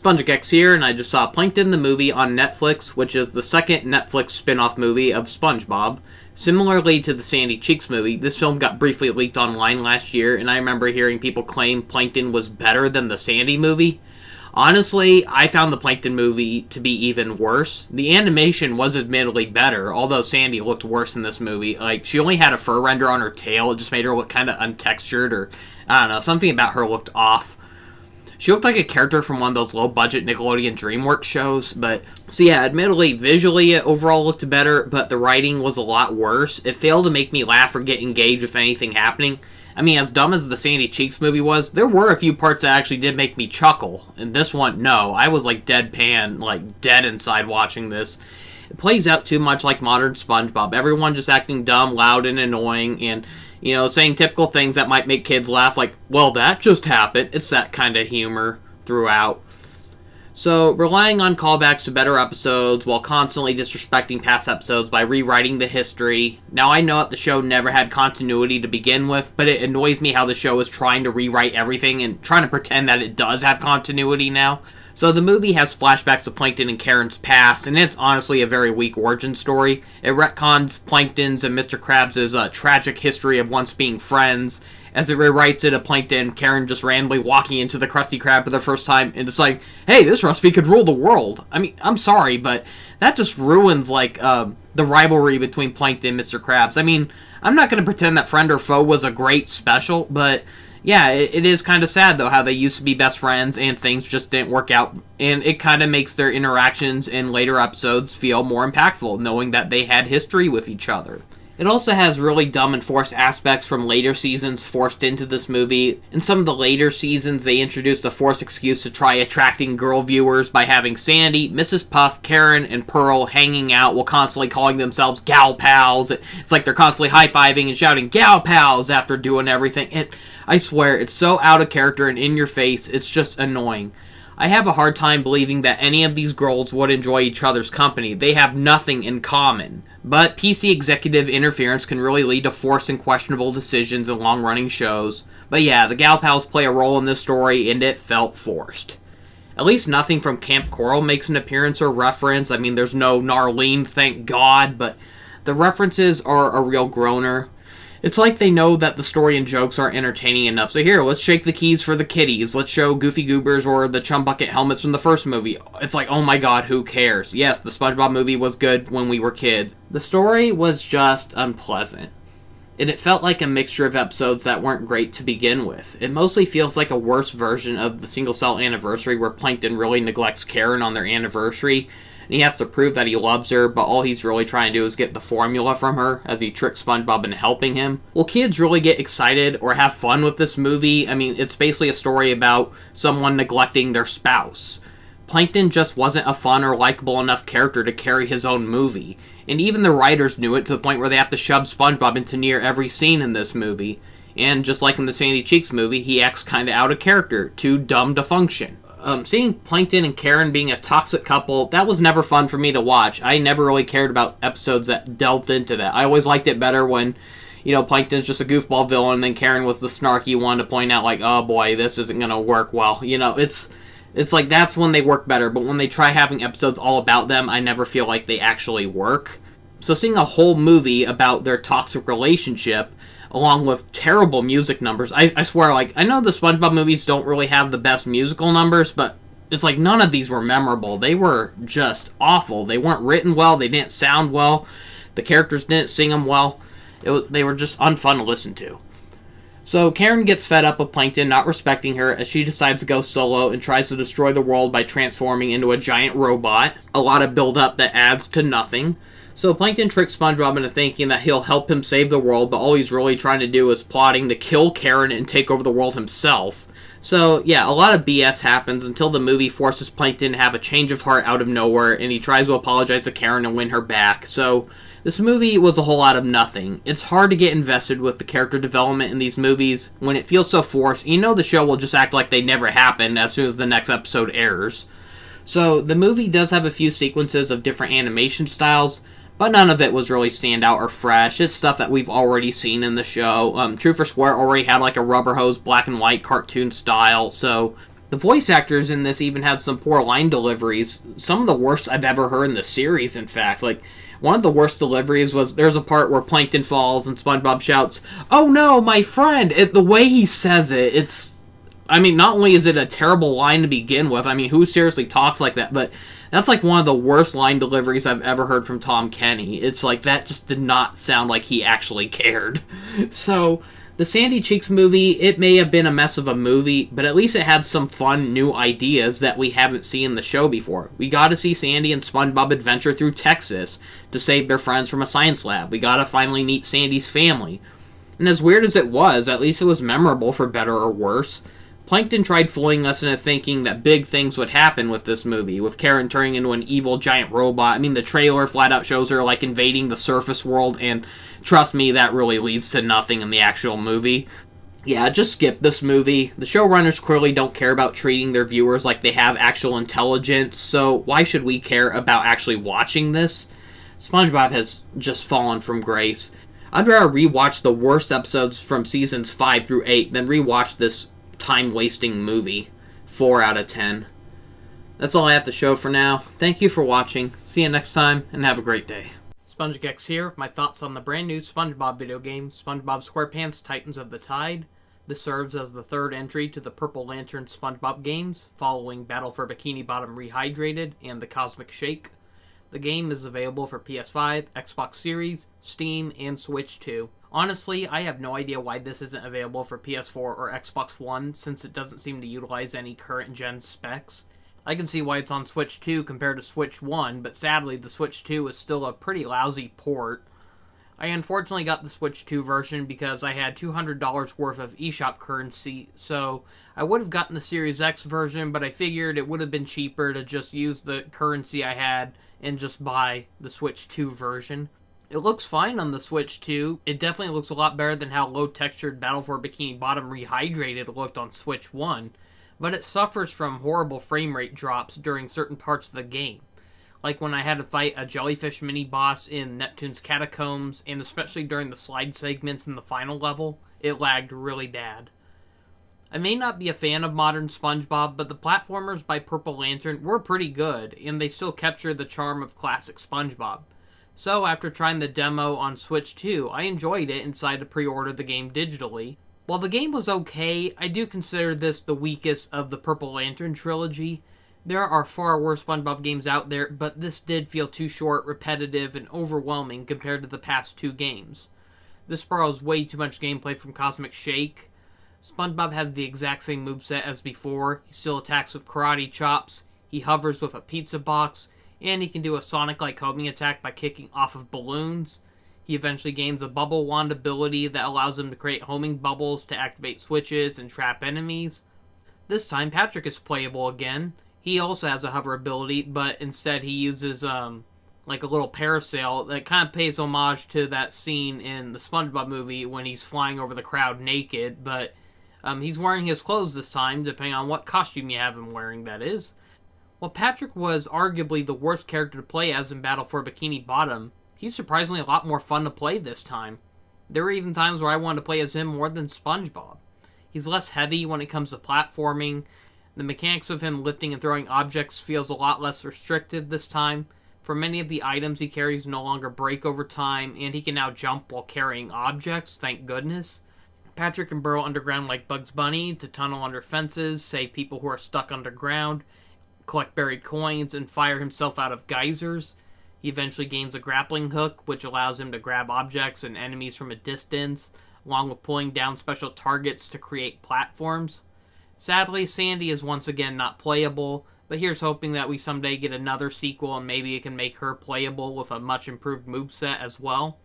SpongeX here, and I just saw Plankton the movie on Netflix, which is the second Netflix spin-off movie of SpongeBob. Similarly to the Sandy Cheeks movie, this film got briefly leaked online last year, and I remember hearing people claim Plankton was better than the Sandy movie. Honestly, I found the Plankton movie to be even worse. The animation was admittedly better, although Sandy looked worse in this movie. Like, she only had a fur render on her tail, it just made her look kind of untextured, or, I don't know, something about her looked off. She looked like a character from one of those low-budget Nickelodeon DreamWorks shows, but... So yeah, admittedly, visually it overall looked better, but the writing was a lot worse. It failed to make me laugh or get engaged with anything happening. I mean, as dumb as the Sandy Cheeks movie was, there were a few parts that actually did make me chuckle. And this one, no. I was like deadpan, like dead inside watching this. It plays out too much like modern SpongeBob. Everyone just acting dumb, loud, and annoying, and, you know, saying typical things that might make kids laugh, like, well, that just happened. It's that kind of humor throughout. So, relying on callbacks to better episodes while constantly disrespecting past episodes by rewriting the history. Now, I know that the show never had continuity to begin with, but it annoys me how the show is trying to rewrite everything and trying to pretend that it does have continuity now. So the movie has flashbacks of Plankton and Karen's past, and it's honestly a very weak origin story. It retcons Plankton's and Mr. Krabs' tragic history of once being friends, as it rewrites it of Plankton and Karen just randomly walking into the Krusty Krab for the first time, and it's like, hey, this recipe could rule the world. I mean, I'm sorry, but that just ruins, like, the rivalry between Plankton and Mr. Krabs. I mean, I'm not going to pretend that Friend or Foe was a great special, but... yeah, it is kind of sad, though, how they used to be best friends and things just didn't work out. And it kind of makes their interactions in later episodes feel more impactful, knowing that they had history with each other. It also has really dumb and forced aspects from later seasons forced into this movie. In some of the later seasons, they introduced a forced excuse to try attracting girl viewers by having Sandy, Mrs. Puff, Karen, and Pearl hanging out while constantly calling themselves gal pals. It's like they're constantly high-fiving and shouting gal pals after doing everything. I swear, it's so out of character and in your face, it's just annoying. I have a hard time believing that any of these girls would enjoy each other's company. They have nothing in common. But PC executive interference can really lead to forced and questionable decisions in long-running shows. But yeah, the gal pals play a role in this story, and it felt forced. At least nothing from Camp Coral makes an appearance or reference. I mean, there's no Narlene, thank God, but the references are a real groaner. It's like they know that the story and jokes aren't entertaining enough. So here, let's shake the keys for the kiddies. Let's show Goofy Goobers or the Chum Bucket helmets from the first movie. It's like, oh my god, who cares? Yes, the SpongeBob movie was good when we were kids. The story was just unpleasant. And it felt like a mixture of episodes that weren't great to begin with. It mostly feels like a worse version of the Single Cell Anniversary where Plankton really neglects Karen on their anniversary. And he has to prove that he loves her, but all he's really trying to do is get the formula from her as he tricks SpongeBob into helping him. Will kids really get excited or have fun with this movie? I mean, it's basically a story about someone neglecting their spouse. Plankton just wasn't a fun or likable enough character to carry his own movie. And even the writers knew it to the point where they have to shove SpongeBob into near every scene in this movie. And just like in the Sandy Cheeks movie, he acts kinda out of character, too dumb to function. Seeing Plankton and Karen being a toxic couple, that was never fun for me to watch. I never really cared about episodes that delved into that. I always liked it better when, you know, Plankton's just a goofball villain, and then Karen was the snarky one to point out, like, oh boy, this isn't gonna work well. You know, it's like that's when they work better, but when they try having episodes all about them, I never feel like they actually work. So seeing a whole movie about their toxic relationship, along with terrible music numbers. I swear, like, I know the SpongeBob movies don't really have the best musical numbers, but it's like none of these were memorable. They were just awful. They weren't written well. They didn't sound well. The characters didn't sing them well. They were just unfun to listen to. So Karen gets fed up with Plankton not respecting her as she decides to go solo and tries to destroy the world by transforming into a giant robot. A lot of build-up that adds to nothing. So Plankton tricks SpongeBob into thinking that he'll help him save the world, but all he's really trying to do is plotting to kill Karen and take over the world himself. So yeah, a lot of BS happens until the movie forces Plankton to have a change of heart out of nowhere, and he tries to apologize to Karen and win her back. So this movie was a whole lot of nothing. It's hard to get invested with the character development in these movies when it feels so forced. You know the show will just act like they never happened as soon as the next episode airs. So the movie does have a few sequences of different animation styles, but none of it was really standout or fresh. It's stuff that we've already seen in the show. True for Square already had like a rubber hose black and white cartoon style, so The voice actors in this even had some poor line deliveries. Some of the worst I've ever heard in the series, in fact. Like, one of the worst deliveries was, there's a part where Plankton falls and SpongeBob shouts, "Oh no, my friend!" The way he says it's... I mean, not only is it a terrible line to begin with, I mean, who seriously talks like that? But that's like one of the worst line deliveries I've ever heard from Tom Kenny. It's like, that just did not sound like he actually cared. So... the Sandy Cheeks movie, it may have been a mess of a movie, but at least it had some fun new ideas that we haven't seen in the show before. We got to see Sandy and SpongeBob adventure through Texas to save their friends from a science lab. We got to finally meet Sandy's family. And as weird as it was, at least it was memorable for better or worse. Plankton tried fooling us into thinking that big things would happen with this movie, with Karen turning into an evil giant robot. I mean, the trailer flat out shows her, like, invading the surface world, and trust me, that really leads to nothing in the actual movie. Yeah, just skip this movie. The showrunners clearly don't care about treating their viewers like they have actual intelligence, so why should we care about actually watching this? SpongeBob has just fallen from grace. I'd rather rewatch the worst episodes from seasons 5 through 8 than rewatch this time-wasting movie. 4 out of 10. That's all I have to show for now. Thank you for watching. See you next time, and have a great day. SpongeGex here with my thoughts on the brand new SpongeBob video game, SpongeBob SquarePants Titans of the Tide. This serves as the third entry to the Purple Lantern SpongeBob games, following Battle for Bikini Bottom Rehydrated and the Cosmic Shake. The game is available for PS5, Xbox Series, Steam, and Switch 2. Honestly, I have no idea why this isn't available for PS4 or Xbox One, since it doesn't seem to utilize any current-gen specs. I can see why it's on Switch 2 compared to Switch 1, but sadly the Switch 2 is still a pretty lousy port. I unfortunately got the Switch 2 version because I had $200 worth of eShop currency, so I would have gotten the Series X version, but I figured it would have been cheaper to just use the currency I had and just buy the Switch 2 version. It looks fine on the Switch 2. It definitely looks a lot better than how low-textured Battle for Bikini Bottom Rehydrated looked on Switch 1. But it suffers from horrible frame rate drops during certain parts of the game. Like when I had to fight a jellyfish mini-boss in Neptune's Catacombs, and especially during the slide segments in the final level, it lagged really bad. I may not be a fan of modern SpongeBob, but the platformers by Purple Lantern were pretty good, and they still capture the charm of classic SpongeBob. So after trying the demo on Switch 2, I enjoyed it and decided to pre-order the game digitally. While the game was okay, I do consider this the weakest of the Purple Lantern trilogy. There are far worse SpongeBob games out there, but this did feel too short, repetitive, and overwhelming compared to the past two games. This borrows way too much gameplay from Cosmic Shake. SpongeBob has the exact same moveset as before. He still attacks with karate chops, he hovers with a pizza box, and he can do a Sonic-like homing attack by kicking off of balloons. He eventually gains a bubble wand ability that allows him to create homing bubbles to activate switches and trap enemies. This time, Patrick is playable again. He also has a hover ability, but instead he uses, like a little parasail that kind of pays homage to that scene in the SpongeBob movie when he's flying over the crowd naked, but he's wearing his clothes this time, depending on what costume you have him wearing, that is. While Patrick was arguably the worst character to play as in Battle for Bikini Bottom, he's surprisingly a lot more fun to play this time. There were even times where I wanted to play as him more than SpongeBob. He's less heavy when it comes to platforming. The mechanics of him lifting and throwing objects feels a lot less restrictive this time. For many of the items he carries no longer break over time, and he can now jump while carrying objects, thank goodness. Patrick can burrow underground like Bugs Bunny to tunnel under fences, save people who are stuck underground, collect buried coins, and fire himself out of geysers. He eventually gains a grappling hook, which allows him to grab objects and enemies from a distance, along with pulling down special targets to create platforms. Sadly, Sandy is once again not playable, but here's hoping that we someday get another sequel and maybe it can make her playable with a much improved moveset as well.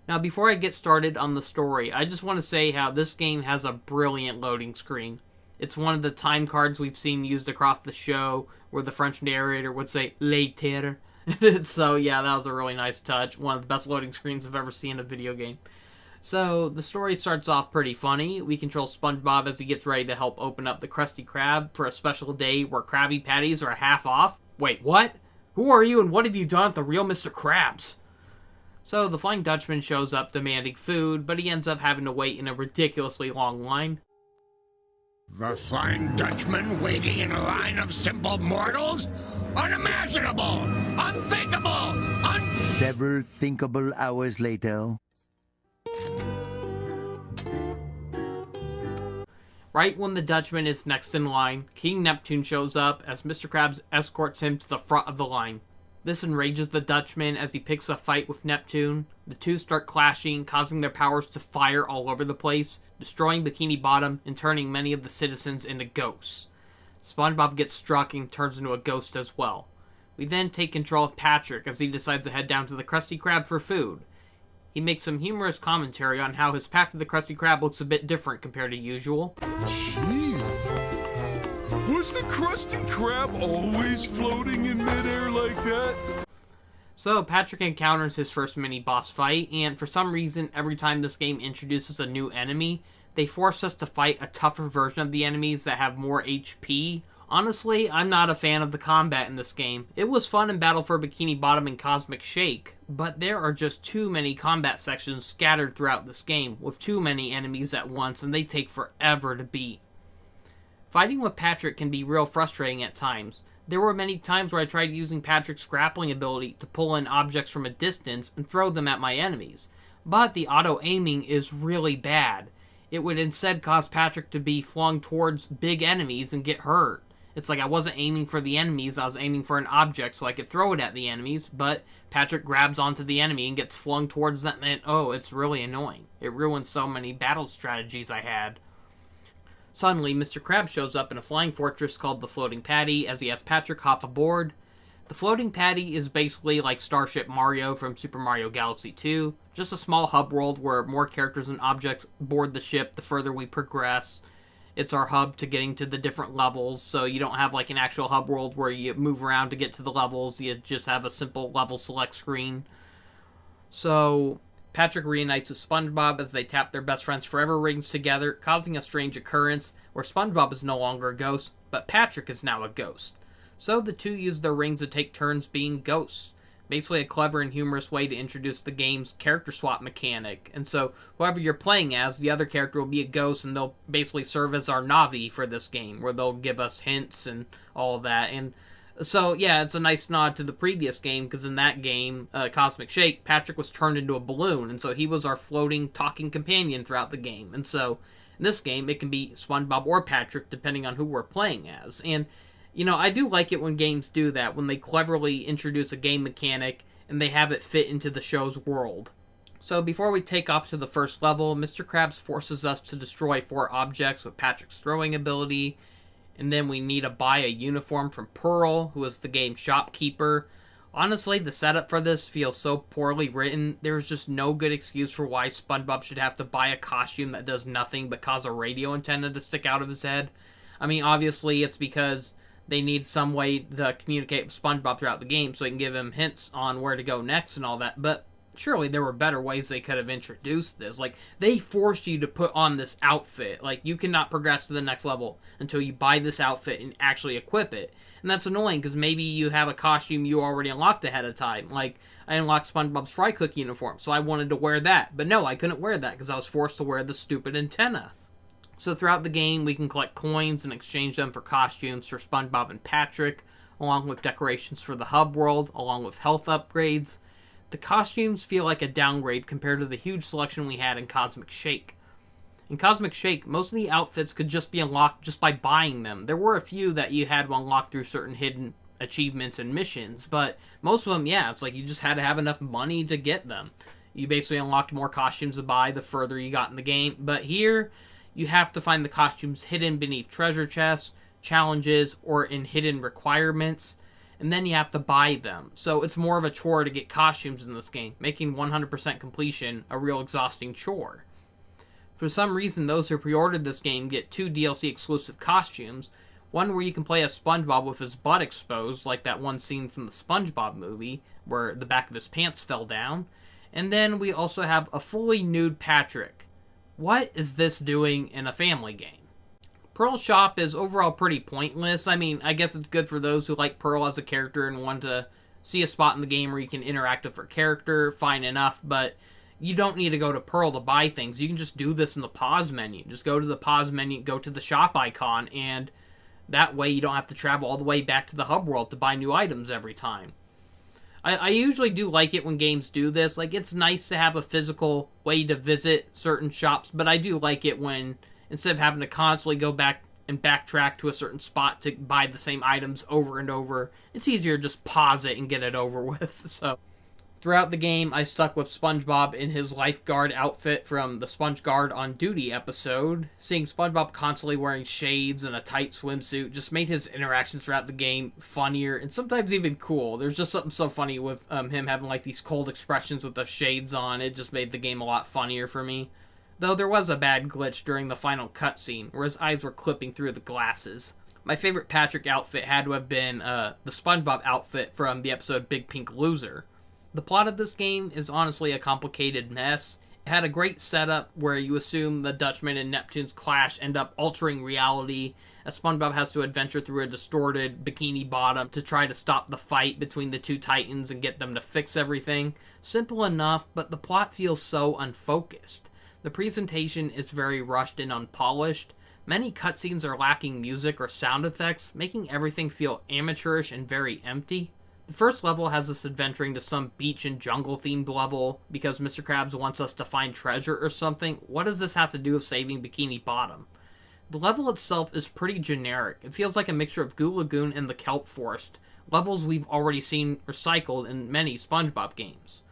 Now, before I get started on the story, I just want to say how this game has a brilliant loading screen. It's one of the time cards we've seen used across the show, where the French narrator would say, later. So yeah, that was a really nice touch. One of the best loading screens I've ever seen in a video game. So, the story starts off pretty funny. We control SpongeBob as he gets ready to help open up the Krusty Krab for a special day where Krabby Patties are half off. Wait, what? Who are you and what have you done with the real Mr. Krabs? So, the Flying Dutchman shows up demanding food, but he ends up having to wait in a ridiculously long line. The Flying Dutchman waiting in a line of simple mortals? Unimaginable! Unthinkable! Several thinkable hours later. Right when the Dutchman is next in line, King Neptune shows up as Mr. Krabs escorts him to the front of the line. This enrages the Dutchman as he picks a fight with Neptune. The two start clashing, causing their powers to fire all over the place, destroying Bikini Bottom and turning many of the citizens into ghosts. SpongeBob gets struck and turns into a ghost as well. We then take control of Patrick as he decides to head down to the Krusty Krab for food. He makes some humorous commentary on how his path to the Krusty Krab looks a bit different compared to usual. Gee, was the Krusty Krab always floating in midair like that? So, Patrick encounters his first mini-boss fight, and for some reason, every time this game introduces a new enemy, they force us to fight a tougher version of the enemies that have more HP. Honestly, I'm not a fan of the combat in this game. It was fun in Battle for Bikini Bottom and Cosmic Shake, but there are just too many combat sections scattered throughout this game, with too many enemies at once, and they take forever to beat. Fighting with Patrick can be real frustrating at times. There were many times where I tried using Patrick's grappling ability to pull in objects from a distance and throw them at my enemies, but the auto-aiming is really bad. It would instead cause Patrick to be flung towards big enemies and get hurt. It's like I wasn't aiming for the enemies, I was aiming for an object so I could throw it at the enemies, but Patrick grabs onto the enemy and gets flung towards them, and oh, it's really annoying. It ruins so many battle strategies I had. Suddenly, Mr. Krabs shows up in a flying fortress called the Floating Patty as he has Patrick hop aboard. The Floating Patty is basically like Starship Mario from Super Mario Galaxy 2, just a small hub world where more characters and objects board the ship the further we progress. It's our hub to getting to the different levels, so you don't have like an actual hub world where you move around to get to the levels, you just have a simple level select screen. So, Patrick reunites with SpongeBob as they tap their best friends forever rings together, causing a strange occurrence where SpongeBob is no longer a ghost, but Patrick is now a ghost. So the two use their rings to take turns being ghosts. Basically a clever and humorous way to introduce the game's character swap mechanic. And so whoever you're playing as, the other character will be a ghost, and they'll basically serve as our Navi for this game, where they'll give us hints and all of that. And so, yeah, it's a nice nod to the previous game, because in that game, Cosmic Shake, Patrick was turned into a balloon, and so he was our floating, talking companion throughout the game. And so, in this game, it can be SpongeBob or Patrick, depending on who we're playing as. And, you know, I do like it when games do that, when they cleverly introduce a game mechanic, and they have it fit into the show's world. So, before we take off to the first level, Mr. Krabs forces us to destroy 4 objects with Patrick's throwing ability, and then we need to buy a uniform from Pearl, who is the game's shopkeeper. Honestly, the setup for this feels so poorly written. There's just no good excuse for why SpongeBob should have to buy a costume that does nothing but cause a radio antenna to stick out of his head. I mean, obviously, it's because they need some way to communicate with SpongeBob throughout the game so they can give him hints on where to go next and all that, but surely there were better ways they could have introduced this. Like, they forced you to put on this outfit. Like, you cannot progress to the next level until you buy this outfit and actually equip it. And that's annoying, because maybe you have a costume you already unlocked ahead of time. Like, I unlocked SpongeBob's Fry Cook uniform, so I wanted to wear that. But no, I couldn't wear that, because I was forced to wear the stupid antenna. So throughout the game, we can collect coins and exchange them for costumes for SpongeBob and Patrick, along with decorations for the hub world, along with health upgrades. The costumes feel like a downgrade compared to the huge selection we had in Cosmic Shake. In Cosmic Shake, most of the outfits could just be unlocked just by buying them. There were a few that you had to unlock through certain hidden achievements and missions, but most of them, yeah, it's like you just had to have enough money to get them. You basically unlocked more costumes to buy the further you got in the game, but here, you have to find the costumes hidden beneath treasure chests, challenges, or in hidden requirements, and then you have to buy them. So it's more of a chore to get costumes in this game, making 100% completion a real exhausting chore. For some reason, those who pre-ordered this game get 2 DLC exclusive costumes, one where you can play as SpongeBob with his butt exposed, like that one scene from the SpongeBob movie, where the back of his pants fell down, and then we also have a fully nude Patrick. What is this doing in a family game? Pearl's shop is overall pretty pointless. I mean, I guess it's good for those who like Pearl as a character and want to see a spot in the game where you can interact with her character, fine enough, but you don't need to go to Pearl to buy things. You can just do this in the pause menu. Just go to the pause menu, go to the shop icon, and that way you don't have to travel all the way back to the hub world to buy new items every time. I usually do like it when games do this. Like, it's nice to have a physical way to visit certain shops, but I do like it when, instead of having to constantly go back and backtrack to a certain spot to buy the same items over and over, it's easier to just pause it and get it over with. So throughout the game, I stuck with SpongeBob in his lifeguard outfit from the Sponge Guard on Duty episode. Seeing SpongeBob constantly wearing shades and a tight swimsuit just made his interactions throughout the game funnier and sometimes even cool. There's just something so funny with him having like these cold expressions with the shades on. It just made the game a lot funnier for me. Though there was a bad glitch during the final cutscene where his eyes were clipping through the glasses. My favorite Patrick outfit had to have been the SpongeBob outfit from the episode Big Pink Loser. The plot of this game is honestly a complicated mess. It had a great setup where you assume the Dutchman and Neptune's clash end up altering reality, as SpongeBob has to adventure through a distorted Bikini Bottom to try to stop the fight between the two titans and get them to fix everything. Simple enough, but the plot feels so unfocused. The presentation is very rushed and unpolished. Many cutscenes are lacking music or sound effects, making everything feel amateurish and very empty. The first level has us adventuring to some beach and jungle themed level because Mr. Krabs wants us to find treasure or something. What does this have to do with saving Bikini Bottom? The level itself is pretty generic. It feels like a mixture of Goo Lagoon and the Kelp Forest, levels we've already seen recycled in many SpongeBob games.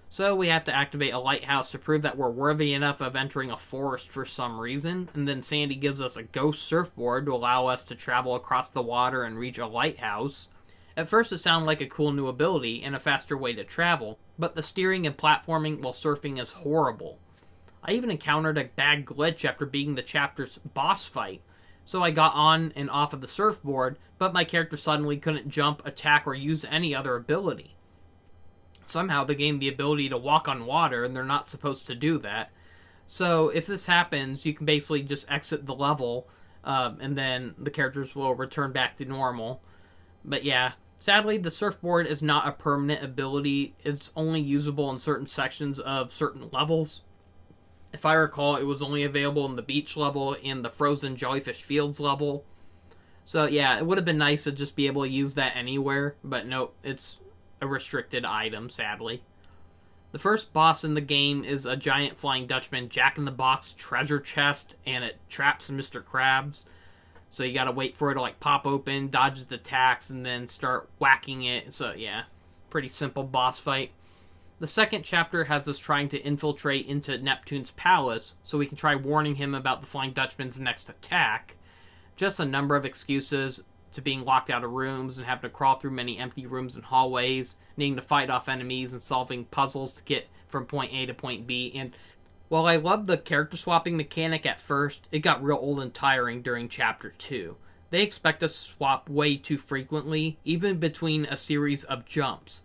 So we have to activate a lighthouse to prove that we're worthy enough of entering a forest for some reason, and then Sandy gives us a ghost surfboard to allow us to travel across the water and reach a lighthouse. At first it sounded like a cool new ability and a faster way to travel, but the steering and platforming while surfing is horrible. I even encountered a bad glitch after beating the chapter's boss fight, so I got on and off of the surfboard, but my character suddenly couldn't jump, attack, or use any other ability. Somehow they gave me the ability to walk on water, and they're not supposed to do that. So if this happens, you can basically just exit the level, and then the characters will return back to normal. But yeah, sadly the surfboard is not a permanent ability. It's only usable in certain sections of certain levels. If I recall, it was only available in the beach level and the frozen jellyfish fields level. So yeah, it would have been nice to just be able to use that anywhere, but nope, it's a restricted item, sadly. The first boss in the game is a giant flying Dutchman Jack-in-the-Box treasure chest, and it traps Mr. Krabs. So you gotta wait for it to like pop open, dodge its attacks, and then start whacking it. So yeah, pretty simple boss fight. The second chapter has us trying to infiltrate into Neptune's palace, so we can try warning him about the Flying Dutchman's next attack. Just a number of excuses to being locked out of rooms and having to crawl through many empty rooms and hallways, needing to fight off enemies and solving puzzles to get from point A to point B, and while I loved the character swapping mechanic at first, it got real old and tiring during Chapter 2. They expect us to swap way too frequently, even between a series of jumps.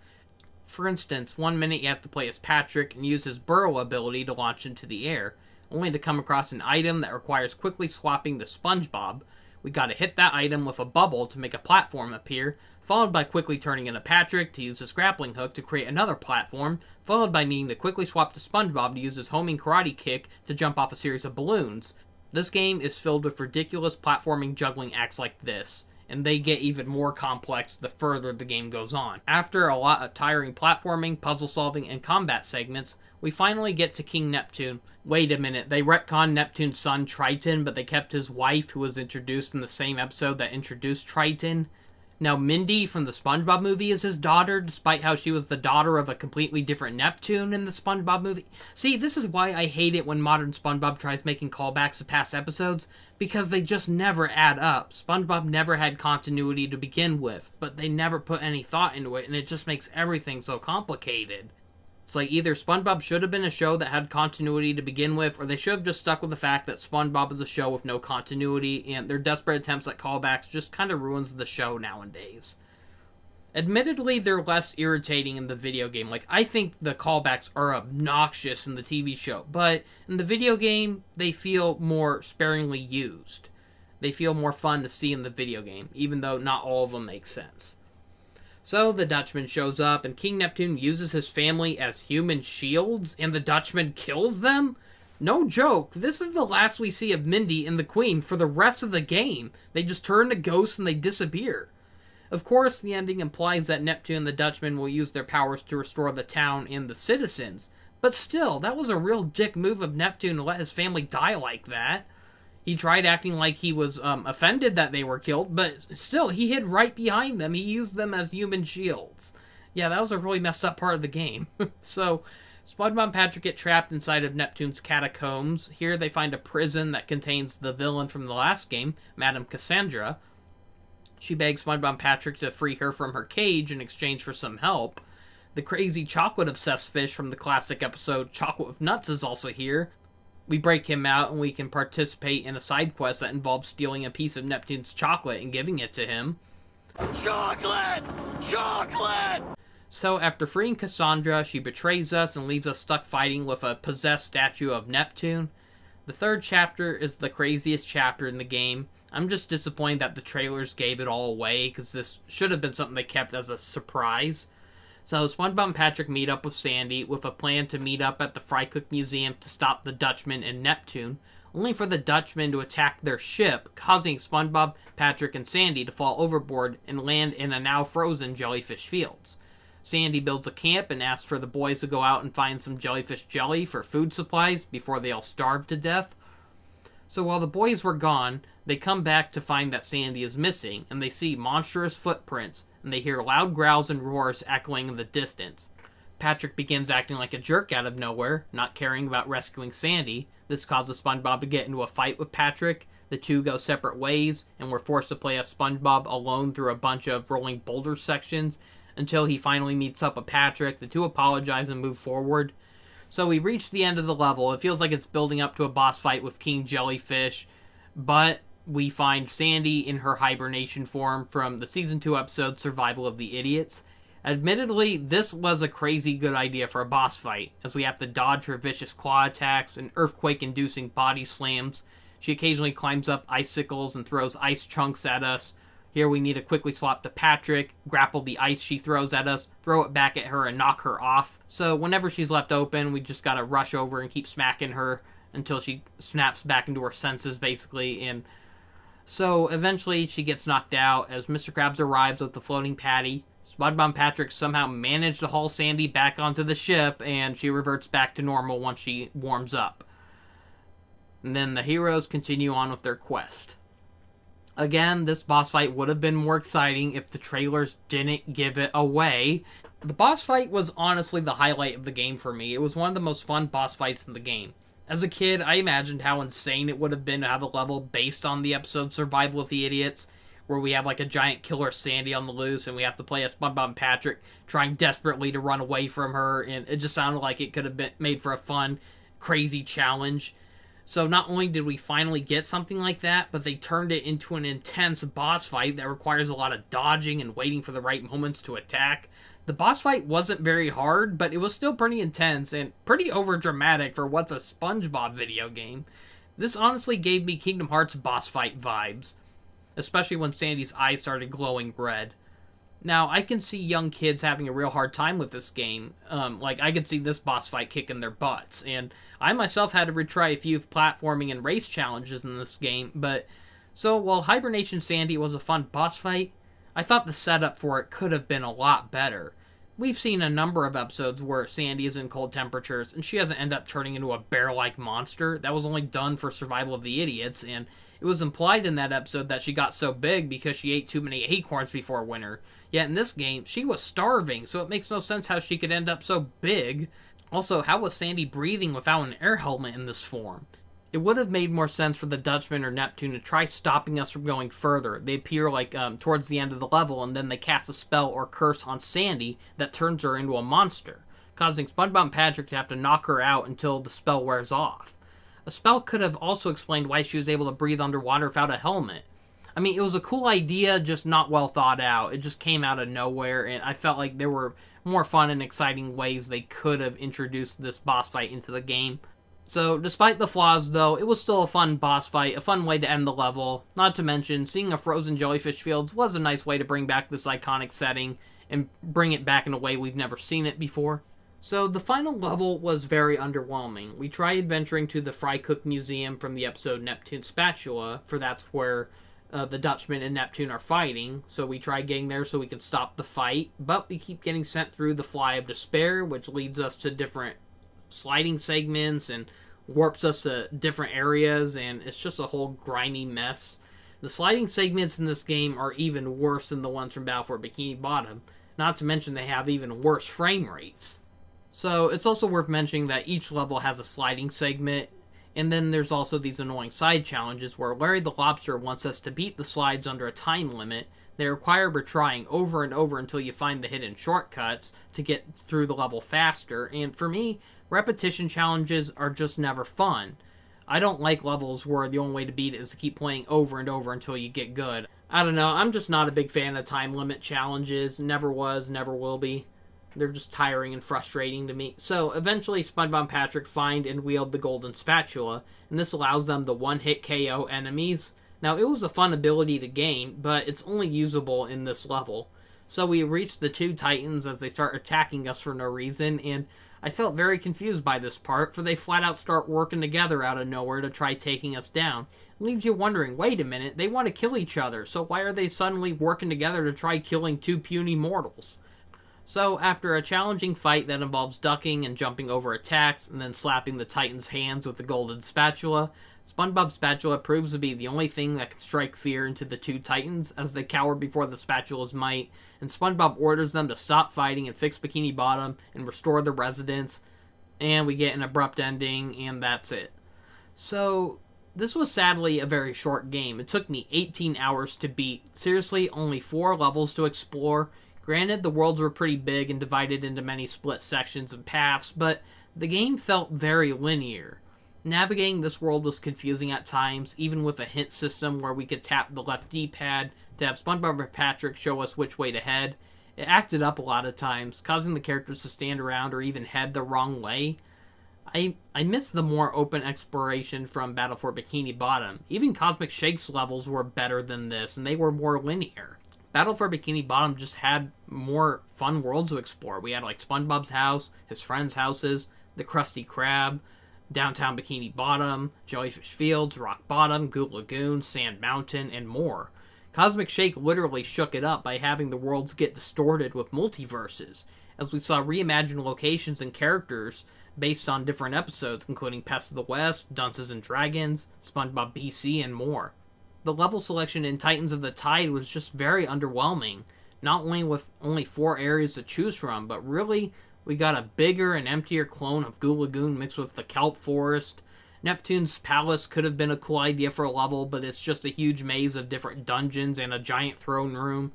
For instance, 1 minute you have to play as Patrick and use his burrow ability to launch into the air, only to come across an item that requires quickly swapping to SpongeBob. We gotta hit that item with a bubble to make a platform appear, followed by quickly turning into Patrick to use his grappling hook to create another platform, followed by needing to quickly swap to SpongeBob to use his homing karate kick to jump off a series of balloons. This game is filled with ridiculous platforming juggling acts like this, and they get even more complex the further the game goes on. After a lot of tiring platforming, puzzle solving, and combat segments, we finally get to King Neptune. Wait a minute, they retconned Neptune's son Triton, but they kept his wife, who was introduced in the same episode that introduced Triton. Now, Mindy from the SpongeBob movie is his daughter, despite how she was the daughter of a completely different Neptune in the SpongeBob movie. See, this is why I hate it when modern SpongeBob tries making callbacks to past episodes, because they just never add up. SpongeBob never had continuity to begin with, but they never put any thought into it, and it just makes everything so complicated. It's like either SpongeBob should have been a show that had continuity to begin with, or they should have just stuck with the fact that SpongeBob is a show with no continuity, and their desperate attempts at callbacks just kind of ruins the show nowadays. Admittedly, they're less irritating in the video game. Like, I think the callbacks are obnoxious in the TV show, but in the video game, they feel more sparingly used. They feel more fun to see in the video game, even though not all of them make sense. So the Dutchman shows up, and King Neptune uses his family as human shields, and the Dutchman kills them? No joke, this is the last we see of Mindy and the Queen for the rest of the game. They just turn to ghosts and they disappear. Of course, the ending implies that Neptune and the Dutchman will use their powers to restore the town and the citizens. But still, that was a real dick move of Neptune to let his family die like that. He tried acting like he was offended that they were killed, but still, he hid right behind them. He used them as human shields. Yeah, that was a really messed up part of the game. So, SpongeBob and Patrick get trapped inside of Neptune's catacombs. Here they find a prison that contains the villain from the last game, Madame Cassandra. She begs SpongeBob and Patrick to free her from her cage in exchange for some help. The crazy chocolate-obsessed fish from the classic episode Chocolate with Nuts is also here. We break him out and we can participate in a side quest that involves stealing a piece of Neptune's chocolate and giving it to him. Chocolate! Chocolate! So after freeing Cassandra, she betrays us and leaves us stuck fighting with a possessed statue of Neptune. The third chapter is the craziest chapter in the game. I'm just disappointed that the trailers gave it all away, because this should have been something they kept as a surprise. So SpongeBob and Patrick meet up with Sandy with a plan to meet up at the Fry Cook Museum to stop the Dutchman and Neptune, only for the Dutchman to attack their ship, causing SpongeBob, Patrick, and Sandy to fall overboard and land in a now frozen jellyfish fields. Sandy builds a camp and asks for the boys to go out and find some jellyfish jelly for food supplies before they all starve to death. So while the boys were gone, they come back to find that Sandy is missing, and they see monstrous footprints, and they hear loud growls and roars echoing in the distance. Patrick begins acting like a jerk out of nowhere, not caring about rescuing Sandy. This causes SpongeBob to get into a fight with Patrick. The two go separate ways, and we're forced to play as SpongeBob alone through a bunch of rolling boulder sections, until he finally meets up with Patrick. The two apologize and move forward. So we reach the end of the level. It feels like it's building up to a boss fight with King Jellyfish, but we find Sandy in her hibernation form from the Season 2 episode Survival of the Idiots. Admittedly, this was a crazy good idea for a boss fight, as we have to dodge her vicious claw attacks and earthquake-inducing body slams. She occasionally climbs up icicles and throws ice chunks at us. Here we need to quickly swap to Patrick, grapple the ice she throws at us, throw it back at her, and knock her off. So whenever she's left open, we just gotta rush over and keep smacking her until she snaps back into her senses, basically. And so eventually she gets knocked out as Mr. Krabs arrives with the floating patty. SpongeBob and Patrick somehow manage to haul Sandy back onto the ship, and she reverts back to normal once she warms up. And then the heroes continue on with their quest. Again, this boss fight would have been more exciting if the trailers didn't give it away. The boss fight was honestly the highlight of the game for me. It was one of the most fun boss fights in the game. As a kid, I imagined how insane it would have been to have a level based on the episode Survival of the Idiots, where we have like a giant killer Sandy on the loose and we have to play as SpongeBob and Patrick trying desperately to run away from her, and it just sounded like it could have been made for a fun, crazy challenge. So not only did we finally get something like that, but they turned it into an intense boss fight that requires a lot of dodging and waiting for the right moments to attack. The boss fight wasn't very hard, but it was still pretty intense and pretty overdramatic for what's a SpongeBob video game. This honestly gave me Kingdom Hearts boss fight vibes, especially when Sandy's eyes started glowing red. Now, I can see young kids having a real hard time with this game. I could see this boss fight kicking their butts. And I myself had to retry a few platforming and race challenges in this game. So while Hibernation Sandy was a fun boss fight, I thought the setup for it could have been a lot better. We've seen a number of episodes where Sandy is in cold temperatures, and she doesn't end up turning into a bear-like monster. That was only done for Survival of the Idiots, and it was implied in that episode that she got so big because she ate too many acorns before winter. Yet in this game, she was starving, so it makes no sense how she could end up so big. Also, how was Sandy breathing without an air helmet in this form? It would have made more sense for the Dutchman or Neptune to try stopping us from going further. They appear towards the end of the level, and then they cast a spell or curse on Sandy that turns her into a monster, causing SpongeBob and Patrick to have to knock her out until the spell wears off. A spell could have also explained why she was able to breathe underwater without a helmet. I mean, it was a cool idea, just not well thought out. It just came out of nowhere, and I felt like there were more fun and exciting ways they could have introduced this boss fight into the game. So, despite the flaws, though, it was still a fun boss fight, a fun way to end the level. Not to mention, seeing a frozen jellyfish fields was a nice way to bring back this iconic setting, and bring it back in a way we've never seen it before. So the final level was very underwhelming. We tried adventuring to the Fry Cook Museum from the episode Neptune's Spatula, for that's where the Dutchman and Neptune are fighting, so we tried getting there so we could stop the fight, but we keep getting sent through the Fly of Despair, which leads us to different sliding segments and warps us to different areas, and it's just a whole grimy mess. The sliding segments in this game are even worse than the ones from Battle for Bikini Bottom, not to mention they have even worse frame rates. So it's also worth mentioning that each level has a sliding segment, and then there's also these annoying side challenges where Larry the Lobster wants us to beat the slides under a time limit. They require retrying over and over until you find the hidden shortcuts to get through the level faster, and for me, repetition challenges are just never fun. I don't like levels where the only way to beat it is to keep playing over and over until you get good. I don't know, I'm just not a big fan of time limit challenges. Never was, never will be. They're just tiring and frustrating to me. So, eventually, SpongeBob and Patrick find and wield the golden spatula, and this allows them to one-hit KO enemies. Now, it was a fun ability to gain, but it's only usable in this level. So we reach the two Titans as they start attacking us for no reason, and I felt very confused by this part, for they flat out start working together out of nowhere to try taking us down. It leaves you wondering, wait a minute, they want to kill each other, so why are they suddenly working together to try killing two puny mortals? So, after a challenging fight that involves ducking and jumping over attacks, and then slapping the Titan's hands with the golden spatula, SpongeBob's spatula proves to be the only thing that can strike fear into the two Titans, as they cower before the spatula's might, and SpongeBob orders them to stop fighting and fix Bikini Bottom and restore the residents, and we get an abrupt ending, and that's it. So, this was sadly a very short game. It took me 18 hours to beat. Seriously, only 4 levels to explore. Granted, the worlds were pretty big and divided into many split sections and paths, but the game felt very linear. Navigating this world was confusing at times, even with a hint system where we could tap the left D-pad to have SpongeBob and Patrick show us which way to head. It acted up a lot of times, causing the characters to stand around or even head the wrong way. I missed the more open exploration from Battle for Bikini Bottom. Even Cosmic Shake's levels were better than this, and they were more linear. Battle for Bikini Bottom just had more fun worlds to explore. We had like SpongeBob's house, his friends' houses, the Krusty Krab, downtown Bikini Bottom, Jellyfish Fields, Rock Bottom, Goo Lagoon, Sand Mountain, and more. Cosmic Shake literally shook it up by having the worlds get distorted with multiverses, as we saw reimagined locations and characters based on different episodes, including Pest of the West, Dunces and Dragons, SpongeBob BC, and more. The level selection in Titans of the Tide was just very underwhelming, not only with only 4 areas to choose from, but really, we got a bigger and emptier clone of Goo Lagoon mixed with the Kelp Forest. Neptune's Palace could have been a cool idea for a level, but it's just a huge maze of different dungeons and a giant throne room.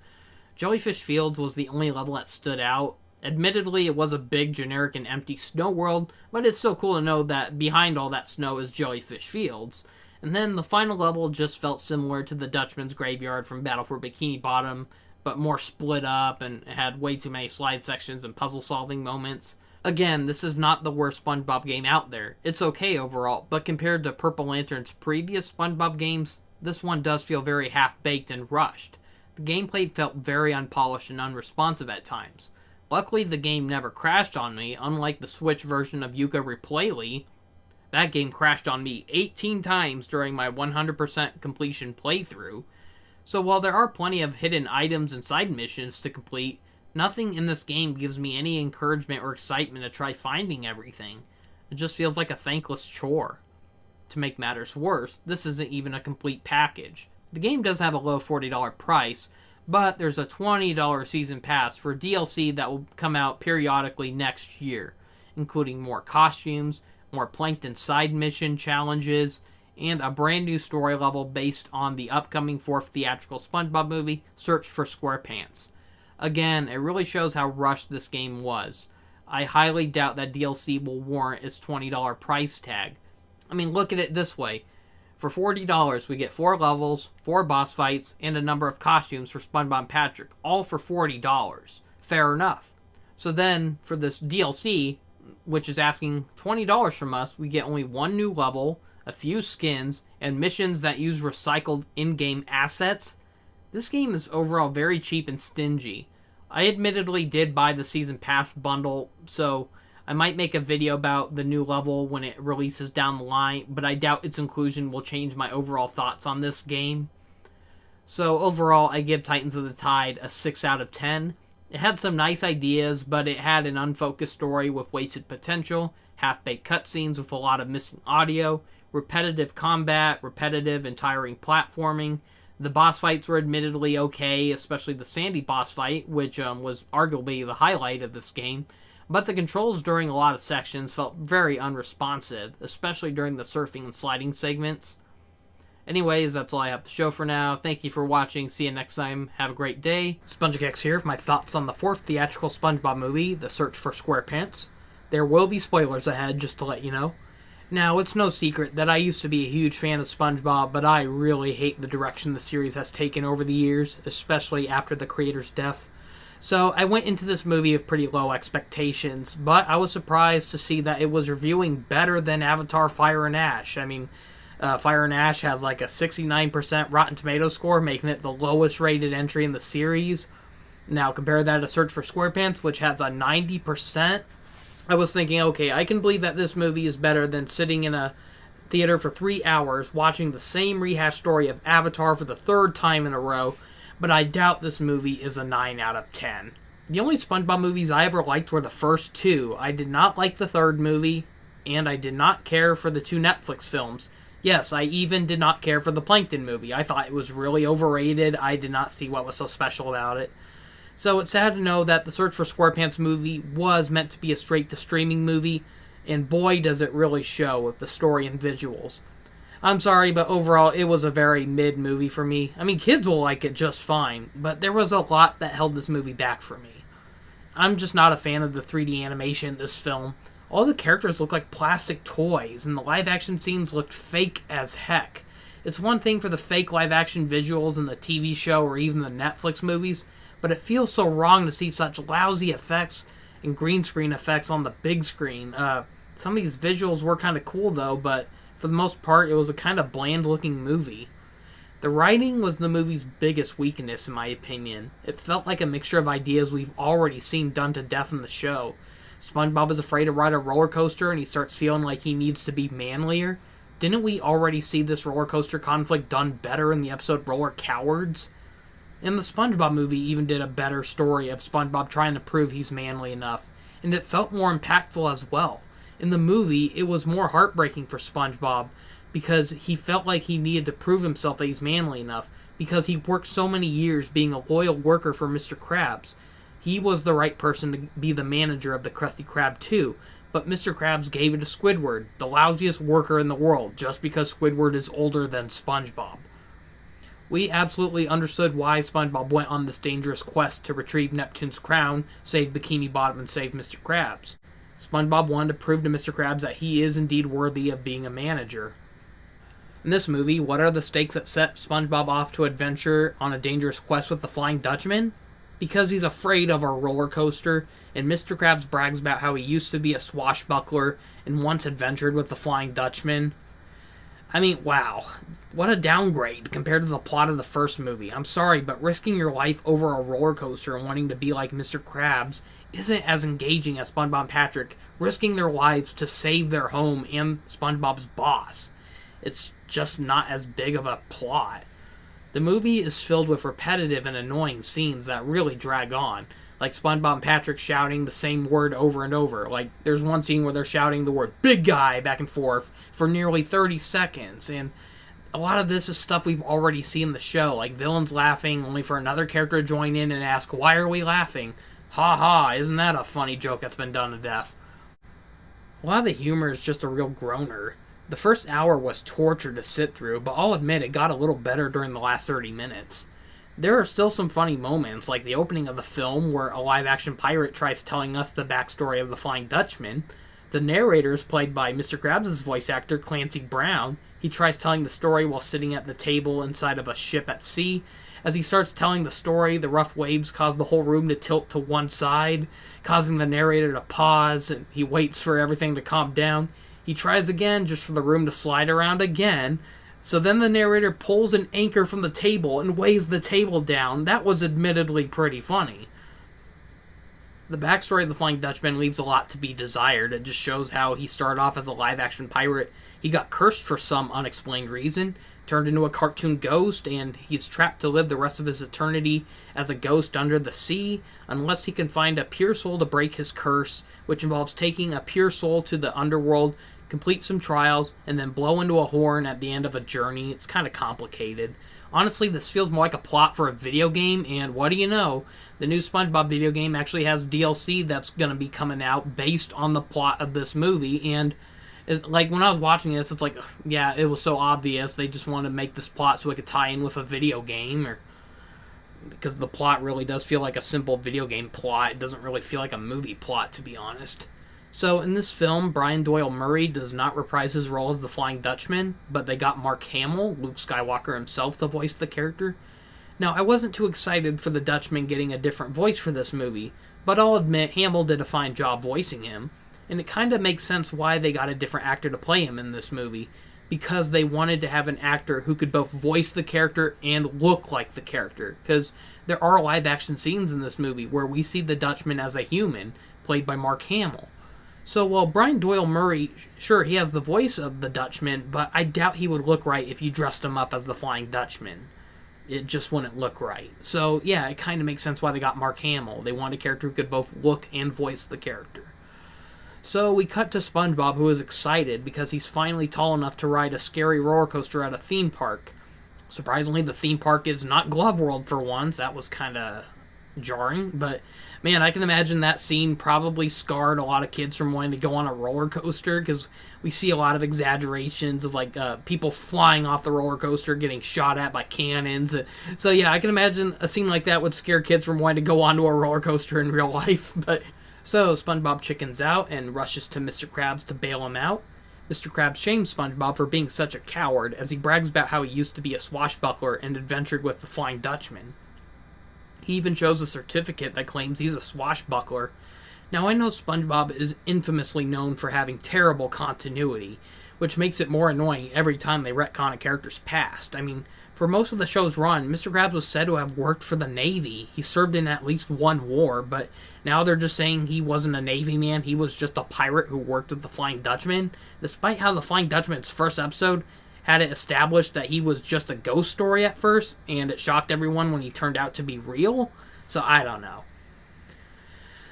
Jellyfish Fields was the only level that stood out. Admittedly, it was a big, generic, and empty snow world, but it's still cool to know that behind all that snow is Jellyfish Fields. And then the final level just felt similar to the Dutchman's Graveyard from Battle for Bikini Bottom, but more split up and had way too many slide sections and puzzle-solving moments. Again, this is not the worst SpongeBob game out there. It's okay overall, but compared to Purple Lantern's previous SpongeBob games, this one does feel very half-baked and rushed. The gameplay felt very unpolished and unresponsive at times. Luckily, the game never crashed on me, unlike the Switch version of Yooka Replay. That game crashed on me 18 times during my 100% completion playthrough. So while there are plenty of hidden items and side missions to complete, nothing in this game gives me any encouragement or excitement to try finding everything. It just feels like a thankless chore. To make matters worse, this isn't even a complete package. The game does have a low $40 price, but there's a $20 season pass for DLC that will come out periodically next year, including more costumes, more Plankton side mission challenges, and a brand new story level based on the upcoming 4th theatrical SpongeBob movie, Search for SquarePants. Again, it really shows how rushed this game was. I highly doubt that DLC will warrant its $20 price tag. I mean, look at it this way. For $40, we get 4 levels, 4 boss fights, and a number of costumes for SpongeBob and Patrick, all for $40. Fair enough. So then, for this DLC, which is asking $20 from us, we get only 1 new level, a few skins, and missions that use recycled in-game assets. This game is overall very cheap and stingy. I admittedly did buy the Season Pass bundle, so I might make a video about the new level when it releases down the line, but I doubt its inclusion will change my overall thoughts on this game. So overall, I give Titans of the Tide a 6 out of 10. It had some nice ideas, but it had an unfocused story with wasted potential, half-baked cutscenes with a lot of missing audio, repetitive combat, repetitive and tiring platforming. The boss fights were admittedly okay, especially the Sandy boss fight, which was arguably the highlight of this game. But the controls during a lot of sections felt very unresponsive, especially during the surfing and sliding segments. Anyways, that's all I have to show for now. Thank you for watching. See you next time. Have a great day. SpongeGex here with my thoughts on the 4th theatrical SpongeBob movie, The Search for SquarePants. There will be spoilers ahead, just to let you know. Now, it's no secret that I used to be a huge fan of SpongeBob, but I really hate the direction the series has taken over the years, especially after the creator's death. So I went into this movie with pretty low expectations, but I was surprised to see that it was reviewing better than Avatar Fire and Ash. I mean, Fire and Ash has like a 69% Rotten Tomatoes score, making it the lowest rated entry in the series. Now compare that to Search for SquarePants, which has a 90%. I was thinking, okay, I can believe that this movie is better than sitting in a theater for 3 hours watching the same rehashed story of Avatar for the 3rd time in a row, but I doubt this movie is a 9 out of 10. The only SpongeBob movies I ever liked were the first 2. I did not like the 3rd movie, and I did not care for the 2 Netflix films. Yes, I even did not care for the Plankton movie. I thought it was really overrated. I did not see what was so special about it. So it's sad to know that the Search for SquarePants movie was meant to be a straight-to-streaming movie, and boy does it really show with the story and visuals. I'm sorry, but overall it was a very mid movie for me. I mean, kids will like it just fine, but there was a lot that held this movie back for me. I'm just not a fan of the 3D animation in this film. All the characters look like plastic toys, and the live-action scenes looked fake as heck. It's one thing for the fake live-action visuals in the TV show or even the Netflix movies, but it feels so wrong to see such lousy effects and green screen effects on the big screen. Some of these visuals were kind of cool, though, but for the most part, it was a kind of bland-looking movie. The writing was the movie's biggest weakness, in my opinion. It felt like a mixture of ideas we've already seen done to death in the show. SpongeBob is afraid to ride a roller coaster and he starts feeling like he needs to be manlier. Didn't we already see this roller coaster conflict done better in the episode Roller Cowards? And the SpongeBob movie even did a better story of SpongeBob trying to prove he's manly enough, and it felt more impactful as well. In the movie, it was more heartbreaking for SpongeBob because he felt like he needed to prove himself that he's manly enough because he worked so many years being a loyal worker for Mr. Krabs. He was the right person to be the manager of the Krusty Krab too, but Mr. Krabs gave it to Squidward, the lousiest worker in the world, just because Squidward is older than SpongeBob. We absolutely understood why SpongeBob went on this dangerous quest to retrieve Neptune's crown, save Bikini Bottom, and save Mr. Krabs. SpongeBob wanted to prove to Mr. Krabs that he is indeed worthy of being a manager. In this movie, what are the stakes that set SpongeBob off to adventure on a dangerous quest with the Flying Dutchman? Because he's afraid of a roller coaster, and Mr. Krabs brags about how he used to be a swashbuckler and once adventured with the Flying Dutchman. I mean, wow. What a downgrade compared to the plot of the first movie. I'm sorry, but risking your life over a roller coaster and wanting to be like Mr. Krabs isn't as engaging as SpongeBob and Patrick risking their lives to save their home and SpongeBob's boss. It's just not as big of a plot. The movie is filled with repetitive and annoying scenes that really drag on, like SpongeBob and Patrick shouting the same word over and over. Like, there's one scene where they're shouting the word big guy back and forth for nearly 30 seconds, and a lot of this is stuff we've already seen in the show, like villains laughing only for another character to join in and ask, why are we laughing? Ha ha, isn't that a funny joke that's been done to death? A lot of the humor is just a real groaner. The first hour was torture to sit through, but I'll admit it got a little better during the last 30 minutes. There are still some funny moments, like the opening of the film where a live-action pirate tries telling us the backstory of the Flying Dutchman. The narrator is played by Mr. Krabs' voice actor, Clancy Brown. He tries telling the story while sitting at the table inside of a ship at sea. As he starts telling the story, the rough waves cause the whole room to tilt to one side, causing the narrator to pause, and he waits for everything to calm down. He tries again just for the room to slide around again. So then the narrator pulls an anchor from the table and weighs the table down. That was admittedly pretty funny. The backstory of the Flying Dutchman leaves a lot to be desired. It just shows how he started off as a live-action pirate. He got cursed for some unexplained reason, turned into a cartoon ghost, and he's trapped to live the rest of his eternity as a ghost under the sea, unless he can find a pure soul to break his curse, which involves taking a pure soul to the underworld, complete some trials, and then blow into a horn at the end of a journey. It's kind of complicated. Honestly, this feels more like a plot for a video game, and what do you know? The new SpongeBob video game actually has DLC that's going to be coming out based on the plot of this movie, and like, when I was watching this, it's like, yeah, it was so obvious. They just wanted to make this plot so it could tie in with a video game, or because the plot really does feel like a simple video game plot. It doesn't really feel like a movie plot, to be honest. So, in this film, Brian Doyle Murray does not reprise his role as the Flying Dutchman, but they got Mark Hamill, Luke Skywalker himself, to voice the character. Now, I wasn't too excited for the Dutchman getting a different voice for this movie, but I'll admit Hamill did a fine job voicing him. And it kind of makes sense why they got a different actor to play him in this movie, because they wanted to have an actor who could both voice the character and look like the character, because there are live-action scenes in this movie where we see the Dutchman as a human, played by Mark Hamill. So while Brian Doyle Murray, sure, he has the voice of the Dutchman, but I doubt he would look right if you dressed him up as the Flying Dutchman. It just wouldn't look right. So yeah, it kind of makes sense why they got Mark Hamill. They wanted a character who could both look and voice the character. So we cut to SpongeBob, who is excited because he's finally tall enough to ride a scary roller coaster at a theme park. Surprisingly, the theme park is not Glove World for once. That was kind of jarring, but man, I can imagine that scene probably scarred a lot of kids from wanting to go on a roller coaster, because we see a lot of exaggerations of like people flying off the roller coaster, getting shot at by cannons. So yeah, I can imagine a scene like that would scare kids from wanting to go onto a roller coaster in real life, but... So, SpongeBob chickens out and rushes to Mr. Krabs to bail him out. Mr. Krabs shames SpongeBob for being such a coward, as he brags about how he used to be a swashbuckler and adventured with the Flying Dutchman. He even shows a certificate that claims he's a swashbuckler. Now, I know SpongeBob is infamously known for having terrible continuity, which makes it more annoying every time they retcon a character's past. I mean, for most of the show's run, Mr. Krabs was said to have worked for the Navy. He served in at least one war, but now they're just saying he wasn't a Navy man, he was just a pirate who worked with the Flying Dutchman, despite how the Flying Dutchman's first episode had it established that he was just a ghost story at first, and it shocked everyone when he turned out to be real. So I don't know.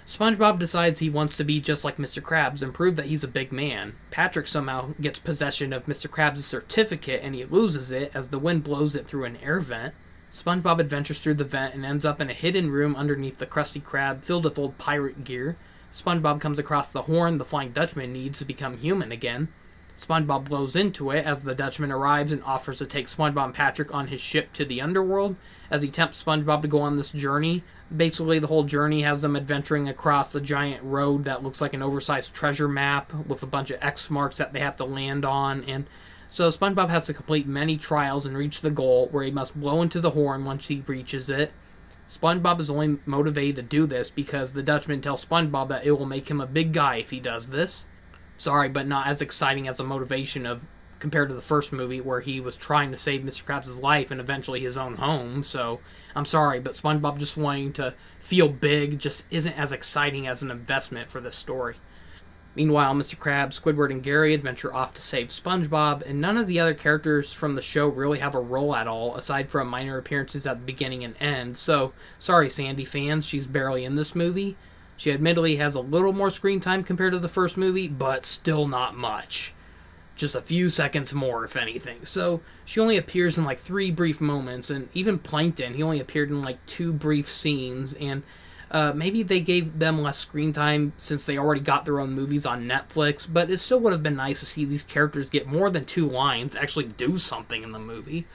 SpongeBob decides he wants to be just like Mr. Krabs and prove that he's a big man. Patrick somehow gets possession of Mr. Krabs' certificate and he loses it as the wind blows it through an air vent. SpongeBob adventures through the vent and ends up in a hidden room underneath the Krusty Krab filled with old pirate gear. SpongeBob comes across the horn the Flying Dutchman needs to become human again. SpongeBob blows into it as the Dutchman arrives and offers to take SpongeBob and Patrick on his ship to the underworld as he tempts SpongeBob to go on this journey. Basically, the whole journey has them adventuring across a giant road that looks like an oversized treasure map with a bunch of X marks that they have to land on, and so SpongeBob has to complete many trials and reach the goal, where he must blow into the horn once he reaches it. SpongeBob is only motivated to do this because the Dutchman tells SpongeBob that it will make him a big guy if he does this. Sorry, but not as exciting as a motivation of compared to the first movie where he was trying to save Mr. Krabs' life and eventually his own home. So, I'm sorry, but SpongeBob just wanting to feel big just isn't as exciting as an investment for this story. Meanwhile, Mr. Krabs, Squidward, and Gary adventure off to save SpongeBob, and none of the other characters from the show really have a role at all, aside from minor appearances at the beginning and end. So, sorry Sandy fans, she's barely in this movie. She admittedly has a little more screen time compared to the first movie, but still not much. Just a few seconds more, if anything. So, she only appears in like 3 brief moments, and even Plankton, he only appeared in like 2 brief scenes, and maybe they gave them less screen time since they already got their own movies on Netflix, but it still would have been nice to see these characters get more than 2 lines, actually do something in the movie.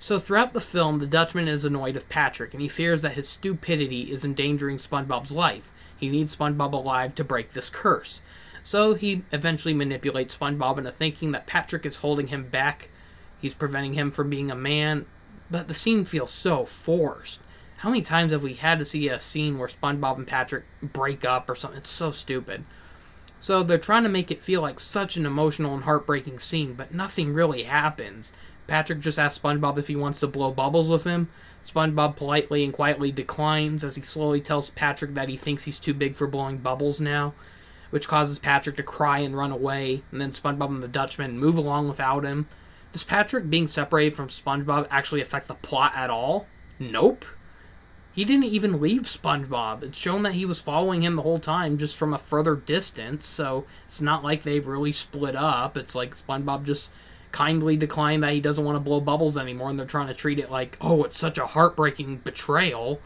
So throughout the film, the Dutchman is annoyed with Patrick, and he fears that his stupidity is endangering SpongeBob's life. He needs SpongeBob alive to break this curse. So he eventually manipulates SpongeBob into thinking that Patrick is holding him back. He's preventing him from being a man, but the scene feels so forced. How many times have we had to see a scene where SpongeBob and Patrick break up or something? It's so stupid. So they're trying to make it feel like such an emotional and heartbreaking scene, but nothing really happens. Patrick just asks SpongeBob if he wants to blow bubbles with him. SpongeBob politely and quietly declines as he slowly tells Patrick that he thinks he's too big for blowing bubbles now, which causes Patrick to cry and run away, and then SpongeBob and the Dutchman move along without him. Does Patrick being separated from SpongeBob actually affect the plot at all? Nope. He didn't even leave SpongeBob. It's shown that he was following him the whole time, just from a further distance, so it's not like they've really split up. It's like SpongeBob just kindly declined that he doesn't want to blow bubbles anymore, and they're trying to treat it like, oh, it's such a heartbreaking betrayal.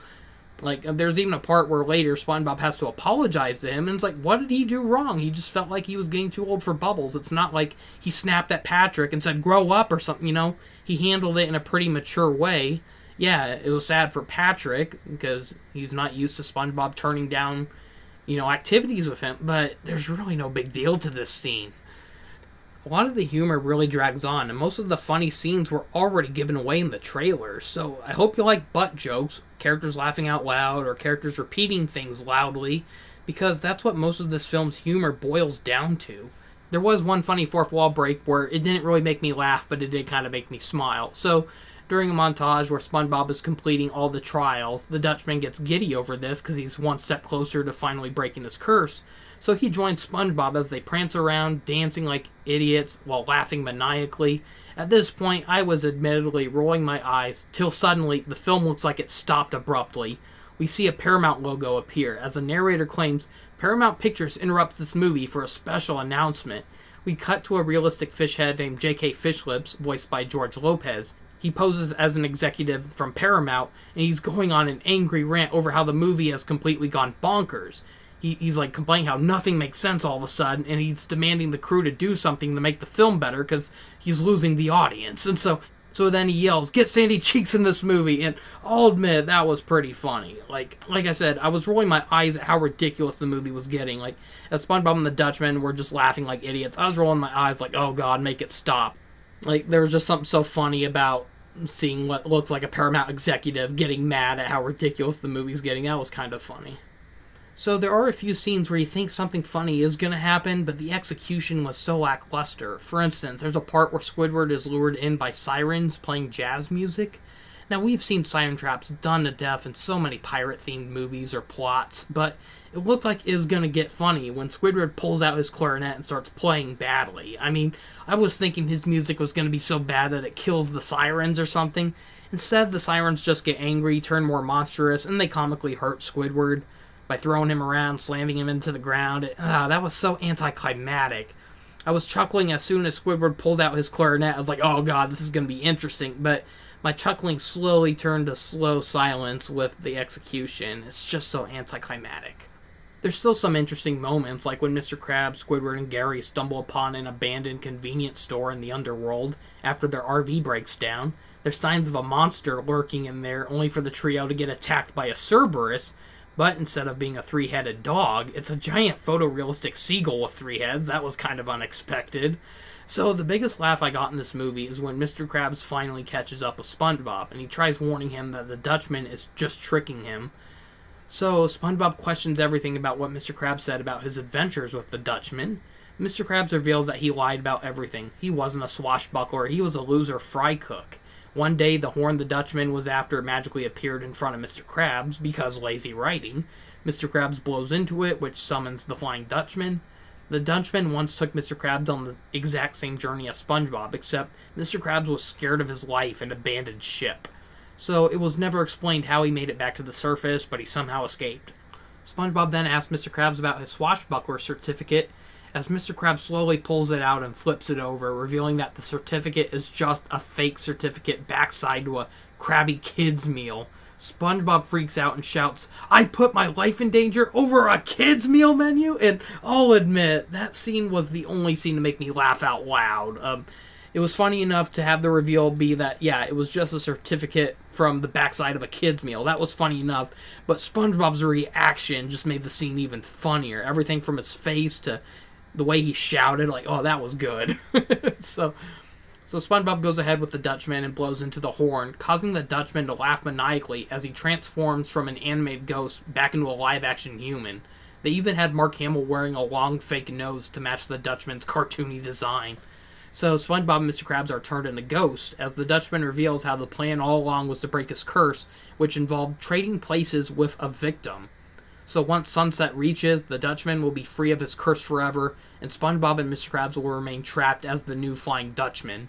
Like, there's even a part where later SpongeBob has to apologize to him, and it's like, what did he do wrong? He just felt like he was getting too old for bubbles. It's not like he snapped at Patrick and said, grow up or something, you know? He handled it in a pretty mature way. Yeah, it was sad for Patrick, because he's not used to SpongeBob turning down, you know, activities with him, but there's really no big deal to this scene. A lot of the humor really drags on, and most of the funny scenes were already given away in the trailers, so I hope you like butt jokes, characters laughing out loud, or characters repeating things loudly, because that's what most of this film's humor boils down to. There was one funny fourth wall break where it didn't really make me laugh, but it did kind of make me smile. So, during a montage where SpongeBob is completing all the trials, the Dutchman gets giddy over this because he's one step closer to finally breaking his curse. So he joins SpongeBob as they prance around, dancing like idiots while laughing maniacally. At this point, I was admittedly rolling my eyes, till suddenly the film looks like it stopped abruptly. We see a Paramount logo appear, as the narrator claims Paramount Pictures interrupts this movie for a special announcement. We cut to a realistic fish head named J.K. Fishlips, voiced by George Lopez. He poses as an executive from Paramount, and he's going on an angry rant over how the movie has completely gone bonkers. He's like complaining how nothing makes sense all of a sudden, and he's demanding the crew to do something to make the film better because he's losing the audience. And so then he yells, "Get Sandy Cheeks in this movie!" And I'll admit that was pretty funny. Like I said, I was rolling my eyes at how ridiculous the movie was getting. Like, as SpongeBob and the Dutchman were just laughing like idiots, I was rolling my eyes like, oh god, make it stop. Like, there was just something so funny about seeing what looks like a Paramount executive getting mad at how ridiculous the movie's getting. That was kind of funny. So there are a few scenes where you think something funny is going to happen, but the execution was so lackluster. For instance, there's a part where Squidward is lured in by sirens playing jazz music. Now, we've seen siren traps done to death in so many pirate-themed movies or plots, but it looked like it was going to get funny when Squidward pulls out his clarinet and starts playing badly. I mean, I was thinking his music was going to be so bad that it kills the sirens or something. Instead, the sirens just get angry, turn more monstrous, and they comically hurt Squidward by throwing him around, slamming him into the ground. That was so anticlimactic. I was chuckling as soon as Squidward pulled out his clarinet. I was like, oh god, this is going to be interesting. But my chuckling slowly turned to slow silence with the execution. It's just so anticlimactic. There's still some interesting moments, like when Mr. Krabs, Squidward, and Gary stumble upon an abandoned convenience store in the underworld after their RV breaks down. There's signs of a monster lurking in there, only for the trio to get attacked by a Cerberus. But instead of being a three-headed dog, it's a giant photorealistic seagull with three heads. That was kind of unexpected. So the biggest laugh I got in this movie is when Mr. Krabs finally catches up with SpongeBob, and he tries warning him that the Dutchman is just tricking him. So SpongeBob questions everything about what Mr. Krabs said about his adventures with the Dutchman. Mr. Krabs reveals that he lied about everything. He wasn't a swashbuckler, he was a loser fry cook. One day, the horn the Dutchman was after magically appeared in front of Mr. Krabs, because lazy writing. Mr. Krabs blows into it, which summons the Flying Dutchman. The Dutchman once took Mr. Krabs on the exact same journey as SpongeBob, except Mr. Krabs was scared of his life and abandoned ship. So it was never explained how he made it back to the surface, but he somehow escaped. SpongeBob then asked Mr. Krabs about his swashbuckler certificate, as Mr. Krabs slowly pulls it out and flips it over, revealing that the certificate is just a fake certificate backside to a Krabby Kids meal. SpongeBob freaks out and shouts, "I put my life in danger over a kids meal menu?" And I'll admit, that scene was the only scene to make me laugh out loud. It was funny enough to have the reveal be that, yeah, it was just a certificate from the backside of a kid's meal. That was funny enough, but SpongeBob's reaction just made the scene even funnier. Everything from his face to the way he shouted, like, oh, that was good. So SpongeBob goes ahead with the Dutchman and blows into the horn, causing the Dutchman to laugh maniacally as he transforms from an animated ghost back into a live-action human. They even had Mark Hamill wearing a long fake nose to match the Dutchman's cartoony design. So SpongeBob and Mr. Krabs are turned into ghosts, as the Dutchman reveals how the plan all along was to break his curse, which involved trading places with a victim. So once sunset reaches, the Dutchman will be free of his curse forever, and SpongeBob and Mr. Krabs will remain trapped as the new Flying Dutchman.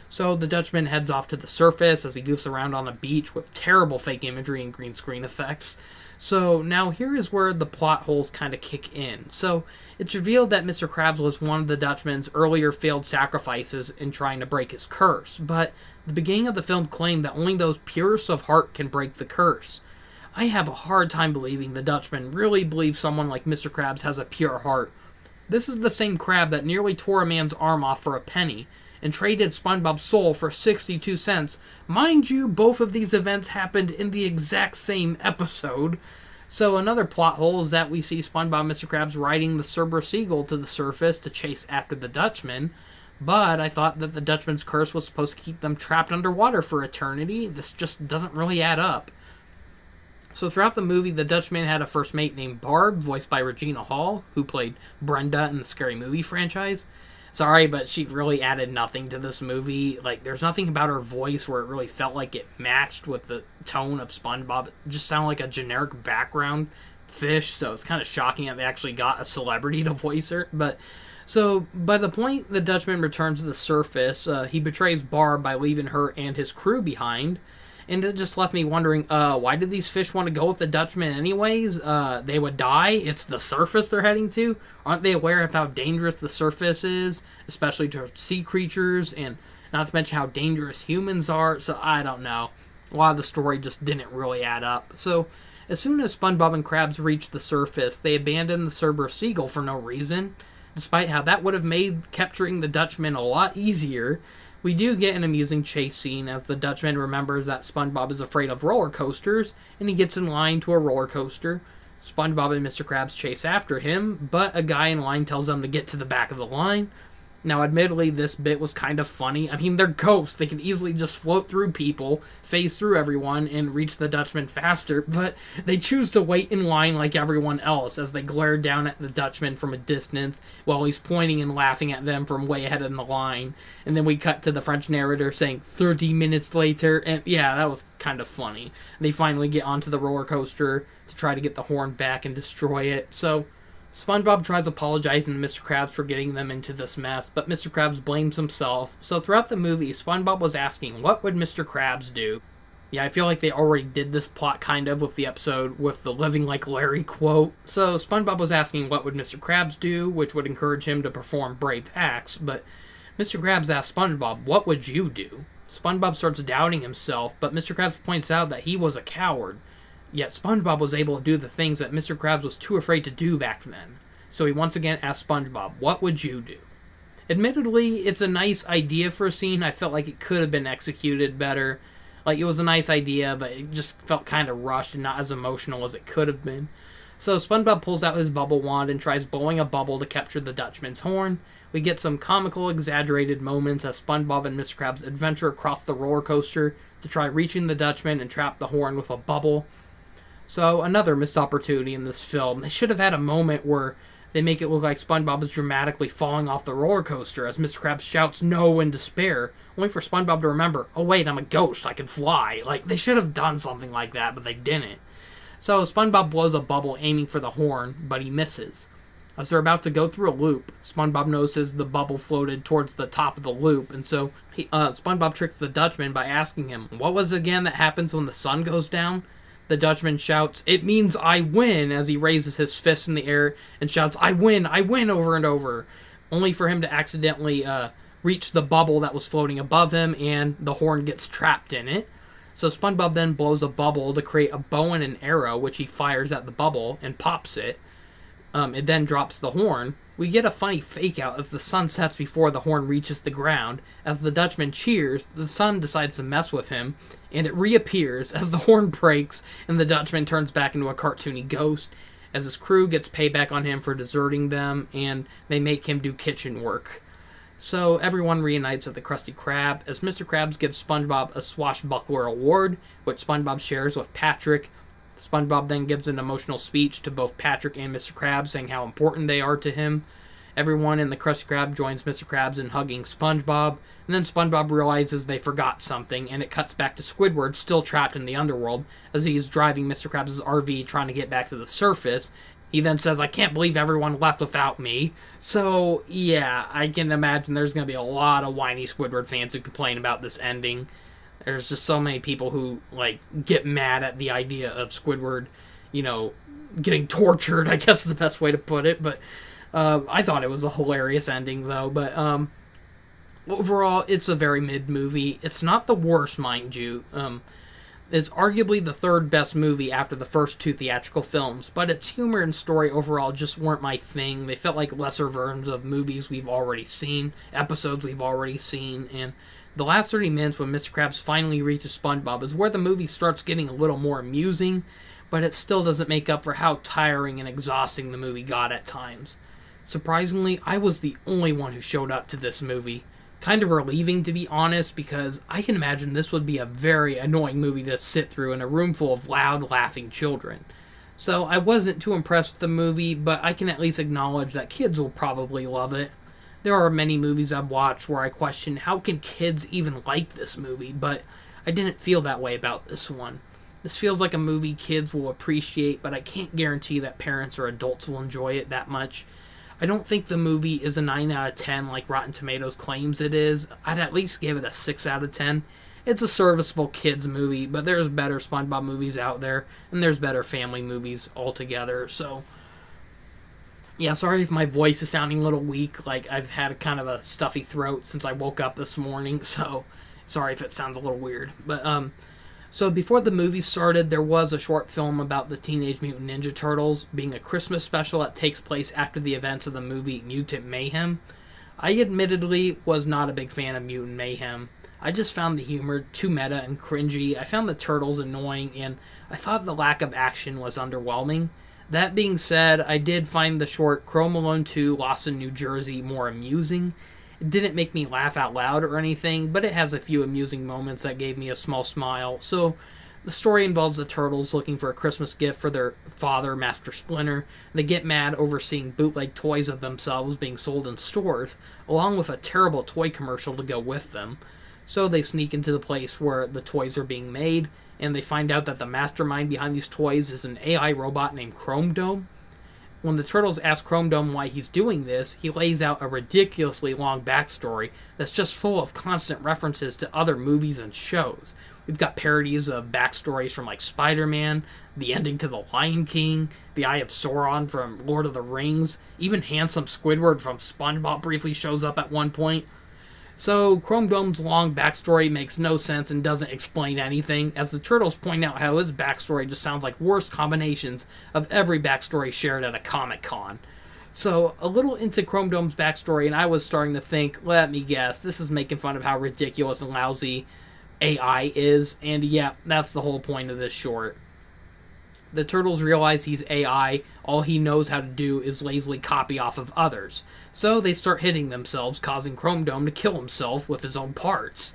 So the Dutchman heads off to the surface as he goofs around on a beach with terrible fake imagery and green screen effects. So now here is where the plot holes kind of kick in. So it's revealed that Mr. Krabs was one of the Dutchman's earlier failed sacrifices in trying to break his curse, but the beginning of the film claimed that only those purest of heart can break the curse. I have a hard time believing the Dutchman really believes someone like Mr. Krabs has a pure heart. This is the same crab that nearly tore a man's arm off for a penny, and traded SpongeBob's soul for 62 cents. Mind you, both of these events happened in the exact same episode. So another plot hole is that we see SpongeBob and Mr. Krabs riding the Cerberus Seagull to the surface to chase after the Dutchman, but I thought that the Dutchman's curse was supposed to keep them trapped underwater for eternity. This just doesn't really add up. So throughout the movie, the Dutchman had a first mate named Barb, voiced by Regina Hall, who played Brenda in the Scary Movie franchise. Sorry, but she really added nothing to this movie. Like, there's nothing about her voice where it really felt like it matched with the tone of SpongeBob. It just sounded like a generic background fish, so it's kind of shocking that they actually got a celebrity to voice her. But, so, by the point the Dutchman returns to the surface, he betrays Barb by leaving her and his crew behind. And it just left me wondering, why did these fish want to go with the Dutchman anyways? They would die. It's the surface they're heading to. Aren't they aware of how dangerous the surface is, especially to sea creatures, and not to mention how dangerous humans are? So I don't know. A lot of the story just didn't really add up. So as soon as SpongeBob and Krabs reach the surface, they abandon the Cerberus Seagull for no reason, despite how that would have made capturing the Dutchman a lot easier. We do get an amusing chase scene as the Dutchman remembers that SpongeBob is afraid of roller coasters, and he gets in line to a roller coaster. SpongeBob and Mr. Krabs chase after him, but a guy in line tells them to get to the back of the line. Now, admittedly, this bit was kind of funny. I mean, they're ghosts. They can easily just float through people, phase through everyone, and reach the Dutchman faster, but they choose to wait in line like everyone else as they glare down at the Dutchman from a distance while he's pointing and laughing at them from way ahead in the line. And then we cut to the French narrator saying 30 minutes later, and yeah, that was kind of funny. They finally get onto the roller coaster to try to get the horn back and destroy it. So SpongeBob tries apologizing to Mr. Krabs for getting them into this mess, but Mr. Krabs blames himself. So throughout the movie, SpongeBob was asking, what would Mr. Krabs do? Yeah, I feel like they already did this plot kind of with the episode with the living like Larry quote. So SpongeBob was asking what would Mr. Krabs do, which would encourage him to perform brave acts, but Mr. Krabs asked SpongeBob, what would you do? SpongeBob starts doubting himself, but Mr. Krabs points out that he was a coward. Yet SpongeBob was able to do the things that Mr. Krabs was too afraid to do back then. So he once again asked SpongeBob, what would you do? Admittedly, it's a nice idea for a scene. I felt like it could have been executed better. Like, it was a nice idea, but it just felt kind of rushed and not as emotional as it could have been. So SpongeBob pulls out his bubble wand and tries blowing a bubble to capture the Dutchman's horn. We get some comical, exaggerated moments as SpongeBob and Mr. Krabs adventure across the roller coaster to try reaching the Dutchman and trap the horn with a bubble. So, another missed opportunity in this film. They should have had a moment where they make it look like SpongeBob is dramatically falling off the roller coaster as Mr. Krabs shouts no in despair, only for SpongeBob to remember, oh wait, I'm a ghost, I can fly. Like, they should have done something like that, but they didn't. So, SpongeBob blows a bubble aiming for the horn, but he misses. As they're about to go through a loop, SpongeBob notices the bubble floated towards the top of the loop, and so SpongeBob tricks the Dutchman by asking him, what was it again that happens when the sun goes down? The Dutchman shouts, it means I win, as he raises his fist in the air and shouts, I win, over and over, only for him to accidentally reach the bubble that was floating above him, and the horn gets trapped in it. So SpongeBob then blows a bubble to create a bow and an arrow, which he fires at the bubble and pops it. It then drops the horn. We get a funny fake out as the sun sets before the horn reaches the ground. As the Dutchman cheers, the sun decides to mess with him, and it reappears as the horn breaks and the Dutchman turns back into a cartoony ghost, as his crew gets payback on him for deserting them, and they make him do kitchen work. So everyone reunites at the Krusty Krab, as Mr. Krabs gives SpongeBob a Swashbuckler Award, which SpongeBob shares with Patrick. SpongeBob then gives an emotional speech to both Patrick and Mr. Krabs, saying how important they are to him. Everyone in the Krusty Krab joins Mr. Krabs in hugging SpongeBob, and then SpongeBob realizes they forgot something, and it cuts back to Squidward still trapped in the underworld as he's driving Mr. Krabs' RV trying to get back to the surface. He then says, "I can't believe everyone left without me." So, yeah, I can imagine there's going to be a lot of whiny Squidward fans who complain about this ending. There's just so many people who, get mad at the idea of Squidward, getting tortured, I guess is the best way to put it. But I thought it was a hilarious ending, though. But overall, it's a very mid movie. It's not the worst, mind you. It's arguably the third best movie after the first two theatrical films, but its humor and story overall just weren't my thing. They felt like lesser versions of movies we've already seen, episodes we've already seen, and the last 30 minutes when Mr. Krabs finally reaches SpongeBob is where the movie starts getting a little more amusing, but it still doesn't make up for how tiring and exhausting the movie got at times. Surprisingly, I was the only one who showed up to this movie. Kind of relieving, to be honest, because I can imagine this would be a very annoying movie to sit through in a room full of loud, laughing children. So I wasn't too impressed with the movie, but I can at least acknowledge that kids will probably love it. There are many movies I've watched where I question how can kids even like this movie, but I didn't feel that way about this one. This feels like a movie kids will appreciate, but I can't guarantee that parents or adults will enjoy it that much. I don't think the movie is a 9 out of 10 like Rotten Tomatoes claims it is. I'd at least give it a 6 out of 10. It's a serviceable kids movie, but there's better SpongeBob movies out there, and there's better family movies altogether. So, yeah, sorry if my voice is sounding a little weak. I've had kind of a stuffy throat since I woke up this morning, so sorry if it sounds a little weird. But, so before the movie started, there was a short film about the Teenage Mutant Ninja Turtles being a Christmas special that takes place after the events of the movie Mutant Mayhem. I admittedly was not a big fan of Mutant Mayhem. I just found the humor too meta and cringy. I found the turtles annoying, and I thought the lack of action was underwhelming. That being said, I did find the short Chrome Alone 2 Lost in New Jersey more amusing. It didn't make me laugh out loud or anything, but it has a few amusing moments that gave me a small smile. So, the story involves the Turtles looking for a Christmas gift for their father, Master Splinter. They get mad over seeing bootleg toys of themselves being sold in stores, along with a terrible toy commercial to go with them. So they sneak into the place where the toys are being made, and they find out that the mastermind behind these toys is an AI robot named Chrome Dome. When the Turtles ask Chrome Dome why he's doing this, he lays out a ridiculously long backstory that's just full of constant references to other movies and shows. We've got parodies of backstories from Spider-Man, the ending to The Lion King, the Eye of Sauron from Lord of the Rings, even handsome Squidward from SpongeBob briefly shows up at one point. So, Chrome Dome's long backstory makes no sense and doesn't explain anything, as the Turtles point out how his backstory just sounds like worst combinations of every backstory shared at a Comic-Con. So, a little into Chrome Dome's backstory, and I was starting to think, let me guess, this is making fun of how ridiculous and lousy AI is, and yeah, that's the whole point of this short. The Turtles realize he's AI, all he knows how to do is lazily copy off of others. So they start hitting themselves, causing Chrome Dome to kill himself with his own parts.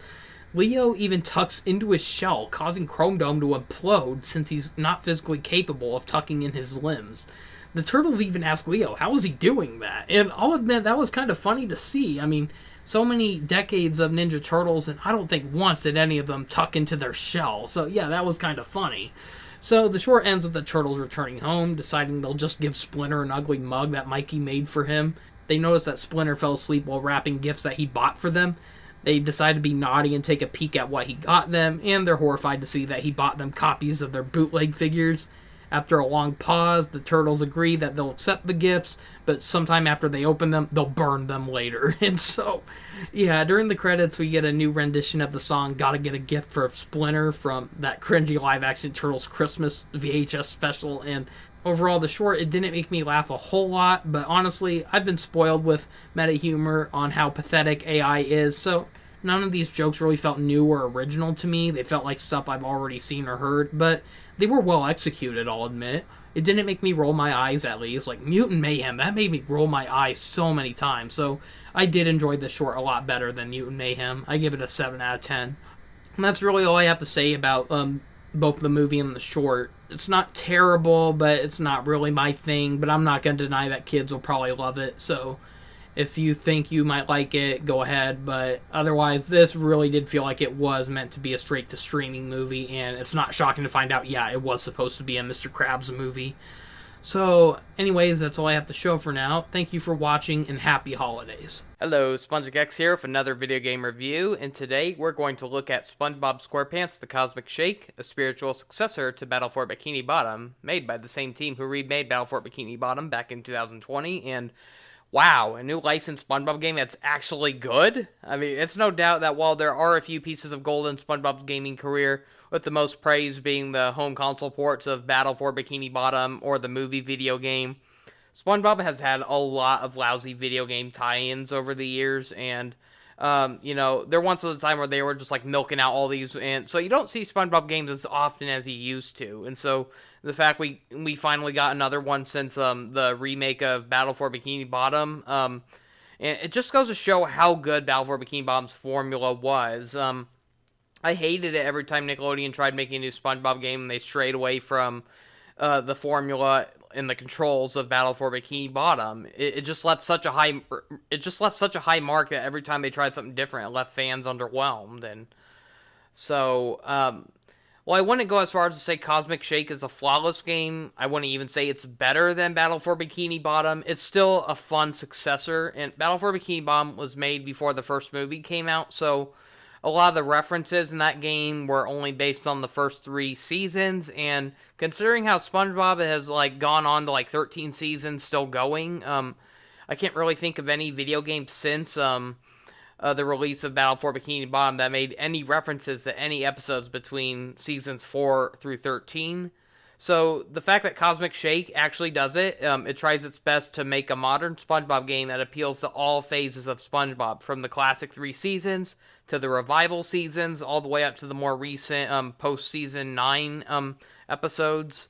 Leo even tucks into his shell, causing Chrome Dome to implode since he's not physically capable of tucking in his limbs. The Turtles even ask Leo, how is he doing that? And I'll admit, that was kind of funny to see. I mean, so many decades of Ninja Turtles, and I don't think once did any of them tuck into their shell. So yeah, that was kind of funny. So the short ends with the Turtles returning home, deciding they'll just give Splinter an ugly mug that Mikey made for him. They notice that Splinter fell asleep while wrapping gifts that he bought for them. They decide to be naughty and take a peek at what he got them, and they're horrified to see that he bought them copies of their bootleg figures. After a long pause, the Turtles agree that they'll accept the gifts, but sometime after they open them, they'll burn them later. And so, yeah, during the credits, we get a new rendition of the song Gotta Get a Gift for Splinter from that cringy live-action Turtles Christmas VHS special, and overall, the short, it didn't make me laugh a whole lot, but honestly, I've been spoiled with meta humor on how pathetic AI is, so none of these jokes really felt new or original to me. They felt like stuff I've already seen or heard, but they were well executed, I'll admit. It didn't make me roll my eyes, at least. Like Mutant Mayhem, that made me roll my eyes so many times, so I did enjoy this short a lot better than Mutant Mayhem. I give it a 7 out of 10. And that's really all I have to say about both the movie and the short. It's not terrible, but it's not really my thing, but I'm not going to deny that kids will probably love it. So, If you think you might like it, go ahead. But otherwise, this really did feel like it was meant to be a straight-to-streaming movie, and it's not shocking to find out, yeah, it was supposed to be a Mr. Krabs movie. So, anyways, that's all I have to show for now. Thank you for watching, and happy holidays. Hello, SpongeX here with another video game review, and today we're going to look at SpongeBob SquarePants The Cosmic Shake, a spiritual successor to Battle for Bikini Bottom, made by the same team who remade Battle for Bikini Bottom back in 2020, and wow, a new licensed SpongeBob game that's actually good? I mean, it's no doubt that while there are a few pieces of gold in SpongeBob's gaming career, with the most praise being the home console ports of Battle for Bikini Bottom or the movie video game, SpongeBob has had a lot of lousy video game tie-ins over the years, and, there once was a time where they were just, milking out all these, and so you don't see SpongeBob games as often as you used to, and so the fact we finally got another one since, the remake of Battle for Bikini Bottom, and it just goes to show how good Battle for Bikini Bottom's formula was. I hated it every time Nickelodeon tried making a new SpongeBob game and they strayed away from the formula and the controls of Battle for Bikini Bottom. It just left such a high mark that every time they tried something different, it left fans underwhelmed. And so, well, I wouldn't go as far as to say Cosmic Shake is a flawless game. I wouldn't even say it's better than Battle for Bikini Bottom. It's still a fun successor, and Battle for Bikini Bottom was made before the first movie came out, so a lot of the references in that game were only based on the first 3 seasons, and considering how SpongeBob has, gone on to, 13 seasons still going, I can't really think of any video game since, the release of Battle for Bikini Bottom that made any references to any episodes between seasons 4 through 13. So, the fact that Cosmic Shake actually does it, it tries its best to make a modern SpongeBob game that appeals to all phases of SpongeBob, from the classic 3 seasons, to the revival seasons, all the way up to the more recent, post-season 9, episodes.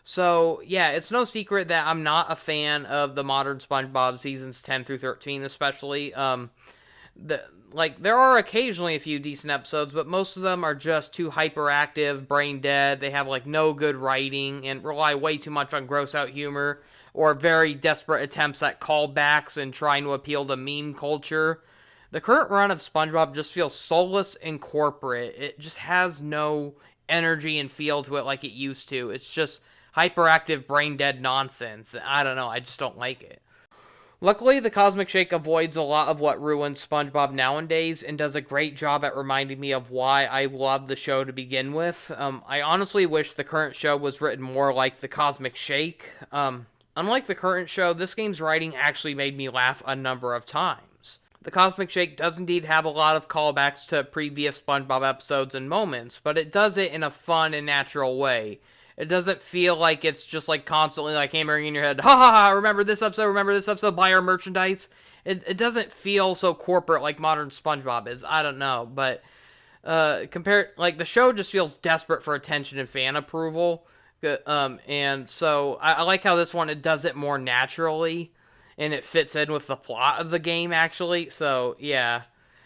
So, yeah, it's no secret that I'm not a fan of the modern SpongeBob seasons 10 through 13, especially. There are occasionally a few decent episodes, but most of them are just too hyperactive, brain dead. They have, no good writing and rely way too much on gross-out humor or very desperate attempts at callbacks and trying to appeal to meme culture. The current run of SpongeBob just feels soulless and corporate. It just has no energy and feel to it like it used to. It's just hyperactive, brain-dead nonsense. I don't know, I just don't like it. Luckily, the Cosmic Shake avoids a lot of what ruins SpongeBob nowadays and does a great job at reminding me of why I love the show to begin with. I honestly wish the current show was written more like the Cosmic Shake. Unlike the current show, this game's writing actually made me laugh a number of times. The Cosmic Shake does indeed have a lot of callbacks to previous SpongeBob episodes and moments, but it does it in a fun and natural way. It doesn't feel like it's just constantly hammering in your head, ha ha ha, remember this episode, buy our merchandise. It doesn't feel so corporate like modern SpongeBob is. I don't know, but the show just feels desperate for attention and fan approval. And so I like how this one, it does it more naturally, and it fits in with the plot of the game, actually. So, yeah,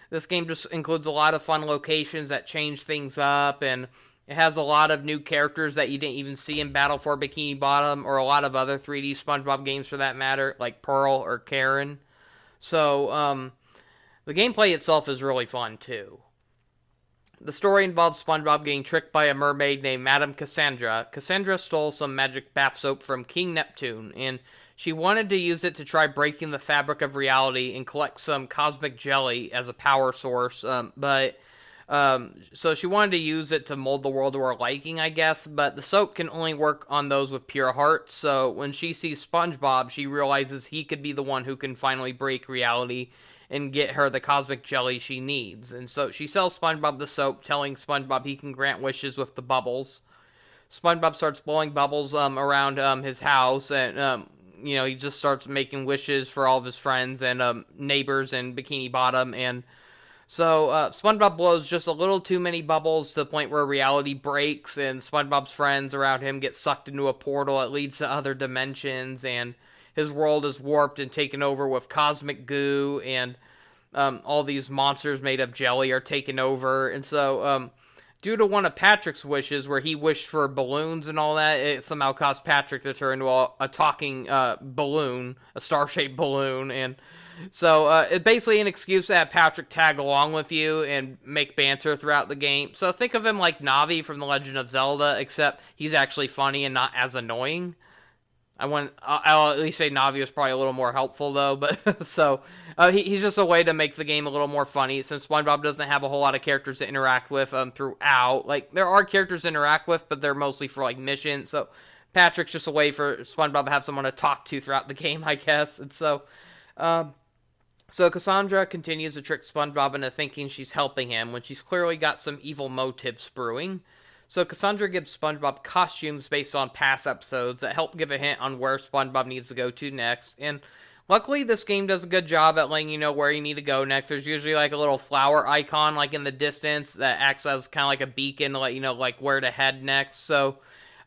this game just includes a lot of fun locations that change things up, and it has a lot of new characters that you didn't even see in Battle for Bikini Bottom, or a lot of other 3D SpongeBob games for that matter, like Pearl or Karen. So, the gameplay itself is really fun, too. The story involves SpongeBob getting tricked by a mermaid named Madame Cassandra. Cassandra stole some magic bath soap from King Neptune, and she wanted to use it to try breaking the fabric of reality and collect some cosmic jelly as a power source, so she wanted to use it to mold the world to her liking, I guess, but the soap can only work on those with pure hearts, so when she sees SpongeBob, she realizes he could be the one who can finally break reality and get her the cosmic jelly she needs. And so she sells SpongeBob the soap, telling SpongeBob he can grant wishes with the bubbles. SpongeBob starts blowing bubbles around his house, and he just starts making wishes for all of his friends and neighbors in Bikini Bottom, and so SpongeBob blows just a little too many bubbles to the point where reality breaks, and SpongeBob's friends around him get sucked into a portal that leads to other dimensions, and his world is warped and taken over with cosmic goo, and all these monsters made of jelly are taken over. And so, due to one of Patrick's wishes, where he wished for balloons and all that, it somehow caused Patrick to turn into a talking balloon, a star-shaped balloon, and So it's basically an excuse to have Patrick tag along with you and make banter throughout the game. So think of him like Navi from The Legend of Zelda, except he's actually funny and not as annoying. I'll at least say Navi was probably a little more helpful though, but so he's just a way to make the game a little more funny since SpongeBob doesn't have a whole lot of characters to interact with throughout. Like there are characters to interact with, but they're mostly for like missions. So Patrick's just a way for SpongeBob to have someone to talk to throughout the game, I guess. And so Cassandra continues to trick SpongeBob into thinking she's helping him when she's clearly got some evil motives brewing. So Cassandra gives SpongeBob costumes based on past episodes that help give a hint on where SpongeBob needs to go to next. And luckily this game does a good job at letting you know where you need to go next. There's usually like a little flower icon like in the distance that acts as kind of like a beacon to let you know like where to head next. So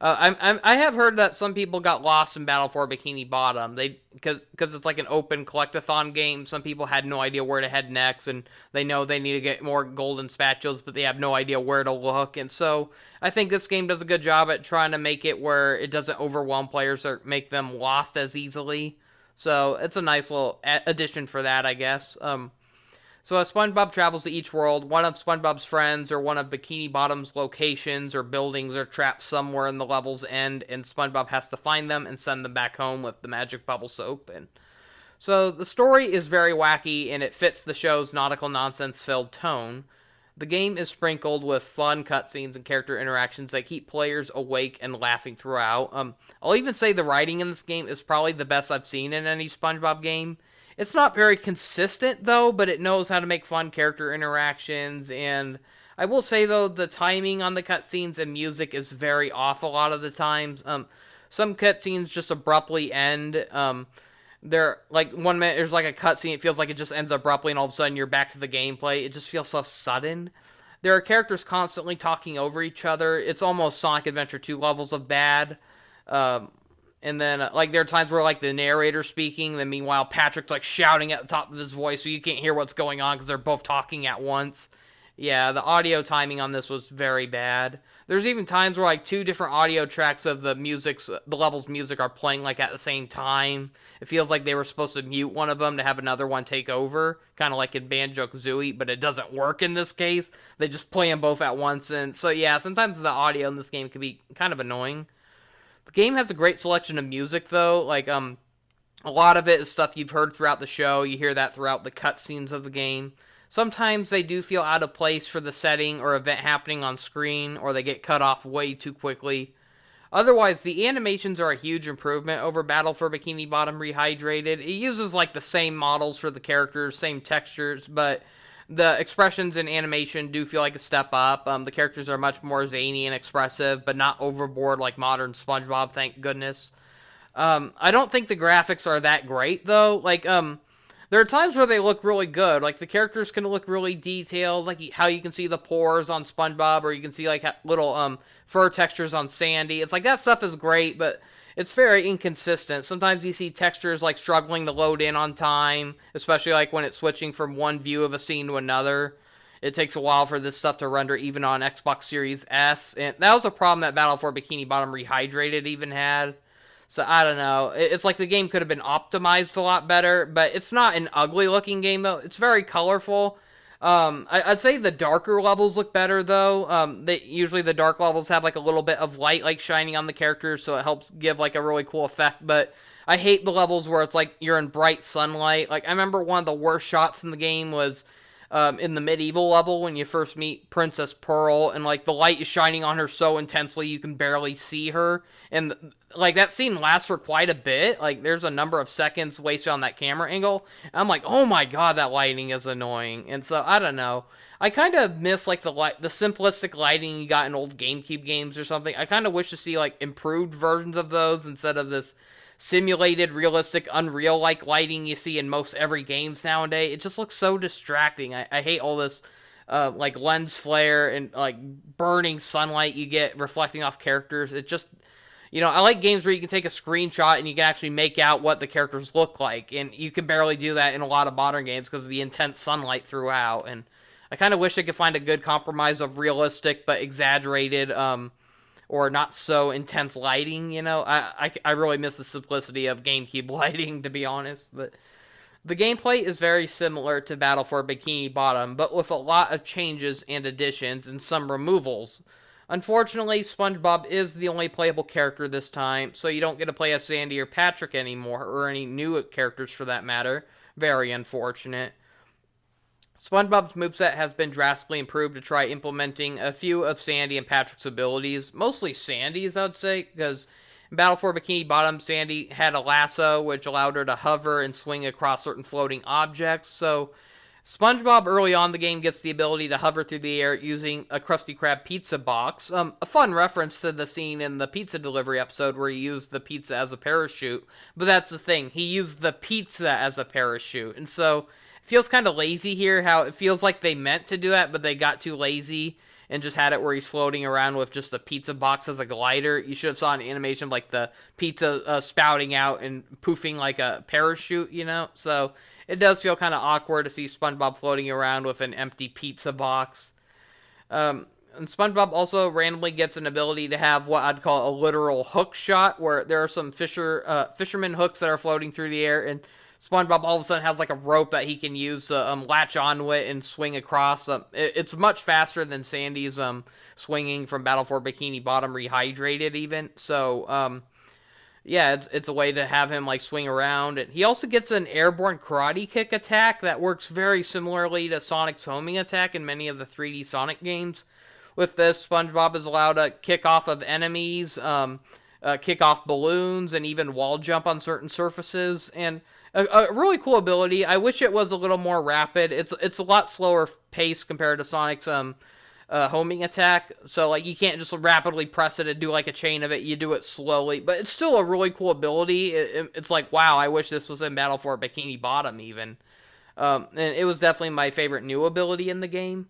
I have heard that some people got lost in Battle for Bikini Bottom. Because it's like an open collectathon game. Some people had no idea where to head next, and they know they need to get more golden spatulas, but they have no idea where to look. And so I think this game does a good job at trying to make it where it doesn't overwhelm players or make them lost as easily. So it's a nice little addition for that, I guess. So as SpongeBob travels to each world, one of SpongeBob's friends or one of Bikini Bottom's locations or buildings are trapped somewhere in the level's end, and SpongeBob has to find them and send them back home with the magic bubble soap. And so the story is very wacky, and it fits the show's nautical nonsense-filled tone. The game is sprinkled with fun cutscenes and character interactions that keep players awake and laughing throughout. I'll even say the writing in this game is probably the best I've seen in any SpongeBob game. It's not very consistent, though, but it knows how to make fun character interactions, and I will say, though, the timing on the cutscenes and music is very off a lot of the times. Some cutscenes just abruptly end. They're, like, 1 minute, there's, like, a cutscene, it feels like it just ends abruptly, and all of a sudden you're back to the gameplay. It just feels so sudden. There are characters constantly talking over each other. It's almost Sonic Adventure 2 levels of bad. And then, like, there are times where, like, the narrator's speaking, then meanwhile, Patrick's, like, shouting at the top of his voice, so you can't hear what's going on because they're both talking at once. Yeah, the audio timing on this was very bad. There's even times where, like, 2 different audio tracks of the level's music are playing, like, at the same time. It feels like they were supposed to mute one of them to have another one take over, kind of like in Banjo-Kazooie, but it doesn't work in this case. They just play them both at once, and so, yeah, sometimes the audio in this game can be kind of annoying. The game has a great selection of music, though. Like, a lot of it is stuff you've heard throughout the show. You hear that throughout the cutscenes of the game. Sometimes they do feel out of place for the setting or event happening on screen, or they get cut off way too quickly. Otherwise, the animations are a huge improvement over Battle for Bikini Bottom Rehydrated. It uses, like, the same models for the characters, same textures, but the expressions and animation do feel like a step up. The characters are much more zany and expressive, but not overboard like modern SpongeBob, thank goodness. I don't think the graphics are that great, though. Like, there are times where they look really good. Like, the characters can look really detailed, like how you can see the pores on SpongeBob, or you can see, like, little fur textures on Sandy. It's like, that stuff is great, but it's very inconsistent. Sometimes you see textures, like, struggling to load in on time, especially, like, when it's switching from one view of a scene to another. It takes a while for this stuff to render even on Xbox Series S, and that was a problem that Battle for Bikini Bottom Rehydrated even had. So, I don't know. It's like the game could have been optimized a lot better, but it's not an ugly-looking game, though. It's very colorful. I'd say the darker levels look better, though. Usually the dark levels have, like, a little bit of light, like, shining on the characters, so it helps give, like, a really cool effect, but I hate the levels where it's, like, you're in bright sunlight. Like, I remember one of the worst shots in the game was in the medieval level when you first meet Princess Pearl, and, like, the light is shining on her so intensely you can barely see her, and, like, that scene lasts for quite a bit. Like, there's a number of seconds wasted on that camera angle, and I'm like, oh my god, that lighting is annoying. And so, I don't know. I kind of miss, like, the simplistic lighting you got in old GameCube games or something. I kind of wish to see, like, improved versions of those instead of this simulated, realistic, Unreal-like lighting you see in most every games nowadays. It just looks so distracting. I hate all this, like, lens flare and, like, burning sunlight you get reflecting off characters. It just, you know, I like games where you can take a screenshot and you can actually make out what the characters look like, and you can barely do that in a lot of modern games because of the intense sunlight throughout, and I kind of wish I could find a good compromise of realistic but exaggerated, or not so intense lighting, you know. I really miss the simplicity of GameCube lighting, to be honest. But The gameplay is very similar to Battle for Bikini Bottom, but with a lot of changes and additions and some removals. Unfortunately, SpongeBob is the only playable character this time, so you don't get to play as Sandy or Patrick anymore, or any new characters for that matter. Very unfortunate. SpongeBob's moveset has been drastically improved to try implementing a few of Sandy and Patrick's abilities. Mostly Sandy's, I'd say, because in Battle for Bikini Bottom, Sandy had a lasso, which allowed her to hover and swing across certain floating objects. So, SpongeBob early on in the game gets the ability to hover through the air using a Krusty Krab pizza box. A fun reference to the scene in the pizza delivery episode where he used the pizza as a parachute. But that's the thing, he used the pizza as a parachute. And so, it feels kind of lazy here, how it feels like they meant to do that, but they got too lazy and just had it where he's floating around with just the pizza box as a glider. You should have saw an animation of, like, the pizza spouting out and poofing like a parachute, you know? So, it does feel kind of awkward to see SpongeBob floating around with an empty pizza box. And SpongeBob also randomly gets an ability to have what I'd call a literal hook shot, where there are some fisherman hooks that are floating through the air, and SpongeBob all of a sudden has like a rope that he can use to latch onto it and swing across. It's much faster than Sandy's swinging from Battle for Bikini Bottom Rehydrated even. So, yeah, it's a way to have him like swing around. And he also gets an airborne karate kick attack that works very similarly to Sonic's homing attack in many of the 3D Sonic games. With this, SpongeBob is allowed to kick off of enemies, kick off balloons, and even wall jump on certain surfaces. And a really cool ability. I wish it was a little more rapid. It's a lot slower pace compared to Sonic's homing attack. So like you can't just rapidly press it and do like a chain of it. You do it slowly, but it's still a really cool ability. It's like, wow, I wish this was in Battle for Bikini Bottom even. And it was definitely my favorite new ability in the game.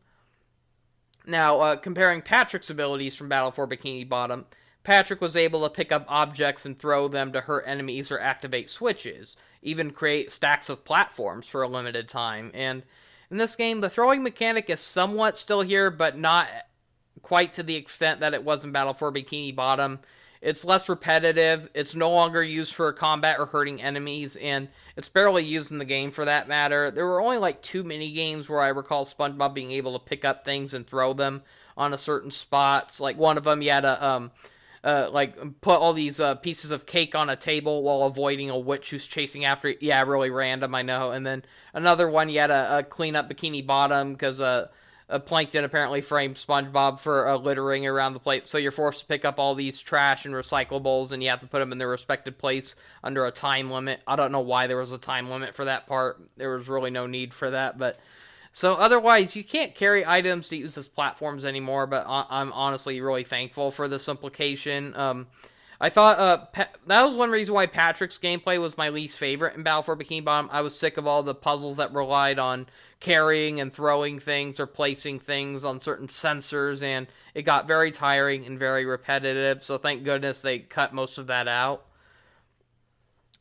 Now, comparing Patrick's abilities from Battle for Bikini Bottom, Patrick was able to pick up objects and throw them to hurt enemies or activate switches, even create stacks of platforms for a limited time. And in this game, the throwing mechanic is somewhat still here, but not quite to the extent that it was in Battle for Bikini Bottom. It's less repetitive, it's no longer used for combat or hurting enemies, and it's barely used in the game for that matter. There were only like 2 mini games where I recall SpongeBob being able to pick up things and throw them on a certain spots. Like one of them, you had to like put all these pieces of cake on a table while avoiding a witch who's chasing after it. Yeah, really random, I know. And then another one, you had to clean up Bikini Bottom because Plankton apparently framed SpongeBob for littering around the place. So you're forced to pick up all these trash and recyclables, and you have to put them in their respective place under a time limit. I don't know why there was a time limit for that part. There was really no need for that, but so otherwise, you can't carry items to use as platforms anymore, but I'm honestly really thankful for this implication. I thought that was one reason why Patrick's gameplay was my least favorite in Battle for Bikini Bottom. I was sick of all the puzzles that relied on carrying and throwing things or placing things on certain sensors, and it got very tiring and very repetitive, so thank goodness they cut most of that out.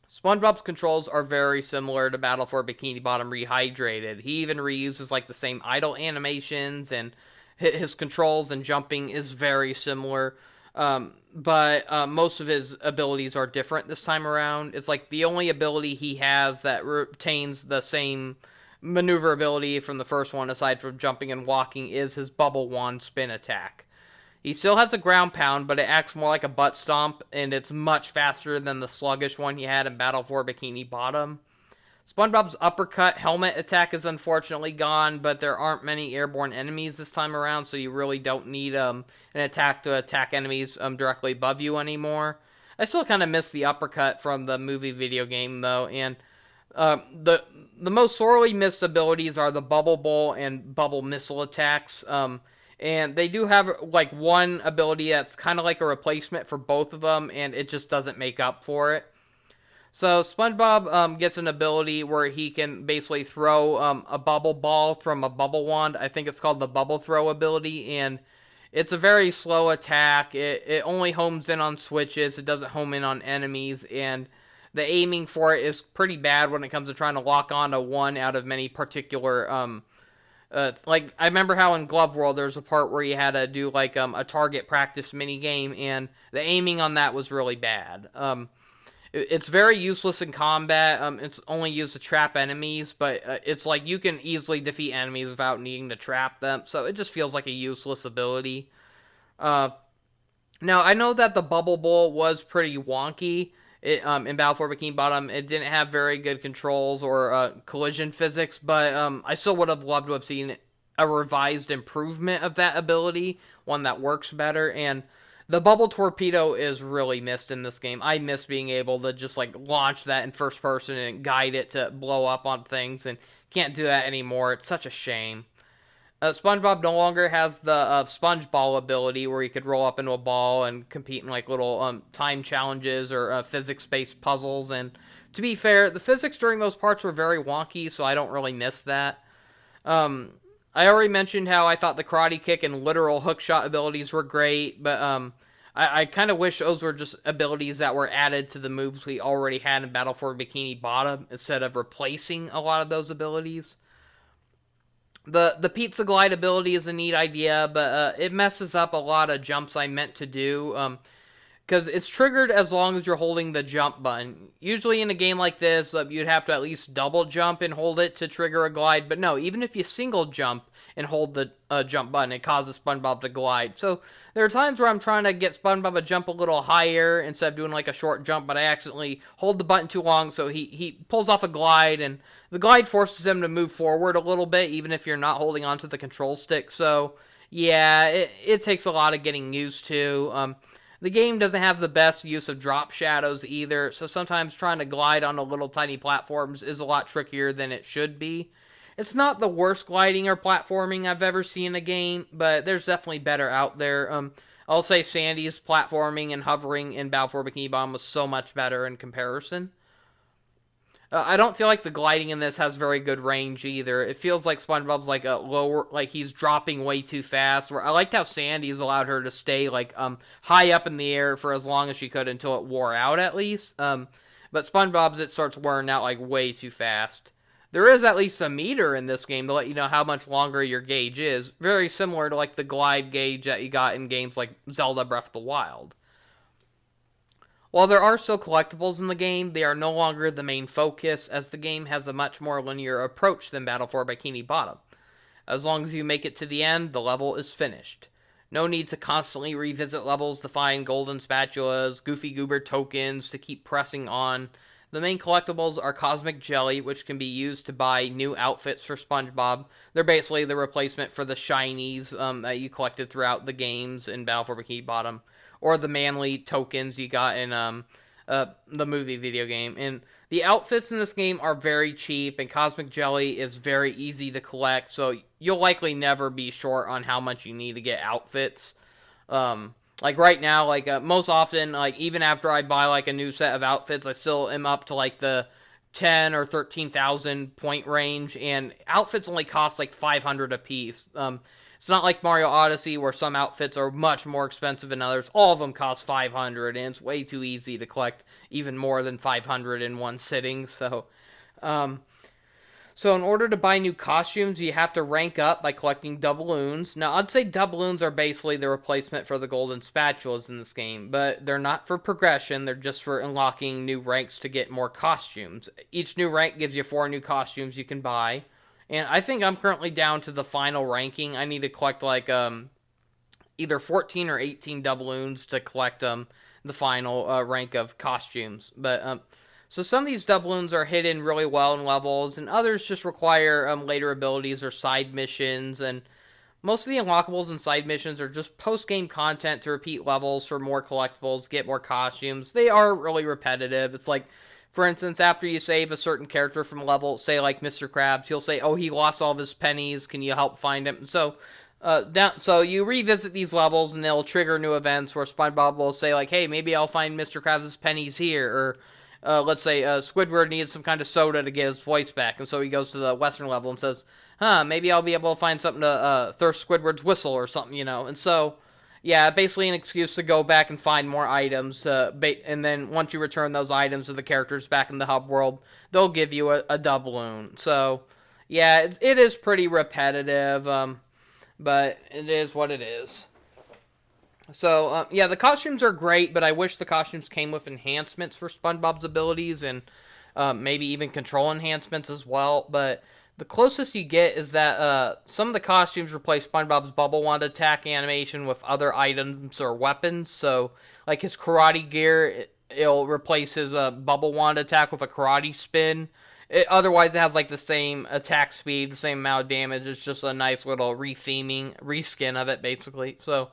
SpongeBob's controls are very similar to Battle for Bikini Bottom Rehydrated. He even reuses like the same idle animations, and his controls and jumping is very similar. But most of his abilities are different this time around. It's like the only ability he has that retains the same maneuverability from the first one, aside from jumping and walking, is his Bubble Wand spin attack. He still has a ground pound, but it acts more like a butt stomp, and it's much faster than the sluggish one he had in Battle for Bikini Bottom. SpongeBob's uppercut helmet attack is unfortunately gone, but there aren't many airborne enemies this time around, so you really don't need an attack to attack enemies directly above you anymore. I still kind of miss the uppercut from the movie video game, though, and the most sorely missed abilities are the Bubble Bowl and Bubble Missile attacks. And they do have, like, one ability that's kind of like a replacement for both of them, and it just doesn't make up for it. So, SpongeBob gets an ability where he can basically throw a bubble ball from a bubble wand. I think it's called the Bubble Throw ability, and it's a very slow attack. It only homes in on switches. It doesn't home in on enemies, and the aiming for it is pretty bad when it comes to trying to lock on to one out of many particular like, I remember how in Glove World there's a part where you had to do, like, a target practice mini game, and the aiming on that was really bad. It's very useless in combat. It's only used to trap enemies, but it's like you can easily defeat enemies without needing to trap them. So it just feels like a useless ability. Now, I know that the Bubble Bowl was pretty wonky in Battle for Bikini Bottom. It didn't have very good controls or collision physics, but I still would have loved to have seen a revised improvement of that ability, one that works better. And the Bubble Torpedo is really missed in this game. I miss being able to just like launch that in first person and guide it to blow up on things, and can't do that anymore. It's such a shame. SpongeBob no longer has the Sponge Ball ability where you could roll up into a ball and compete in like little time challenges or physics-based puzzles. And to be fair, the physics during those parts were very wonky, so I don't really miss that. I already mentioned how I thought the karate kick and literal hookshot abilities were great, but I kind of wish those were just abilities that were added to the moves we already had in Battle for Bikini Bottom instead of replacing a lot of those abilities. The pizza glide ability is a neat idea, but it messes up a lot of jumps I meant to do, because it's triggered as long as you're holding the jump button. Usually in a game like this, you'd have to at least double jump and hold it to trigger a glide, but no, even if you single jump and hold the jump button, it causes SpongeBob to glide. So there are times where I'm trying to get SpongeBob to jump a little higher instead of doing like a short jump, but I accidentally hold the button too long, so he pulls off a glide, and the glide forces him to move forward a little bit, even if you're not holding onto the control stick. So yeah, it takes a lot of getting used to. The game doesn't have the best use of drop shadows either, so sometimes trying to glide on the little tiny platforms is a lot trickier than it should be. It's not the worst gliding or platforming I've ever seen in a game, but there's definitely better out there. I'll say Sandy's platforming and hovering in Battle for Bikini Bottom was so much better in comparison. I don't feel like the gliding in this has very good range either. It feels like SpongeBob's like a lower, like he's dropping way too fast. Where I liked how Sandy's allowed her to stay like high up in the air for as long as she could until it wore out at least. But SpongeBob's, it starts wearing out like way too fast. There is at least a meter in this game to let you know how much longer your gauge is. Very similar to like the glide gauge that you got in games like Zelda Breath of the Wild. While there are still collectibles in the game, they are no longer the main focus, as the game has a much more linear approach than Battle for Bikini Bottom. As long as you make it to the end, the level is finished. No need to constantly revisit levels to find golden spatulas, Goofy Goober tokens to keep pressing on. The main collectibles are Cosmic Jelly, which can be used to buy new outfits for SpongeBob. They're basically the replacement for the shinies that you collected throughout the games in Battle for Bikini Bottom, or the manly tokens you got in the movie video game. And the outfits in this game are very cheap, and Cosmic Jelly is very easy to collect, so you'll likely never be short on how much you need to get outfits. Like right now, like most often, like even after I buy like a new set of outfits, I still am up to like the 10 or 13,000 point range, and outfits only cost like 500 a piece. It's not like Mario Odyssey where some outfits are much more expensive than others. All of them cost 500, and it's way too easy to collect even more than 500 in one sitting. So in order to buy new costumes, you have to rank up by collecting doubloons. Now, I'd say doubloons are basically the replacement for the golden spatulas in this game, but they're not for progression. They're just for unlocking new ranks to get more costumes. Each new rank gives you 4 new costumes you can buy. And I think I'm currently down to the final ranking. I need to collect like either 14 or 18 doubloons to collect the final rank of costumes. But so some of these doubloons are hidden really well in levels, and others just require later abilities or side missions. And most of the unlockables and side missions are just post-game content to repeat levels for more collectibles, get more costumes. They are really repetitive. It's like, for instance, after you save a certain character from a level, say like Mr. Krabs, he'll say, oh, he lost all of his pennies, can you help find him? So so you revisit these levels, and they'll trigger new events where SpongeBob will say like, hey, maybe I'll find Mr. Krabs' pennies here, or let's say Squidward needs some kind of soda to get his voice back, and so he goes to the Western level and says, maybe I'll be able to find something to thirst Squidward's whistle or something, you know. And so, yeah, basically an excuse to go back and find more items, and then once you return those items to the characters back in the hub world, they'll give you a doubloon. So, yeah, it is pretty repetitive, but it is what it is. So, yeah, the costumes are great, but I wish the costumes came with enhancements for SpongeBob's abilities and maybe even control enhancements as well. But the closest you get is that some of the costumes replace SpongeBob's bubble wand attack animation with other items or weapons. So, like his karate gear, it'll replace his bubble wand attack with a karate spin. Otherwise, it has like the same attack speed, the same amount of damage. It's just a nice little reskin of it, basically. So,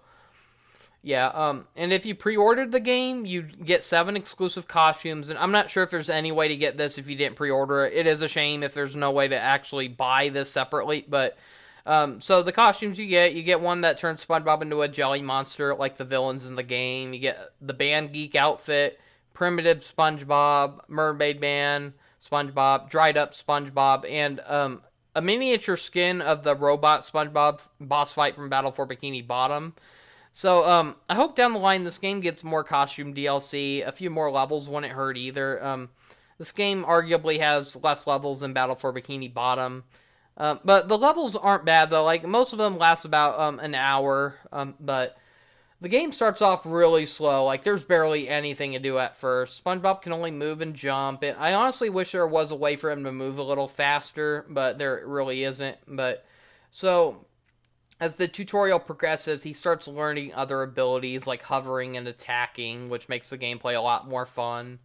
yeah, and if you pre-ordered the game, you get 7 exclusive costumes, and I'm not sure if there's any way to get this if you didn't pre-order it. It is a shame if there's no way to actually buy this separately, but, so the costumes you get one that turns SpongeBob into a jelly monster, like the villains in the game. You get the Band Geek outfit, Primitive SpongeBob, Mermaid Man, SpongeBob, Dried Up SpongeBob, and, a miniature skin of the robot SpongeBob boss fight from Battle for Bikini Bottom. So, I hope down the line this game gets more costume DLC. A few more levels wouldn't hurt either. This game arguably has less levels than Battle for Bikini Bottom. But the levels aren't bad, though. Like, most of them last about an hour. But the game starts off really slow. Like, there's barely anything to do at first. SpongeBob can only move and jump. And I honestly wish there was a way for him to move a little faster, but there really isn't. But, so as the tutorial progresses, he starts learning other abilities like hovering and attacking, which makes the gameplay a lot more fun.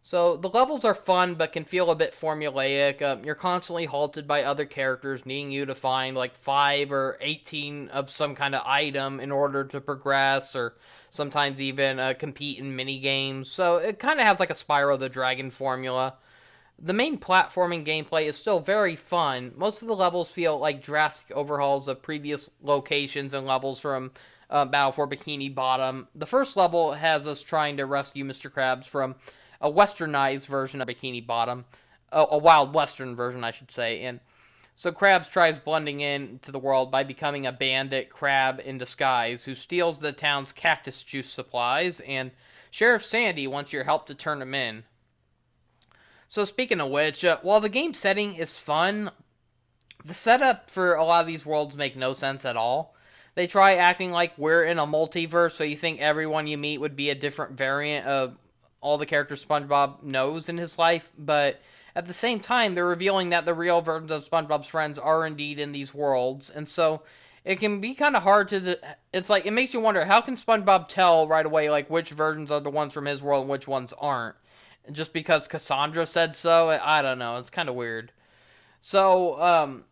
So the levels are fun, but can feel a bit formulaic. You're constantly halted by other characters needing you to find like 5 or 18 of some kind of item in order to progress, or sometimes even compete in mini games. So it kind of has like a Spyro the Dragon formula. The main platforming gameplay is still very fun. Most of the levels feel like drastic overhauls of previous locations and levels from Battle for Bikini Bottom. The first level has us trying to rescue Mr. Krabs from a westernized version of Bikini Bottom. A Wild Western version, I should say. And so Krabs tries blending into the world by becoming a bandit crab in disguise who steals the town's cactus juice supplies, and Sheriff Sandy wants your help to turn him in. So speaking of which, while the game setting is fun, the setup for a lot of these worlds make no sense at all. They try acting like we're in a multiverse, so you think everyone you meet would be a different variant of all the characters SpongeBob knows in his life, but at the same time, they're revealing that the real versions of SpongeBob's friends are indeed in these worlds, and so it can be kind of hard to... It's like, it makes you wonder, how can SpongeBob tell right away, like, which versions are the ones from his world and which ones aren't? Just because Cassandra said so? I don't know. It's kind of weird. So,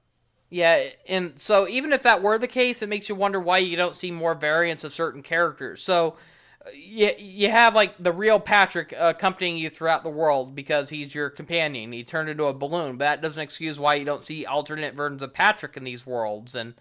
yeah, and so even if that were the case, it makes you wonder why you don't see more variants of certain characters. So, you have, like, the real Patrick accompanying you throughout the world because he's your companion. He turned into a balloon, but that doesn't excuse why you don't see alternate versions of Patrick in these worlds. And,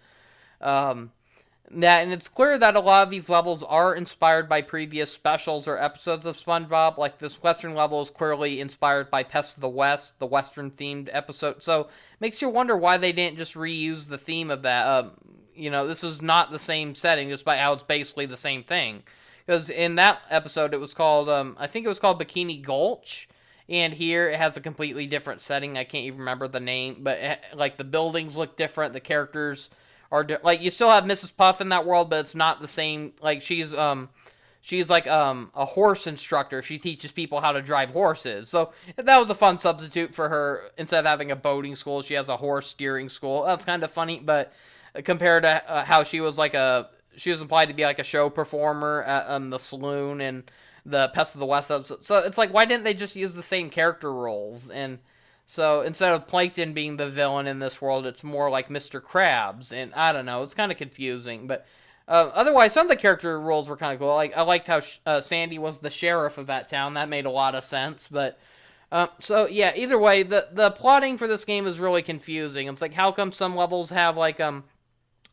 and it's clear that a lot of these levels are inspired by previous specials or episodes of SpongeBob. Like, this Western level is clearly inspired by Pest of the West, the Western-themed episode. So, it makes you wonder why they didn't just reuse the theme of that. You know, this is not the same setting, despite how it's basically the same thing. Because in that episode, it was called, I think it was called Bikini Gulch. And here, it has a completely different setting. I can't even remember the name. But, like, the buildings look different. The characters... like, you still have Mrs. Puff in that world, but it's not the same. Like, she's like a horse instructor. She teaches people how to drive horses. So that was a fun substitute for her. Instead of having a boating school, she has a horse steering school. That's kind of funny, but compared to how she was implied to be like a show performer at the saloon and the Pest of the West episode. So it's like, why didn't they just use the same character roles? And so instead of Plankton being the villain in this world, it's more like Mr. Krabs. And I don't know, it's kind of confusing. But otherwise, some of the character roles were kind of cool. Like, I liked how Sandy was the sheriff of that town. That made a lot of sense. But so yeah, either way, the plotting for this game is really confusing. It's like, how come some levels have like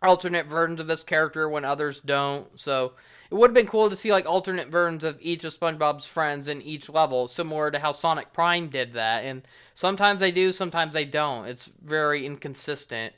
alternate versions of this character when others don't? So it would have been cool to see like alternate versions of each of SpongeBob's friends in each level, similar to how Sonic Prime did that. And sometimes they do, sometimes they don't. It's very inconsistent.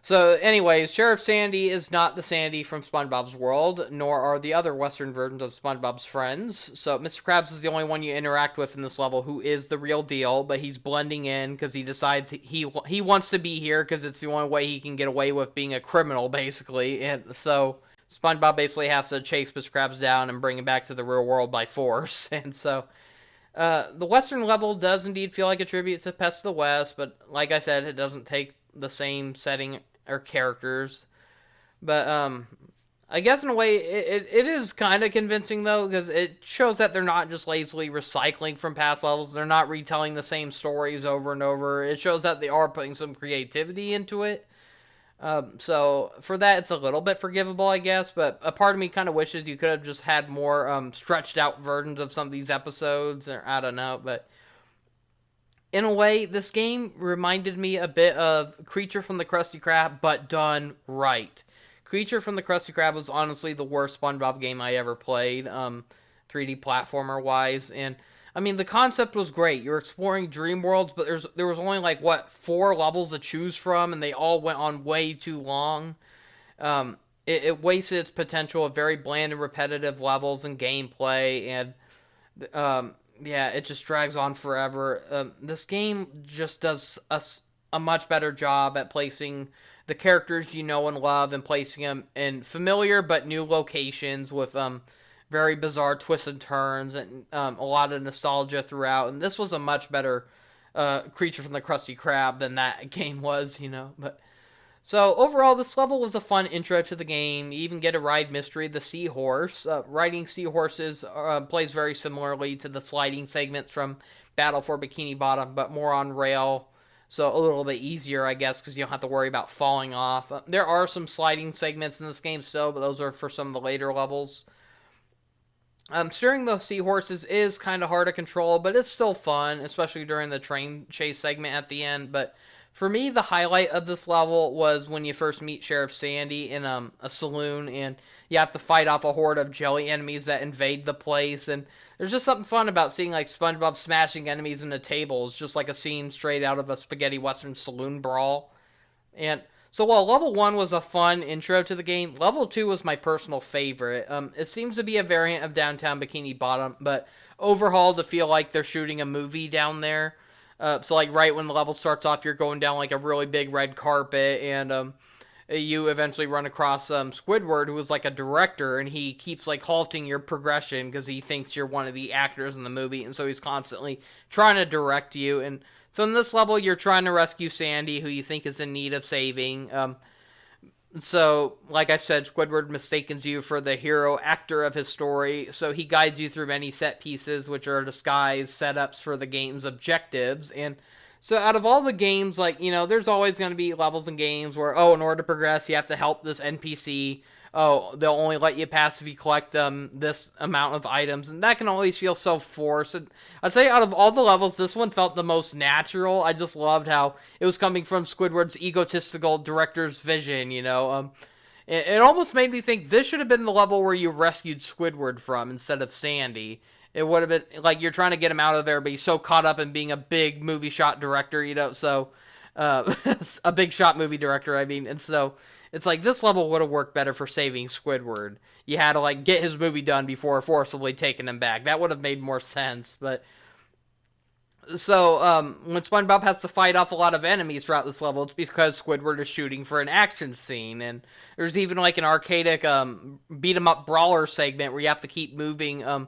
So anyways, Sheriff Sandy is not the Sandy from SpongeBob's world, nor are the other Western versions of SpongeBob's friends. So Mr. Krabs is the only one you interact with in this level who is the real deal, but he's blending in because he decides he wants to be here because it's the only way he can get away with being a criminal, basically. And so SpongeBob basically has to chase Mr. Krabs down and bring him back to the real world by force. And so the Western level does indeed feel like a tribute to Pest of the West, but like I said, it doesn't take the same setting or characters. But I guess in a way, it is kind of convincing, though, because it shows that they're not just lazily recycling from past levels. They're not retelling the same stories over and over. It shows that they are putting some creativity into it. So for that, it's a little bit forgivable, I guess. But a part of me kind of wishes you could have just had more stretched out versions of some of these episodes. Or I don't know, but in a way, this game reminded me a bit of Creature from the Krusty Krab, but done right. Creature from the Krusty Krab was honestly the worst SpongeBob game I ever played, 3D platformer-wise. And, I mean, the concept was great. You're exploring dream worlds, but there was only, like, 4 levels to choose from, and they all went on way too long. It wasted its potential of very bland and repetitive levels and gameplay, and, yeah, it just drags on forever. This game just does a much better job at placing the characters you know and love and placing them in familiar but new locations with very bizarre twists and turns and a lot of nostalgia throughout. And this was a much better Creature from the Krusty Krab than that game was, you know. But so overall, this level was a fun intro to the game. You even get a ride mystery, the Seahorse. Riding seahorses plays very similarly to the sliding segments from Battle for Bikini Bottom, but more on rail. So a little bit easier, I guess, because you don't have to worry about falling off. There are some sliding segments in this game still, but those are for some of the later levels. Steering the seahorses is kind of hard to control, but it's still fun, especially during the train chase segment at the end. But for me, the highlight of this level was when you first meet Sheriff Sandy in a saloon, and you have to fight off a horde of jelly enemies that invade the place. And there's just something fun about seeing like SpongeBob smashing enemies into tables, just like a scene straight out of a spaghetti western saloon brawl. And so while level 1 was a fun intro to the game, level 2 was my personal favorite. It seems to be a variant of Downtown Bikini Bottom, but overhauled to feel like they're shooting a movie down there. So like right when the level starts off, you're going down like a really big red carpet, and you eventually run across Squidward, who is like a director, and he keeps like halting your progression because he thinks you're one of the actors in the movie, and so he's constantly trying to direct you. And so in this level, you're trying to rescue Sandy, who you think is in need of saving. So, like I said, Squidward mistakes you for the hero actor of his story, so he guides you through many set pieces, which are disguised setups for the game's objectives. And so out of all the games, like, you know, there's always going to be levels in games where, oh, in order to progress, you have to help this NPC. Oh, they'll only let you pass if you collect this amount of items, and that can always feel so forced. And I'd say out of all the levels, this one felt the most natural. I just loved how it was coming from Squidward's egotistical director's vision, you know. It almost made me think this should have been the level where you rescued Squidward from instead of Sandy. It would have been, like, you're trying to get him out of there, but he's so caught up in being a big movie shot director, you know, so, a big shot movie director, I mean, and so it's like, this level would have worked better for saving Squidward. You had to, like, get his movie done before forcibly taking him back. That would have made more sense, but so, when SpongeBob has to fight off a lot of enemies throughout this level, it's because Squidward is shooting for an action scene, and there's even, like, an arcadic, beat-em-up brawler segment where you have to keep moving,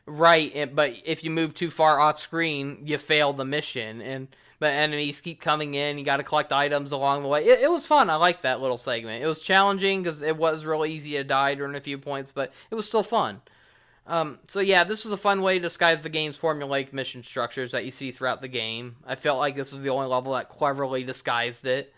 right, but if you move too far off screen, you fail the mission, but enemies keep coming in, you gotta collect items along the way. It was fun, I liked that little segment. It was challenging, because it was really easy to die during a few points, but it was still fun. So yeah, this was a fun way to disguise the game's formulaic mission structures that you see throughout the game. I felt like this was the only level that cleverly disguised it.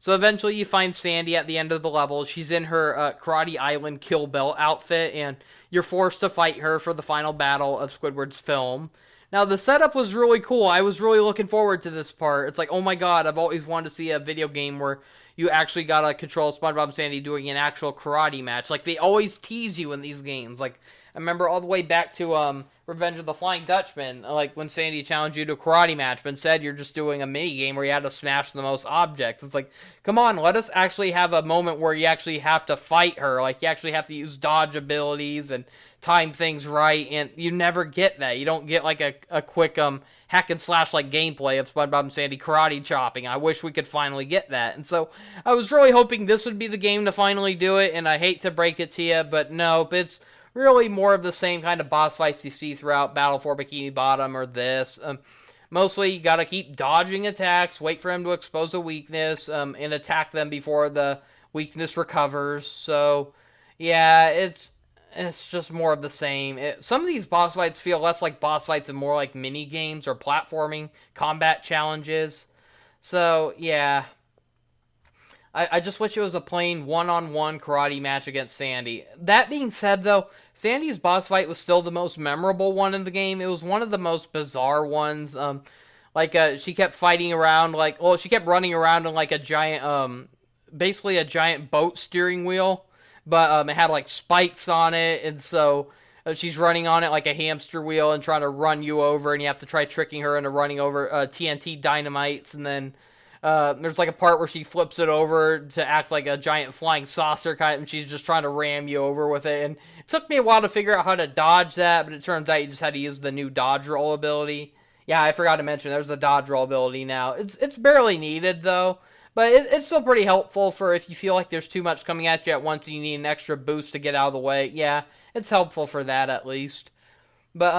So eventually you find Sandy at the end of the level. She's in her Karate Island Kill Bill outfit, and you're forced to fight her for the final battle of Squidward's film. Now, the setup was really cool. I was really looking forward to this part. It's like, oh my god, I've always wanted to see a video game where you actually gotta control SpongeBob and Sandy doing an actual karate match. Like, they always tease you in these games. Like, I remember all the way back to Revenge of the Flying Dutchman, like when Sandy challenged you to a karate match, but instead you're just doing a mini game where you had to smash the most objects. It's like, come on, let us actually have a moment where you actually have to fight her. Like, you actually have to use dodge abilities and time things right, and you never get that. You don't get like a quick hack and slash like gameplay of SpongeBob and Sandy karate chopping. I wish we could finally get that. And so I was really hoping this would be the game to finally do it, and I hate to break it to you, but nope, it's really more of the same kind of boss fights you see throughout Battle for Bikini Bottom or this. Mostly, you gotta keep dodging attacks, wait for them to expose a weakness, and attack them before the weakness recovers. So, yeah, it's just more of the same. Some of these boss fights feel less like boss fights and more like mini games or platforming combat challenges. So, yeah. I just wish it was a plain one-on-one karate match against Sandy. That being said, though, Sandy's boss fight was still the most memorable one in the game. It was one of the most bizarre ones. She kept fighting around, she kept running around in, like, a giant, basically a giant boat steering wheel. But, it had, like, spikes on it, and so she's running on it like a hamster wheel and trying to run you over, and you have to try tricking her into running over TNT dynamites, and then there's like a part where she flips it over to act like a giant flying saucer kind, and she's just trying to ram you over with it. And it took me a while to figure out how to dodge that, but it turns out you just had to use the new dodge roll ability. Yeah, I forgot to mention there's a dodge roll ability now. It's barely needed though, but it's still pretty helpful for if you feel like there's too much coming at you at once and you need an extra boost to get out of the way. Yeah, it's helpful for that at least. But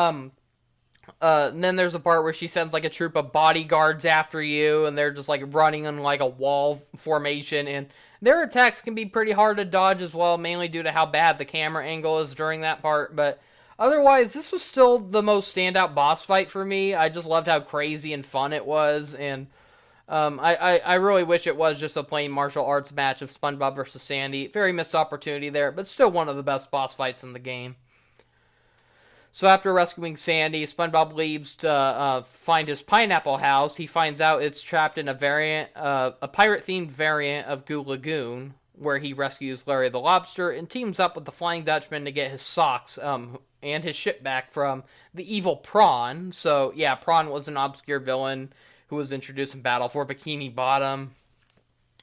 and then there's a part where she sends like a troop of bodyguards after you, and they're just like running in like a wall formation, and their attacks can be pretty hard to dodge as well, mainly due to how bad the camera angle is during that part. But otherwise, this was still the most standout boss fight for me. I just loved how crazy and fun it was, and I really wish it was just a plain martial arts match of SpongeBob versus Sandy. Very missed opportunity there, but still one of the best boss fights in the game. So after rescuing Sandy, SpongeBob leaves to find his pineapple house. He finds out it's trapped in a pirate-themed variant of Goo Lagoon, where he rescues Larry the Lobster and teams up with the Flying Dutchman to get his socks and his ship back from the evil Prawn. So yeah, Prawn was an obscure villain who was introduced in Battle for Bikini Bottom.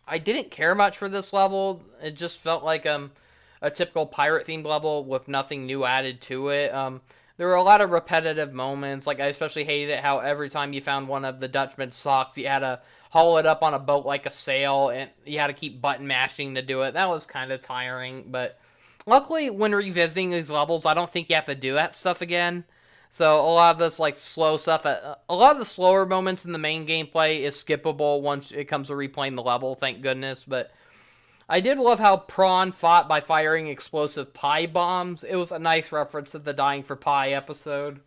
I didn't care much for this level. It just felt like a typical pirate-themed level with nothing new added to it. There were a lot of repetitive moments. Like, I especially hated it how every time you found one of the Dutchman's socks, you had to haul it up on a boat like a sail, and you had to keep button mashing to do it. That was kind of tiring, but luckily, when revisiting these levels, I don't think you have to do that stuff again. So, a lot of this, like, slow stuff, a lot of the slower moments in the main gameplay is skippable once it comes to replaying the level, thank goodness, but I did love how Prawn fought by firing explosive pie bombs. It was a nice reference to the Dying for Pie episode.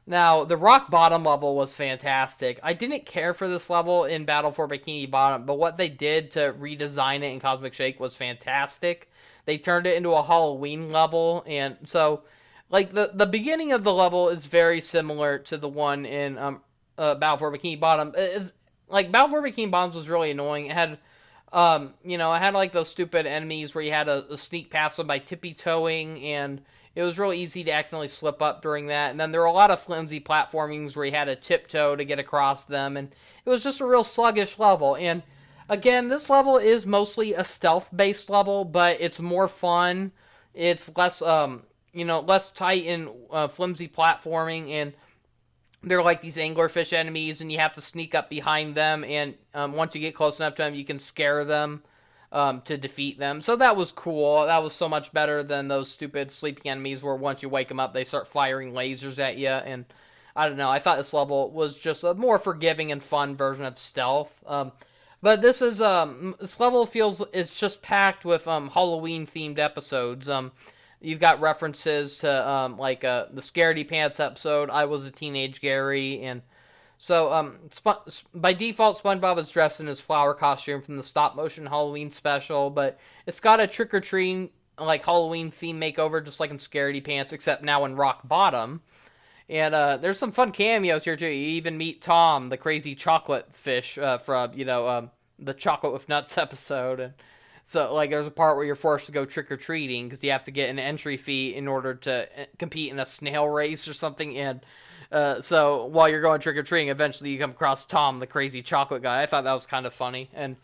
Now, the rock bottom level was fantastic. I didn't care for this level in Battle for Bikini Bottom, but what they did to redesign it in Cosmic Shake was fantastic. They turned it into a Halloween level, and so, like, the beginning of the level is very similar to the one in Battle for Bikini Bottom. Battle for Bikini Bottom was really annoying. It had it had like those stupid enemies where you had to sneak past them by tippy-toeing, and it was really easy to accidentally slip up during that. And then there were a lot of flimsy platformings where you had to tiptoe to get across them, and it was just a real sluggish level. And again, this level is mostly a stealth-based level, but it's more fun. It's less, less tight and flimsy platforming, and they're like these anglerfish enemies, and you have to sneak up behind them, and once you get close enough to them, you can scare them to defeat them. So that was cool. That was so much better than those stupid sleeping enemies where once you wake them up, they start firing lasers at you, and I don't know. I thought this level was just a more forgiving and fun version of stealth. But this level feels, it's just packed with Halloween-themed episodes. You've got references to, the Scaredy Pants episode, I Was a Teenage Gary, and so, by default, SpongeBob is dressed in his flower costume from the stop-motion Halloween special, but it's got a trick-or-treating, Halloween theme makeover, just like in Scaredy Pants, except now in Rock Bottom. And, there's some fun cameos here, too. You even meet Tom, the crazy chocolate fish, from, the Chocolate with Nuts episode, and So, like, there's a part where you're forced to go trick-or-treating because you have to get an entry fee in order to compete in a snail race or something. And so while you're going trick-or-treating, eventually you come across Tom, the crazy chocolate guy. I thought that was kind of funny. And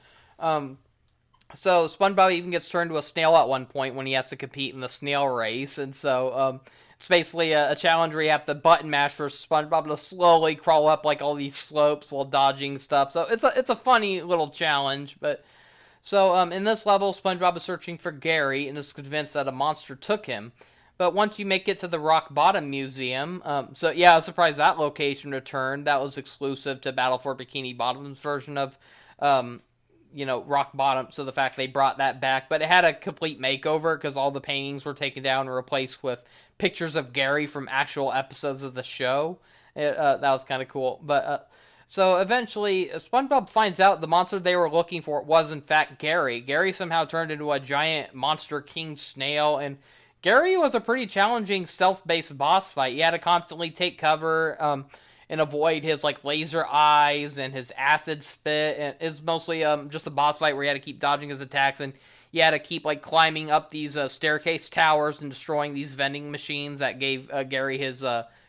so SpongeBob even gets turned into a snail at one point when he has to compete in the snail race. And so it's basically a challenge where you have to button mash for SpongeBob to slowly crawl up like all these slopes while dodging stuff. So it's a funny little challenge. But so in this level, SpongeBob is searching for Gary and is convinced that a monster took him. But once you make it to the Rock Bottom Museum, so yeah, I was surprised that location returned. That was exclusive to Battle for Bikini Bottom's version of, Rock Bottom. So the fact they brought that back, but it had a complete makeover because all the paintings were taken down and replaced with pictures of Gary from actual episodes of the show. That was kind of cool. But so eventually, SpongeBob finds out the monster they were looking for was in fact Gary. Gary somehow turned into a giant monster king snail, and Gary was a pretty challenging stealth-based boss fight. You had to constantly take cover and avoid his like laser eyes and his acid spit. And it's mostly just a boss fight where you had to keep dodging his attacks, and you had to keep like climbing up these staircase towers and destroying these vending machines that gave Gary his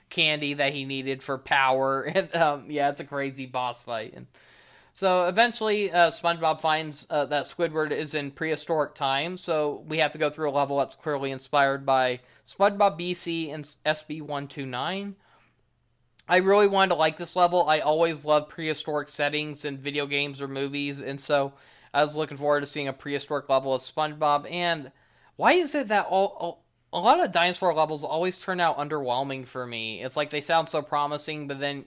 candy that he needed for power. And yeah, it's a crazy boss fight. And so eventually SpongeBob finds that Squidward is in prehistoric times, so we have to go through a level that's clearly inspired by SpongeBob BC and SB129. I really wanted to like this level. I always love prehistoric settings in video games or movies, and so I was looking forward to seeing a prehistoric level of SpongeBob. And why is it that a lot of dinosaur levels always turn out underwhelming for me? It's like they sound so promising, but then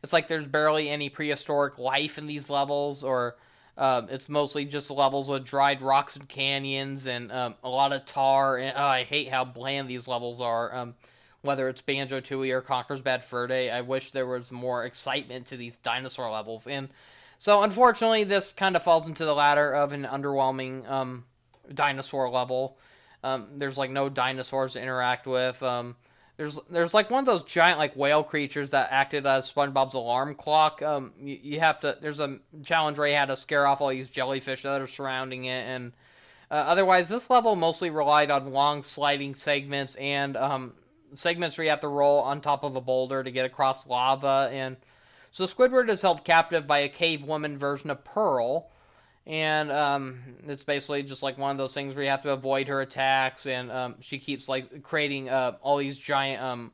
it's like there's barely any prehistoric life in these levels, or it's mostly just levels with dried rocks and canyons and a lot of tar. And I hate how bland these levels are. Whether it's Banjo-Tooie or Conker's Bad Fur Day, I wish there was more excitement to these dinosaur levels. And so, unfortunately, this kind of falls into the latter of an underwhelming dinosaur level. There's like no dinosaurs to interact with. There's like one of those giant like whale creatures that acted as SpongeBob's alarm clock. You have to. There's a challenge where you had to scare off all these jellyfish that are surrounding it, and otherwise this level mostly relied on long sliding segments and segments where you have to roll on top of a boulder to get across lava. And so Squidward is held captive by a cave woman version of Pearl. And it's basically just like one of those things where you have to avoid her attacks, and she keeps like creating all these giant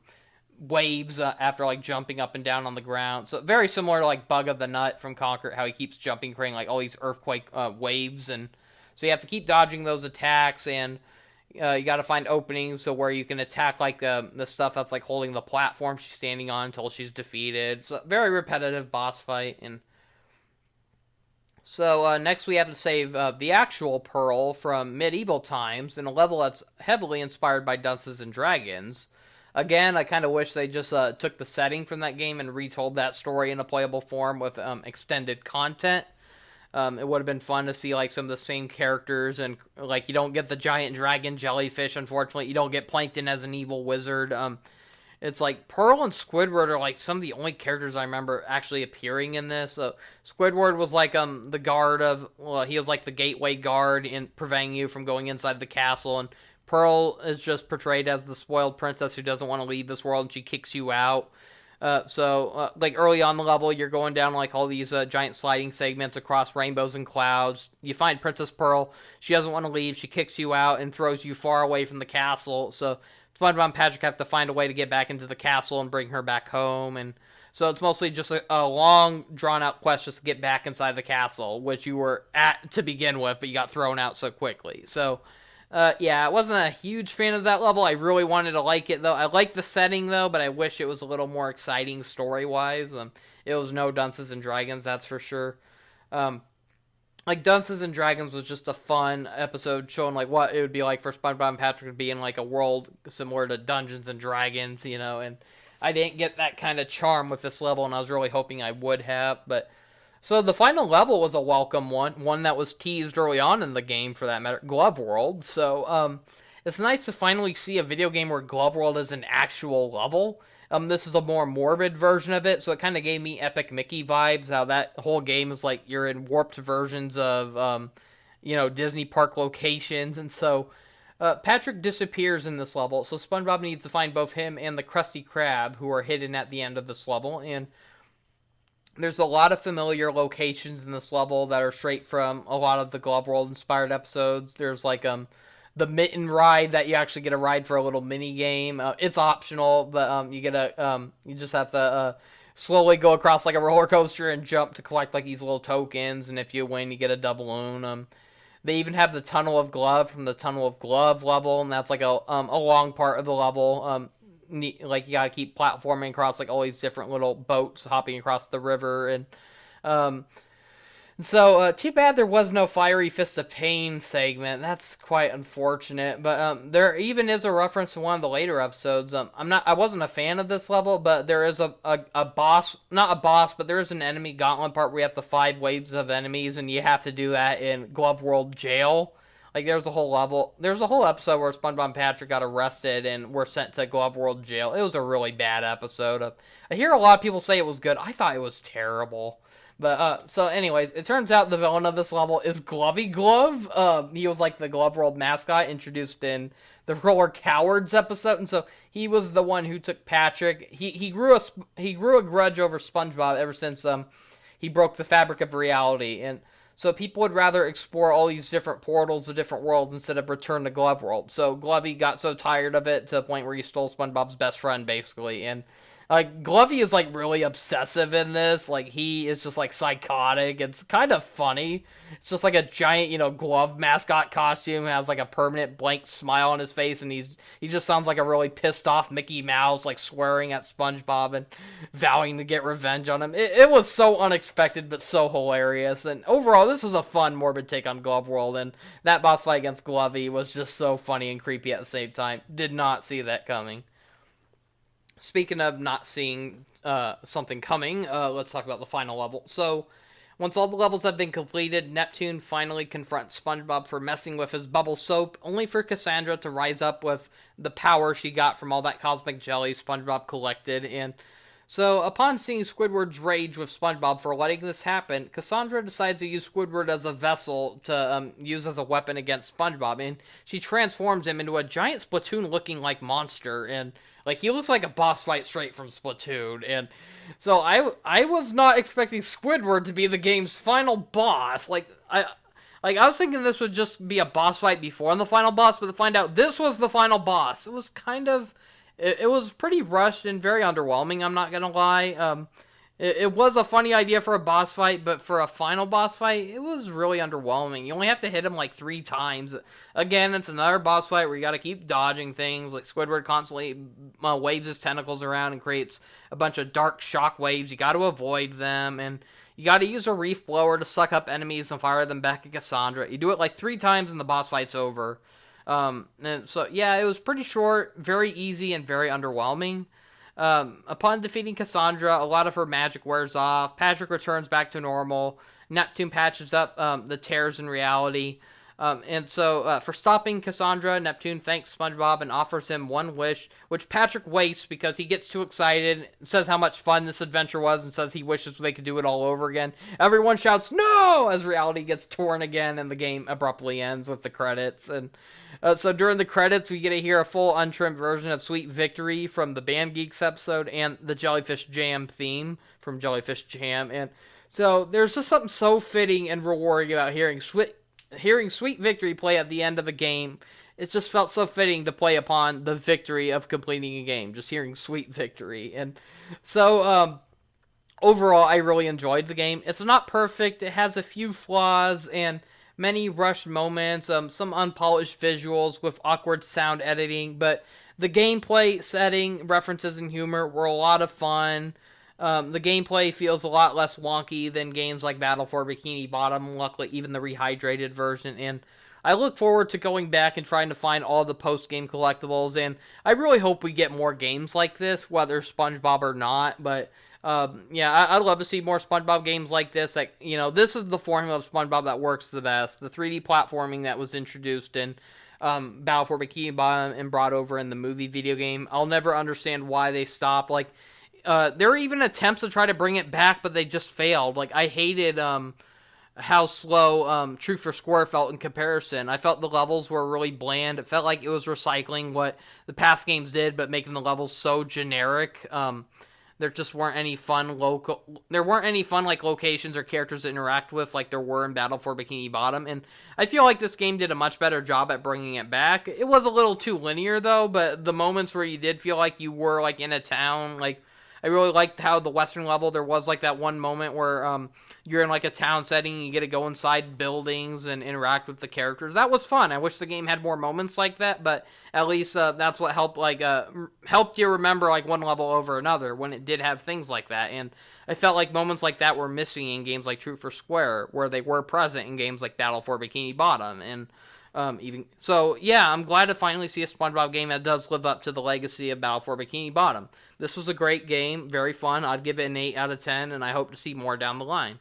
waves after like jumping up and down on the ground. So very similar to like Bug of the Nut from Conker, how he keeps jumping, creating like all these earthquake waves. And so you have to keep dodging those attacks, and you got to find openings so where you can attack like the stuff that's like holding the platform she's standing on until she's defeated. So very repetitive boss fight. And so next we have to save the actual Pearl from medieval times in a level that's heavily inspired by Dungeons and Dragons. Again, I kind of wish they just took the setting from that game and retold that story in a playable form with extended content. It would have been fun to see like some of the same characters, and like you don't get the giant dragon jellyfish, unfortunately. You don't get Plankton as an evil wizard. It's like Pearl and Squidward are like some of the only characters I remember actually appearing in this. Squidward was like the guard of, well, he was like the gateway guard in preventing you from going inside the castle, and Pearl is just portrayed as the spoiled princess who doesn't want to leave this world, and she kicks you out. Like early on the level, you're going down like all these giant sliding segments across rainbows and clouds. You find Princess Pearl. She doesn't want to leave. She kicks you out and throws you far away from the castle. So SpongeBob and Patrick have to find a way to get back into the castle and bring her back home. And so it's mostly just a long, drawn-out quest just to get back inside the castle, which you were at to begin with, but you got thrown out so quickly. So yeah, I wasn't a huge fan of that level. I really wanted to like it, though. I like the setting, though, but I wish it was a little more exciting story-wise. It was no Dungeons and Dragons, that's for sure. Like, Dungeons and Dragons was just a fun episode showing, like, what it would be like for SpongeBob and Patrick to be in, like, a world similar to Dungeons and Dragons, you know, and I didn't get that kind of charm with this level, and I was really hoping I would have, but so the final level was a welcome one that was teased early on in the game, for that matter, Glove World. So it's nice to finally see a video game where Glove World is an actual level. This is a more morbid version of it, so it kind of gave me Epic Mickey vibes, how that whole game is like you're in warped versions of Disney park locations. And so Patrick disappears in this level, so SpongeBob needs to find both him and the Krusty Krab, who are hidden at the end of this level. And there's a lot of familiar locations in this level that are straight from a lot of the Glove World inspired episodes. There's like the mitten ride that you actually get a ride for a little mini game. It's optional, but you just have to slowly go across like a roller coaster and jump to collect like these little tokens. And if you win, you get a doubloon. They even have the Tunnel of Glove from the Tunnel of Glove level, and that's like a long part of the level. Like you gotta keep platforming across like all these different little boats hopping across the river, and so too bad there was no Fiery Fist of Pain segment. That's quite unfortunate. But there even is a reference to one of the later episodes. I wasn't a fan of this level, but there is a boss, not a boss, but there is an enemy gauntlet part where you have the 5 waves of enemies, and you have to do that in Glove World Jail. Like there's a whole episode where SpongeBob and Patrick got arrested and were sent to Glove World Jail. It was a really bad episode. I hear a lot of people say it was good. I thought it was terrible. But, so anyways, it turns out the villain of this level is Glovey Glove. He was like the Glove World mascot introduced in the Roller Cowards episode, and so he was the one who took Patrick. He grew a grudge over SpongeBob ever since he broke the fabric of reality, and so people would rather explore all these different portals of different worlds instead of return to Glove World. So Glovey got so tired of it to the point where he stole SpongeBob's best friend, basically, and Glovey is, like, really obsessive in this. Like, he is just, like, psychotic. It's kind of funny. It's just, like, a giant, glove mascot costume. Has, like, a permanent blank smile on his face. And he just sounds like a really pissed off Mickey Mouse, like, swearing at SpongeBob and vowing to get revenge on him. It was so unexpected, but so hilarious. And overall, this was a fun, morbid take on Glove World. And that boss fight against Glovey was just so funny and creepy at the same time. Did not see that coming. Speaking of not seeing something coming, let's talk about the final level. So, once all the levels have been completed, Neptune finally confronts SpongeBob for messing with his bubble soap, only for Cassandra to rise up with the power she got from all that cosmic jelly SpongeBob collected. And so, upon seeing Squidward's rage with SpongeBob for letting this happen, Cassandra decides to use Squidward as a vessel to use as a weapon against SpongeBob, and she transforms him into a giant Splatoon-looking like monster, and like, he looks like a boss fight straight from Splatoon, and so I was not expecting Squidward to be the game's final boss. I was thinking this would just be a boss fight before the final boss, but to find out this was the final boss, it was it was pretty rushed and very underwhelming, I'm not gonna lie. It was a funny idea for a boss fight, but for a final boss fight, it was really underwhelming. You only have to hit him like 3 times. Again, it's another boss fight where you gotta keep dodging things. Like, Squidward constantly waves his tentacles around and creates a bunch of dark shock waves. You gotta avoid them, and you gotta use a reef blower to suck up enemies and fire them back at Cassandra. You do it like 3 times and the boss fight's over. And so, yeah, it was pretty short, very easy, and very underwhelming. Upon defeating Cassandra, a lot of her magic wears off. Patrick returns back to normal. Neptune patches up the tears in reality. And so, for stopping Cassandra, Neptune thanks SpongeBob and offers him one wish, which Patrick wastes because he gets too excited, says how much fun this adventure was, and says he wishes they could do it all over again. Everyone shouts, "No!" as reality gets torn again, and the game abruptly ends with the credits. And so during the credits, we get to hear a full untrimmed version of Sweet Victory from the Band Geeks episode and the Jellyfish Jam theme from Jellyfish Jam. And so there's just something so fitting and rewarding about hearing Sweet Victory play at the end of a game. It just felt so fitting to play upon the victory of completing a game, just hearing Sweet Victory. And so, overall, I really enjoyed the game. It's not perfect. It has a few flaws and many rushed moments, some unpolished visuals with awkward sound editing, but the gameplay setting, references, and humor were a lot of fun. The gameplay feels a lot less wonky than games like Battle for Bikini Bottom, luckily even the rehydrated version, and I look forward to going back and trying to find all the post-game collectibles, and I really hope we get more games like this, whether SpongeBob or not, but yeah, I'd love to see more SpongeBob games like this. Like, this is the formula of SpongeBob that works the best. The 3D platforming that was introduced in Battle for Bikini Bottom and brought over in the movie video game. I'll never understand why they stopped. Like, there were even attempts to try to bring it back, but they just failed. Like, I hated how slow True for Square felt in comparison. I felt the levels were really bland. It felt like it was recycling what the past games did, but making the levels so generic. There just weren't any fun like locations or characters to interact with like there were in Battle for Bikini Bottom, and I feel like this game did a much better job at bringing it back. It was a little too linear though, but the moments where you did feel like you were like in a town, like I really liked how the western level, there was like that one moment where you're in like a town setting and you get to go inside buildings and interact with the characters. That was fun. I wish the game had more moments like that, but at least that's what helped you remember like one level over another when it did have things like that. And I felt like moments like that were missing in games like True for Square, where they were present in games like Battle for Bikini Bottom. And I'm glad to finally see a SpongeBob game that does live up to the legacy of Battle for Bikini Bottom. This was a great game, very fun. I'd give it an 8 out of 10, and I hope to see more down the line.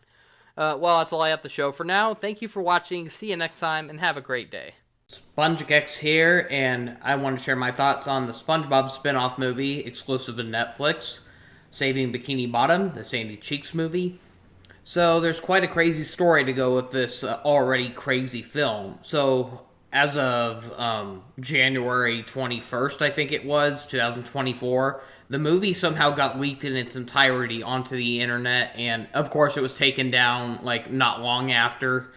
Well, that's all I have to show for now. Thank you for watching. See you next time, and have a great day. SpongeGex here, and I want to share my thoughts on the SpongeBob spin-off movie exclusive to Netflix, Saving Bikini Bottom, the Sandy Cheeks movie. So there's quite a crazy story to go with this already crazy film. So as of January 21st, I think it was, 2024, the movie somehow got leaked in its entirety onto the internet, and of course it was taken down like not long after.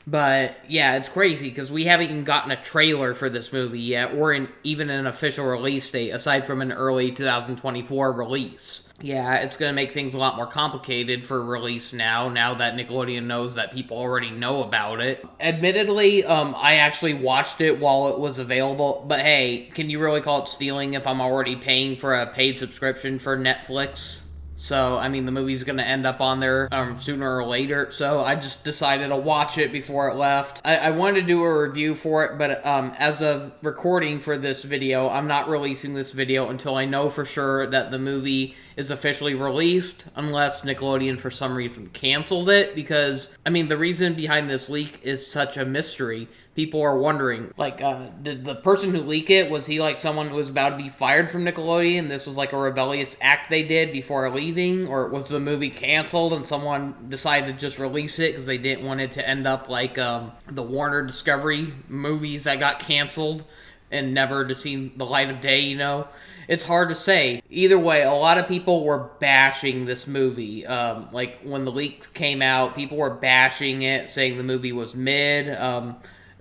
But yeah, it's crazy because we haven't even gotten a trailer for this movie yet, or even an official release date, aside from an early 2024 release. Yeah, it's going to make things a lot more complicated for release now that Nickelodeon knows that people already know about it. Admittedly, I actually watched it while it was available, but hey, can you really call it stealing if I'm already paying for a paid subscription for Netflix? So, I mean, the movie's going to end up on there sooner or later, so I just decided to watch it before it left. I wanted to do a review for it, but as of recording for this video, I'm not releasing this video until I know for sure that the movie is officially released, unless Nickelodeon for some reason canceled it, because, I mean, the reason behind this leak is such a mystery. People are wondering, like, did the person who leaked it, was he like someone who was about to be fired from Nickelodeon? This was like a rebellious act they did before leaving? Or was the movie canceled and someone decided to just release it because they didn't want it to end up like the Warner Discovery movies that got canceled and never to see the light of day, you know? It's hard to say. Either way, a lot of people were bashing this movie. Like, when the leak came out, people were bashing it, saying the movie was mid.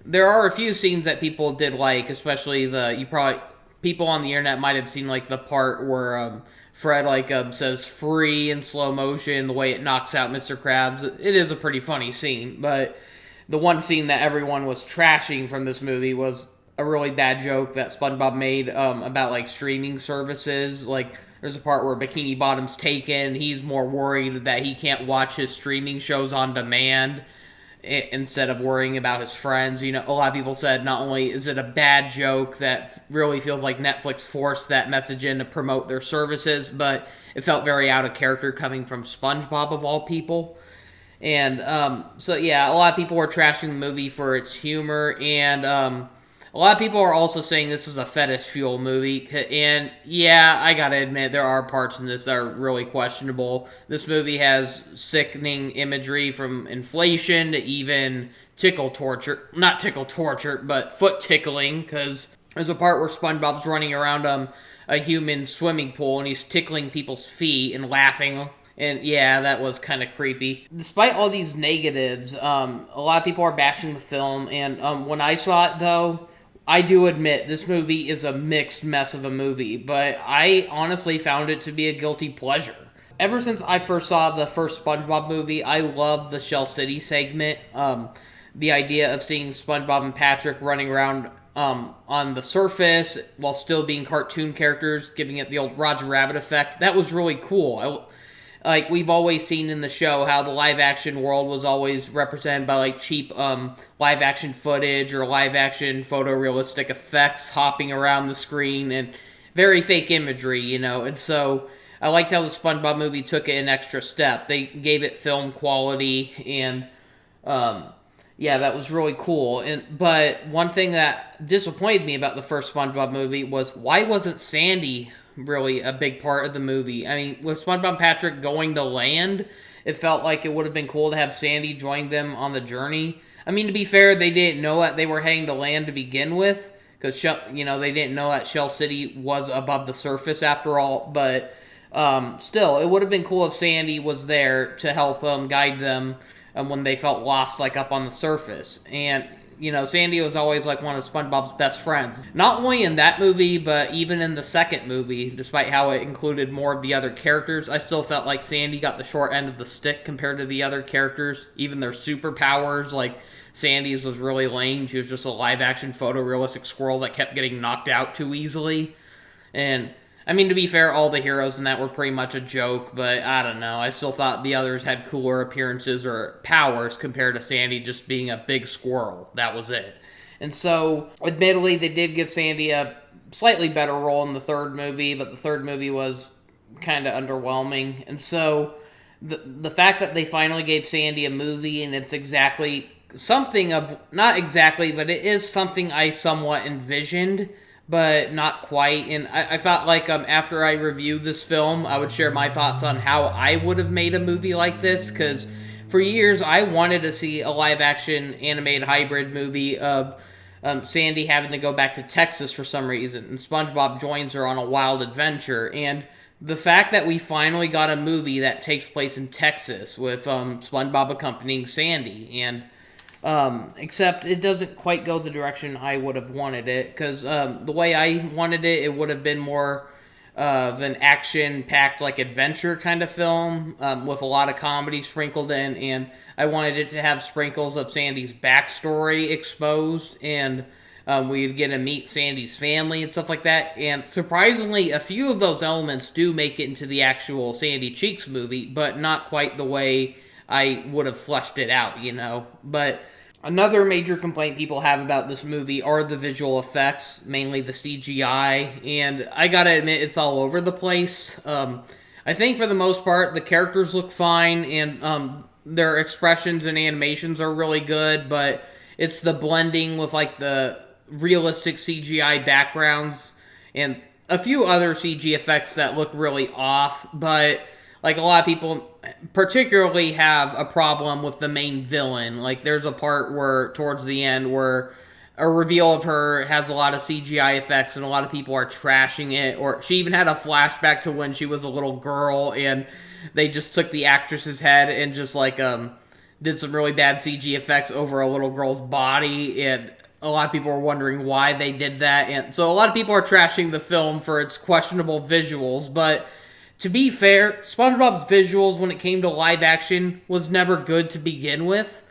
There are a few scenes that people did like, especially people on the internet might have seen like the part where Fred says free in slow motion, the way it knocks out Mr. Krabs. It is a pretty funny scene, but the one scene that everyone was trashing from this movie was a really bad joke that SpongeBob made about like streaming services. Like, there's a part where Bikini Bottom's taken, he's more worried that he can't watch his streaming shows on demand instead of worrying about his friends. You know, a lot of people said not only is it a bad joke that really feels like Netflix forced that message in to promote their services, but it felt very out of character coming from SpongeBob of all people. And so yeah, a lot of people were trashing the movie for its humor, and a lot of people are also saying this is a fetish fuel movie, and yeah, I gotta admit, there are parts in this that are really questionable. This movie has sickening imagery from inflation to even tickle torture. Not tickle torture, but foot tickling, because there's a part where SpongeBob's running around a human swimming pool, and he's tickling people's feet and laughing. And yeah, that was kind of creepy. Despite all these negatives, a lot of people are bashing the film, and when I saw it, though, I do admit this movie is a mixed mess of a movie, but I honestly found it to be a guilty pleasure. Ever since I first saw the first SpongeBob movie, I loved the Shell City segment. The idea of seeing SpongeBob and Patrick running around on the surface while still being cartoon characters, giving it the old Roger Rabbit effect, that was really cool. Like, we've always seen in the show how the live-action world was always represented by, like, cheap live-action footage or live-action photorealistic effects hopping around the screen and very fake imagery, you know. And so I liked how the SpongeBob movie took it an extra step. They gave it film quality, and yeah, that was really cool. But one thing that disappointed me about the first SpongeBob movie was, why wasn't Sandy really a big part of the movie? I mean, with SpongeBob and Patrick going to land, it felt like it would have been cool to have Sandy join them on the journey. I mean, to be fair, they didn't know that they were heading to land to begin with, because, you know, they didn't know that Shell City was above the surface after all, but still, it would have been cool if Sandy was there to help guide them when they felt lost, like, up on the surface. And, you know, Sandy was always, like, one of SpongeBob's best friends. Not only in that movie, but even in the second movie, despite how it included more of the other characters, I still felt like Sandy got the short end of the stick compared to the other characters. Even their superpowers, like, Sandy's was really lame. She was just a live-action photorealistic squirrel that kept getting knocked out too easily. And, I mean, to be fair, all the heroes in that were pretty much a joke, but I don't know. I still thought the others had cooler appearances or powers compared to Sandy just being a big squirrel. That was it. And so, admittedly, they did give Sandy a slightly better role in the third movie, but the third movie was kind of underwhelming. And so, the fact that they finally gave Sandy a movie and it's exactly something of, not exactly, but it is something I somewhat envisioned, but not quite. And I thought, like, after I reviewed this film, I would share my thoughts on how I would have made a movie like this, because for years I wanted to see a live-action animated hybrid movie of Sandy having to go back to Texas for some reason, and SpongeBob joins her on a wild adventure. And the fact that we finally got a movie that takes place in Texas with SpongeBob accompanying Sandy, and except it doesn't quite go the direction I would have wanted it, because the way I wanted it, it would have been more of an action-packed, like, adventure kind of film, with a lot of comedy sprinkled in, and I wanted it to have sprinkles of Sandy's backstory exposed, and we'd get to meet Sandy's family and stuff like that. And surprisingly, a few of those elements do make it into the actual Sandy Cheeks movie, but not quite the way I would have fleshed it out, you know. But another major complaint people have about this movie are the visual effects, mainly the CGI, and I gotta admit, it's all over the place. I think for the most part, the characters look fine, and their expressions and animations are really good, but it's the blending with, like, the realistic CGI backgrounds and a few other CG effects that look really off, but, like, a lot of people particularly have a problem with the main villain. Like, there's a part where, towards the end, where a reveal of her has a lot of CGI effects, and a lot of people are trashing it, or she even had a flashback to when she was a little girl, and they just took the actress's head and just, like, did some really bad CG effects over a little girl's body, and a lot of people are wondering why they did that, and so a lot of people are trashing the film for its questionable visuals, but to be fair, SpongeBob's visuals when it came to live action was never good to begin with.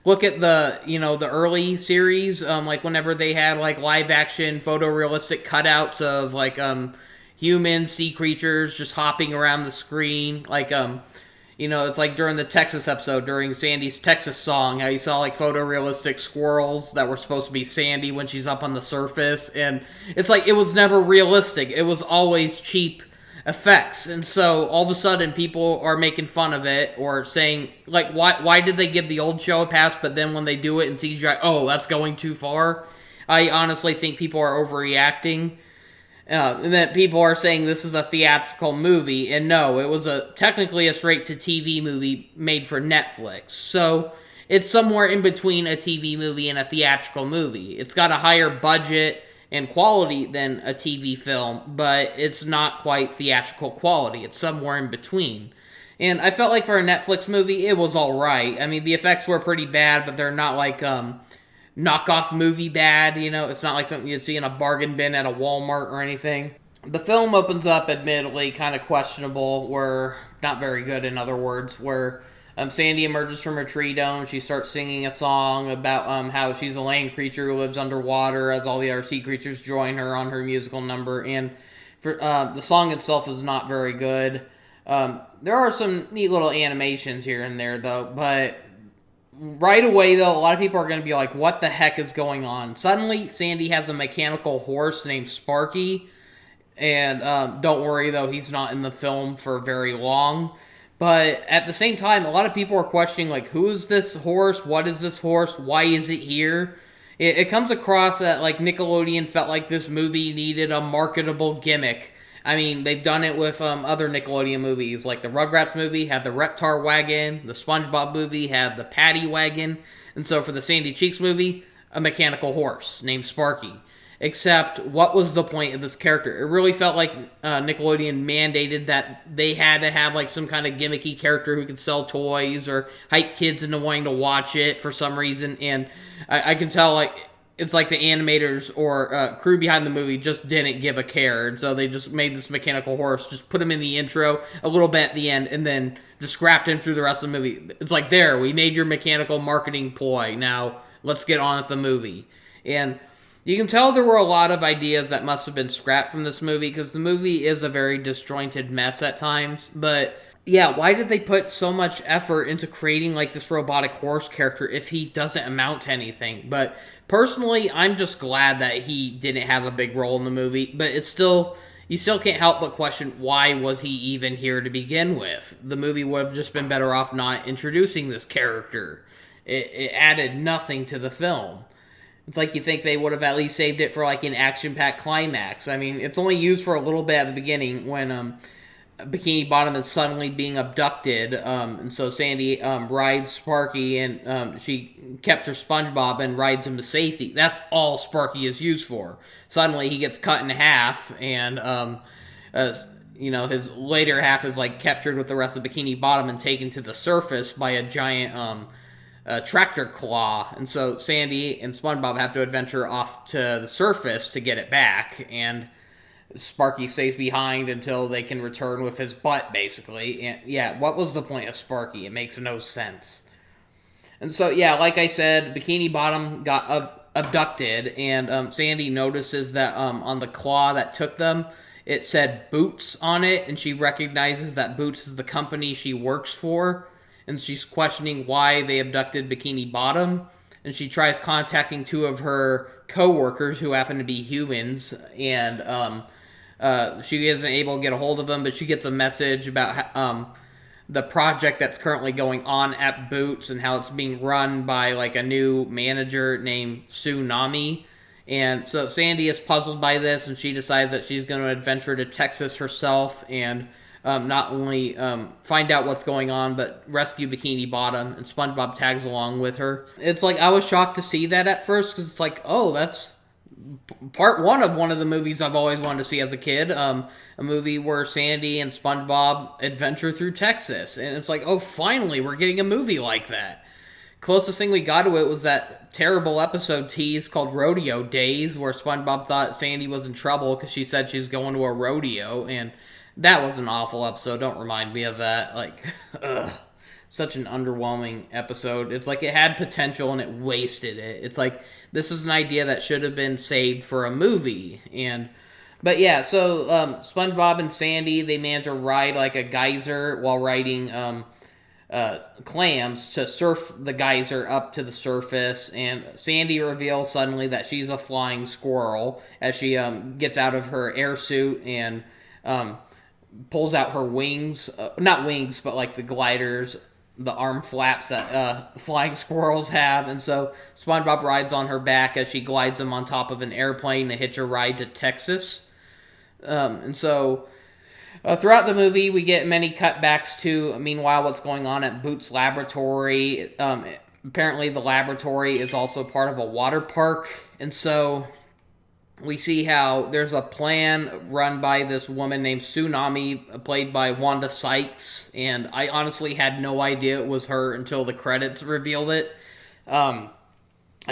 Look at the, you know, the early series, like whenever they had, like, live action photorealistic cutouts of, like, human sea creatures just hopping around the screen. Like, you know, it's like during the Texas episode, during Sandy's Texas song, how you saw, like, photorealistic squirrels that were supposed to be Sandy when she's up on the surface. And it's like, it was never realistic. It was always cheap effects, and so all of a sudden people are making fun of it or saying, like, why did they give the old show a pass, but then when they do it in CGI, oh, that's going too far? I honestly think people are overreacting, and that people are saying this is a theatrical movie, and no, it was technically a straight-to-TV movie made for Netflix, so it's somewhere in between a TV movie and a theatrical movie. It's got a higher budget and quality than a TV film, but it's not quite theatrical quality. It's somewhere in between. And I felt like for a Netflix movie, it was alright. I mean, the effects were pretty bad, but they're not like knockoff movie bad, you know? It's not like something you'd see in a bargain bin at a Walmart or anything. The film opens up, admittedly, kind of questionable, where, not very good in other words, where Sandy emerges from her tree dome. She starts singing a song about how she's a land creature who lives underwater as all the other sea creatures join her on her musical number. And for, the song itself is not very good. There are some neat little animations here and there, though. But right away, though, a lot of people are going to be like, what the heck is going on? Suddenly, Sandy has a mechanical horse named Sparky. And don't worry, though, he's not in the film for very long. But at the same time, a lot of people are questioning, like, who is this horse? What is this horse? Why is it here? It comes across that, like, Nickelodeon felt like this movie needed a marketable gimmick I mean, they've done it with other Nickelodeon movies, like the Rugrats movie had the Reptar wagon, the SpongeBob movie had the Patty wagon, and so for the Sandy Cheeks movie, a mechanical horse named Sparky. Except, what was the point of this character? It really felt like Nickelodeon mandated that they had to have like some kind of gimmicky character who could sell toys or hype kids into wanting to watch it for some reason. And I can tell like it's like the animators or crew behind the movie just didn't give a care. And so they just made this mechanical horse, just put him in the intro, a little bit at the end, and then just scrapped him through the rest of the movie. It's like, there, we made your mechanical marketing ploy. Now, let's get on with the movie. And you can tell there were a lot of ideas that must have been scrapped from this movie, because the movie is a very disjointed mess at times. But yeah, why did they put so much effort into creating like this robotic horse character if he doesn't amount to anything? But personally, I'm just glad that he didn't have a big role in the movie. But it's still, you still can't help but question, why was he even here to begin with? The movie would have just been better off not introducing this character. It added nothing to the film. It's like you think they would have at least saved it for like an action-packed climax. I mean, it's only used for a little bit at the beginning when Bikini Bottom is suddenly being abducted. And so Sandy rides Sparky and she captures SpongeBob and rides him to safety. That's all Sparky is used for. Suddenly he gets cut in half and his later half is like captured with the rest of Bikini Bottom and taken to the surface by a giant tractor claw, and so Sandy and SpongeBob have to adventure off to the surface to get it back, and Sparky stays behind until they can return with his butt, basically. And yeah, what was the point of Sparky? It makes no sense. And so, yeah, like I said, Bikini Bottom got abducted, and Sandy notices that on the claw that took them, it said Boots on it, and she recognizes that Boots is the company she works for. And she's questioning why they abducted Bikini Bottom, and she tries contacting two of her co-workers who happen to be humans, and she isn't able to get a hold of them, but she gets a message about the project that's currently going on at Boots and how it's being run by like a new manager named Tsunami. And so Sandy is puzzled by this, and she decides that she's going to adventure to Texas herself and not only find out what's going on, but rescue Bikini Bottom, and SpongeBob tags along with her. It's like, I was shocked to see that at first, because it's like, oh, that's part one of the movies I've always wanted to see as a kid. A movie where Sandy and SpongeBob adventure through Texas. And it's like, oh, finally, we're getting a movie like that. Closest thing we got to it was that terrible episode tease called Rodeo Days, where SpongeBob thought Sandy was in trouble because she said she's going to a rodeo, and that was an awful episode. Don't remind me of that. Like, ugh. Such an underwhelming episode. It's like it had potential and it wasted it. It's like, this is an idea that should have been saved for a movie. But yeah, so SpongeBob and Sandy, they manage to ride like a geyser while riding clams to surf the geyser up to the surface. And Sandy reveals suddenly that she's a flying squirrel as she gets out of her air suit and pulls out her wings, not wings, but like the gliders, the arm flaps that flying squirrels have. And so SpongeBob rides on her back as she glides him on top of an airplane to hitch a ride to Texas. And so throughout the movie, we get many cutbacks to, meanwhile, what's going on at Boots Laboratory. Apparently, the laboratory is also part of a water park. And so we see how there's a plan run by this woman named Tsunami, played by Wanda Sykes, and I honestly had no idea it was her until the credits revealed it. I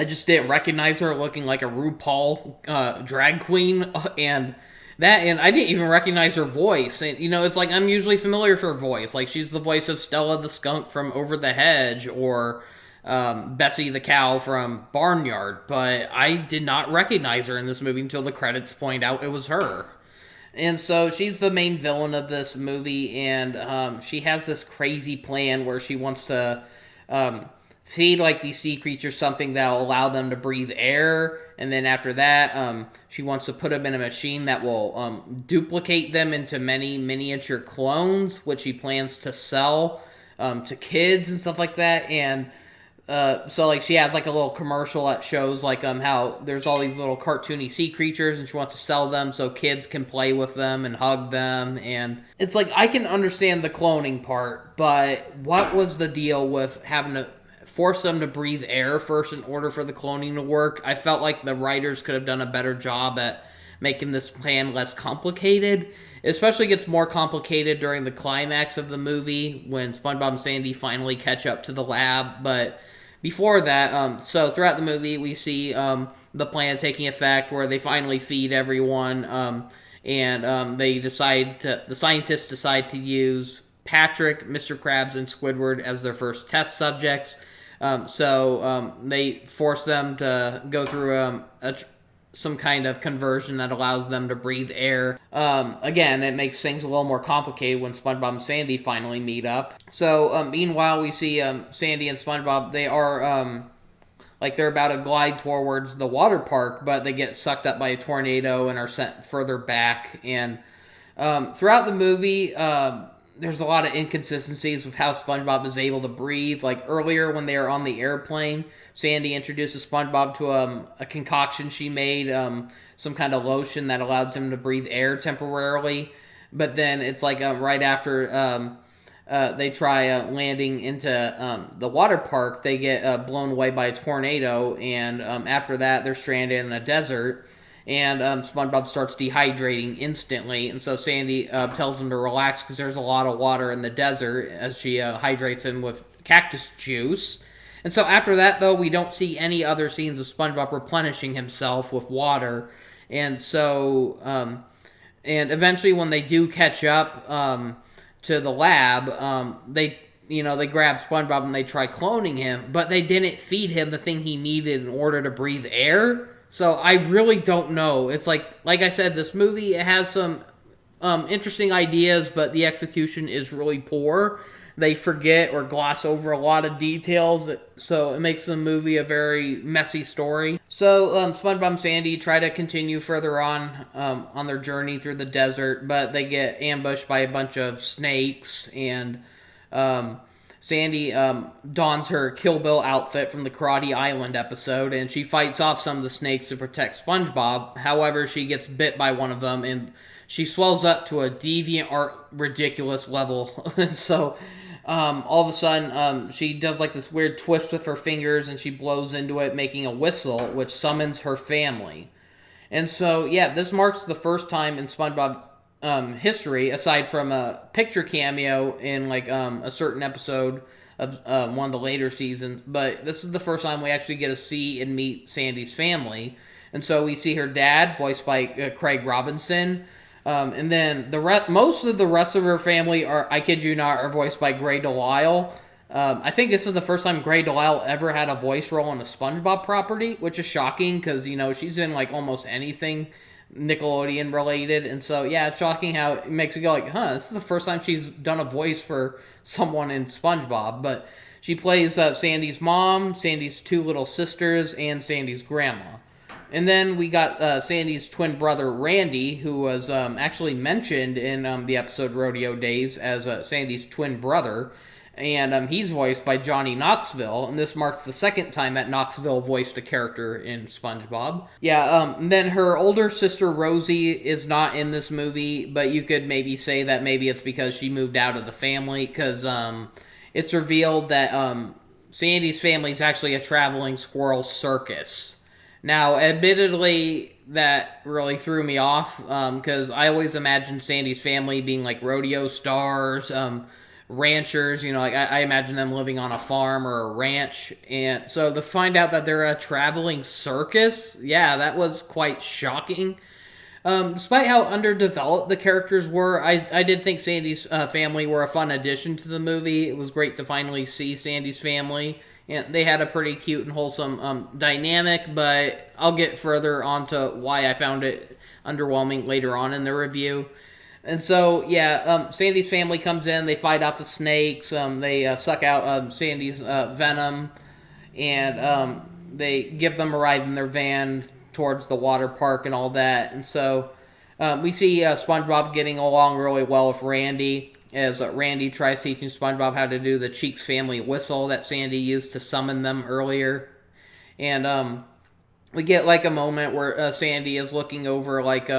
just didn't recognize her, looking like a RuPaul drag queen, and I didn't even recognize her voice. And, it's like, I'm usually familiar with her voice. Like, she's the voice of Stella the Skunk from Over the Hedge, or Bessie the cow from Barnyard, but I did not recognize her in this movie until the credits point out it was her. And so she's the main villain of this movie, and she has this crazy plan where she wants to feed like these sea creatures something that'll allow them to breathe air, and then after that she wants to put them in a machine that will duplicate them into many miniature clones, which she plans to sell to kids and stuff like that. And So like she has like a little commercial that shows like how there's all these little cartoony sea creatures and she wants to sell them so kids can play with them and hug them, and it's like I can understand the cloning part, but what was the deal with having to force them to breathe air first in order for the cloning to work? I felt like the writers could have done a better job at making this plan less complicated. It especially gets more complicated during the climax of the movie when SpongeBob and Sandy finally catch up to the lab, but before that, so throughout the movie, we see the plan taking effect where they finally feed everyone, and the scientists decide to use Patrick, Mr. Krabs, and Squidward as their first test subjects. So they force them to go through some kind of conversion that allows them to breathe air. Again, it makes things a little more complicated when SpongeBob and Sandy finally meet up. So, meanwhile, we see Sandy and SpongeBob, they are, they're about to glide towards the water park, but they get sucked up by a tornado and are sent further back. And throughout the movie, there's a lot of inconsistencies with how SpongeBob is able to breathe. Like, earlier when they are on the airplane, Sandy introduces SpongeBob to a concoction she made, some kind of lotion that allows him to breathe air temporarily. But then it's like right after they try landing into the water park, they get blown away by a tornado. And after that, they're stranded in a desert. And SpongeBob starts dehydrating instantly. And so Sandy tells him to relax because there's a lot of water in the desert as she hydrates him with cactus juice. And so after that, though, we don't see any other scenes of SpongeBob replenishing himself with water. And so, and eventually when they do catch up to the lab, they grab SpongeBob and they try cloning him, but they didn't feed him the thing he needed in order to breathe air. So I really don't know. It's like I said, this movie, it has some interesting ideas, but the execution is really poor. They forget or gloss over a lot of details, so it makes the movie a very messy story. So SpongeBob and Sandy try to continue further on their journey through the desert, but they get ambushed by a bunch of snakes, and Sandy dons her Kill Bill outfit from the Karate Island episode, and she fights off some of the snakes to protect SpongeBob. However, she gets bit by one of them, and she swells up to a DeviantArt ridiculous level. So all of a sudden, she does like this weird twist with her fingers, and she blows into it, making a whistle, which summons her family. And so, yeah, this marks the first time in SpongeBob history, aside from a picture cameo in like a certain episode of one of the later seasons, but this is the first time we actually get to see and meet Sandy's family. And so we see her dad, voiced by Craig Robinson, and then most of the rest of her family are, I kid you not, are voiced by Grey DeLisle. I think this is the first time Grey DeLisle ever had a voice role on a SpongeBob property, which is shocking because, she's in like almost anything Nickelodeon related. And so, yeah, it's shocking how it makes you go like, this is the first time she's done a voice for someone in SpongeBob. But she plays Sandy's mom, Sandy's two little sisters, and Sandy's grandma. And then we got Sandy's twin brother, Randy, who was actually mentioned in the episode Rodeo Days as Sandy's twin brother. And he's voiced by Johnny Knoxville, and this marks the second time that Knoxville voiced a character in SpongeBob. Yeah, then her older sister, Rosie, is not in this movie, but you could maybe say that maybe it's because she moved out of the family, because it's revealed that Sandy's family is actually a traveling squirrel circus. Now, admittedly, that really threw me off, because I always imagined Sandy's family being like rodeo stars, ranchers, I imagine them living on a farm or a ranch, and so to find out that they're a traveling circus, yeah, that was quite shocking. Despite how underdeveloped the characters were, I did think Sandy's family were a fun addition to the movie. It was great to finally see Sandy's family, and they had a pretty cute and wholesome dynamic, but I'll get further onto why I found it underwhelming later on in the review. And so, yeah, Sandy's family comes in, they fight off the snakes, they suck out Sandy's venom, and they give them a ride in their van towards the water park and all that. And so we see SpongeBob getting along really well with Randy, as Randy tries teaching SpongeBob how to do the Cheeks family whistle that Sandy used to summon them earlier. And we get like a moment where Sandy is looking over like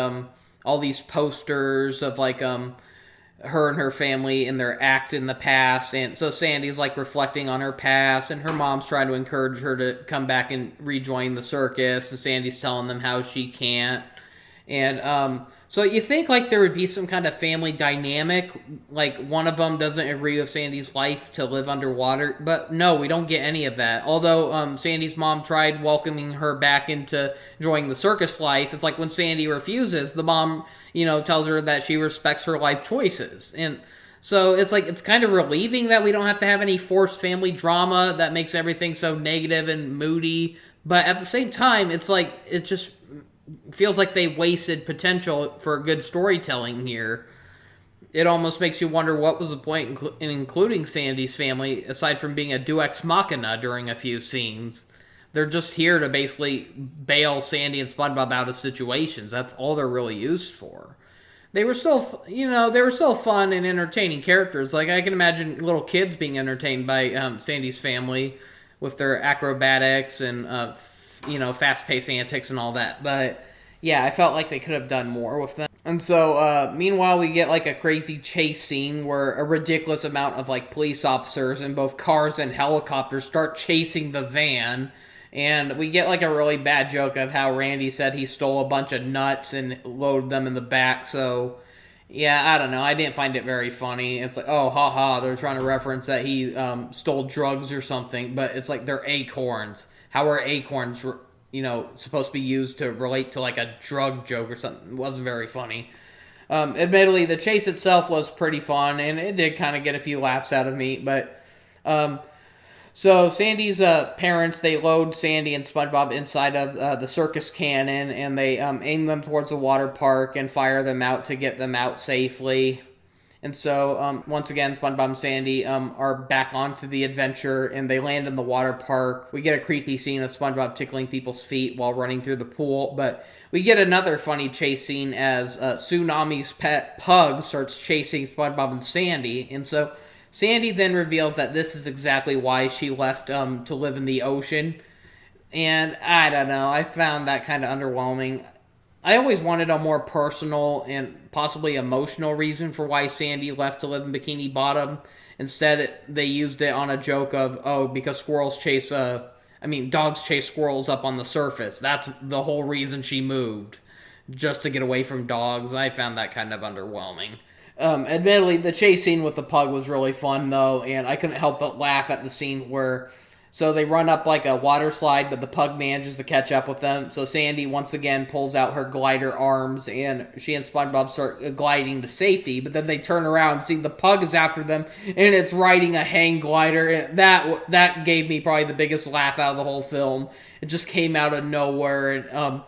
all these posters of like her and her family and their act in the past, and so Sandy's like reflecting on her past, and her mom's trying to encourage her to come back and rejoin the circus, and Sandy's telling them how she can't. And so you think like there would be some kind of family dynamic, like one of them doesn't agree with Sandy's life to live underwater, but no, we don't get any of that. Although Sandy's mom tried welcoming her back into enjoying the circus life, it's like when Sandy refuses, the mom, tells her that she respects her life choices. And so it's like, it's kind of relieving that we don't have to have any forced family drama that makes everything so negative and moody. But at the same time, it's like, it just feels like they wasted potential for good storytelling here. It almost makes you wonder what was the point in including Sandy's family, aside from being a deus ex machina during a few scenes. They're just here to basically bail Sandy and SpongeBob out of situations. That's all they're really used for. They were still, fun and entertaining characters. Like, I can imagine little kids being entertained by Sandy's family with their acrobatics and, fast-paced antics and all that. But, yeah, I felt like they could have done more with them. And so, meanwhile, we get, like, a crazy chase scene where a ridiculous amount of, like, police officers in both cars and helicopters start chasing the van. And we get, like, a really bad joke of how Randy said he stole a bunch of nuts and loaded them in the back. So, yeah, I don't know. I didn't find it very funny. It's like, oh, haha, they're trying to reference that he stole drugs or something. But it's like, they're acorns. How are acorns, supposed to be used to relate to, like, a drug joke or something? It wasn't very funny. Admittedly, the chase itself was pretty fun, and it did kind of get a few laughs out of me. But, so Sandy's parents, they load Sandy and SpongeBob inside of the circus cannon, and they aim them towards the water park and fire them out to get them out safely. And so, once again, SpongeBob and Sandy are back onto the adventure, and they land in the water park. We get a creepy scene of SpongeBob tickling people's feet while running through the pool, but we get another funny chase scene as Tsunami's pet Pug starts chasing SpongeBob and Sandy, and so Sandy then reveals that this is exactly why she left to live in the ocean. And I don't know, I found that kind of underwhelming. I always wanted a more personal and possibly emotional reason for why Sandy left to live in Bikini Bottom. Instead, they used it on a joke of, because dogs chase squirrels up on the surface. That's the whole reason she moved, just to get away from dogs. I found that kind of underwhelming. Admittedly, the chase scene with the pug was really fun, though, and I couldn't help but laugh at the scene where, so they run up like a water slide, but the pug manages to catch up with them, so Sandy once again pulls out her glider arms, and she and SpongeBob start gliding to safety, but then they turn around and see the pug is after them, and it's riding a hang glider, and that gave me probably the biggest laugh out of the whole film. It just came out of nowhere, and,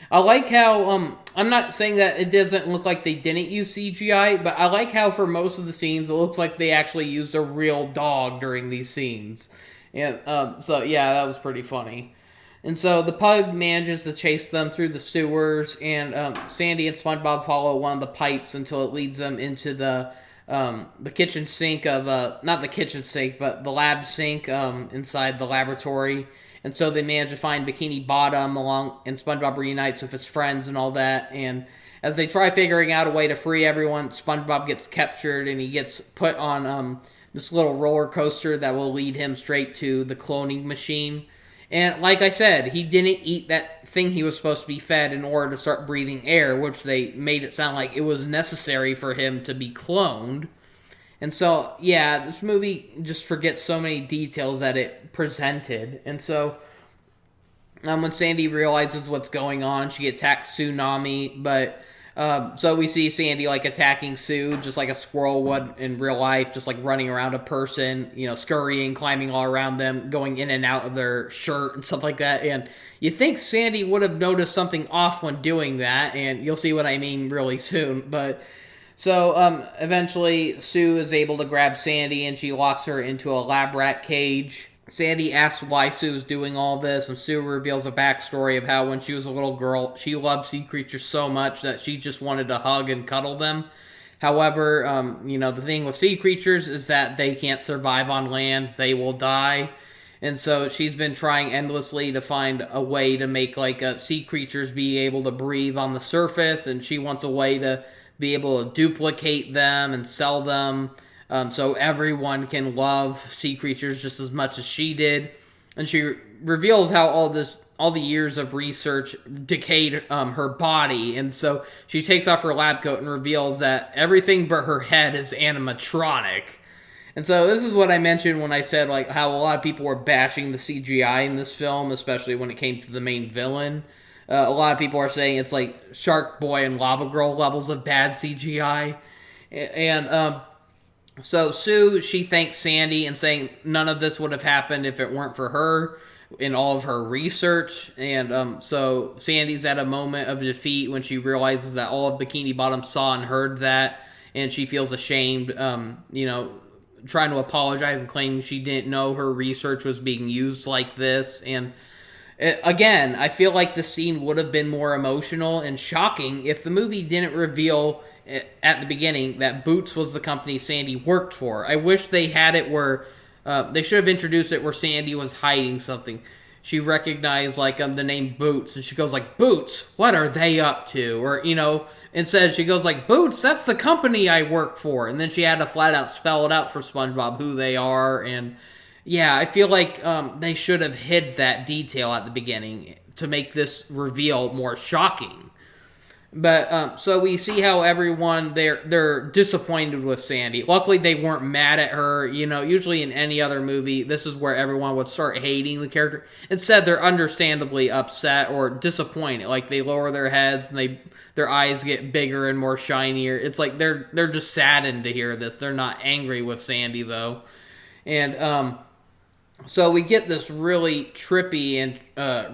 I like how, I'm not saying that it doesn't look like they didn't use CGI, but I like how for most of the scenes, it looks like they actually used a real dog during these scenes. And, so yeah, that was pretty funny. And so the pug manages to chase them through the sewers, and, Sandy and SpongeBob follow one of the pipes until it leads them into the kitchen sink of, not the kitchen sink, but the lab sink, inside the laboratory. And so they manage to find Bikini Bottom and SpongeBob reunites with his friends and all that. And as they try figuring out a way to free everyone, SpongeBob gets captured and he gets put on this little roller coaster that will lead him straight to the cloning machine. And like I said, he didn't eat that thing he was supposed to be fed in order to start breathing air, which they made it sound like it was necessary for him to be cloned. And so, yeah, this movie just forgets so many details that it presented. And so, when Sandy realizes what's going on, she attacks Tsunami. But, so we see Sandy, like, attacking Sue, just like a squirrel would in real life, just like running around a person, scurrying, climbing all around them, going in and out of their shirt and stuff like that. And you think Sandy would have noticed something off when doing that, and you'll see what I mean really soon. But so, eventually, Sue is able to grab Sandy, and she locks her into a lab rat cage. Sandy asks why Sue's doing all this, and Sue reveals a backstory of how when she was a little girl, she loved sea creatures so much that she just wanted to hug and cuddle them. However, the thing with sea creatures is that they can't survive on land. They will die. And so she's been trying endlessly to find a way to make sea creatures be able to breathe on the surface, and she wants a way to be able to duplicate them and sell them, so everyone can love sea creatures just as much as she did. And she reveals how all the years of research decayed her body, and so she takes off her lab coat and reveals that everything but her head is animatronic. And so this is what I mentioned when I said how a lot of people were bashing the CGI in this film, especially when it came to the main villain. A lot of people are saying it's like Shark Boy and Lava Girl levels of bad CGI. And so Sue, she thanks Sandy and saying none of this would have happened if it weren't for her in all of her research. And so Sandy's at a moment of defeat when she realizes that all of Bikini Bottom saw and heard that, and she feels ashamed, trying to apologize and claiming she didn't know her research was being used like this. And again, I feel like the scene would have been more emotional and shocking if the movie didn't reveal at the beginning that Boots was the company Sandy worked for. I wish they had it where they should have introduced it where Sandy was hiding something. She recognized the name Boots, and she goes Boots, what are they up to? Or instead she goes Boots, that's the company I work for. And then she had to flat out spell it out for SpongeBob who they are. And yeah, I feel like they should have hid that detail at the beginning to make this reveal more shocking. But so we see how everyone they're disappointed with Sandy. Luckily, they weren't mad at her. Usually in any other movie, this is where everyone would start hating the character. Instead, they're understandably upset or disappointed. They lower their heads and their eyes get bigger and more shinier. It's like they're just saddened to hear this. They're not angry with Sandy though, and so we get this really trippy and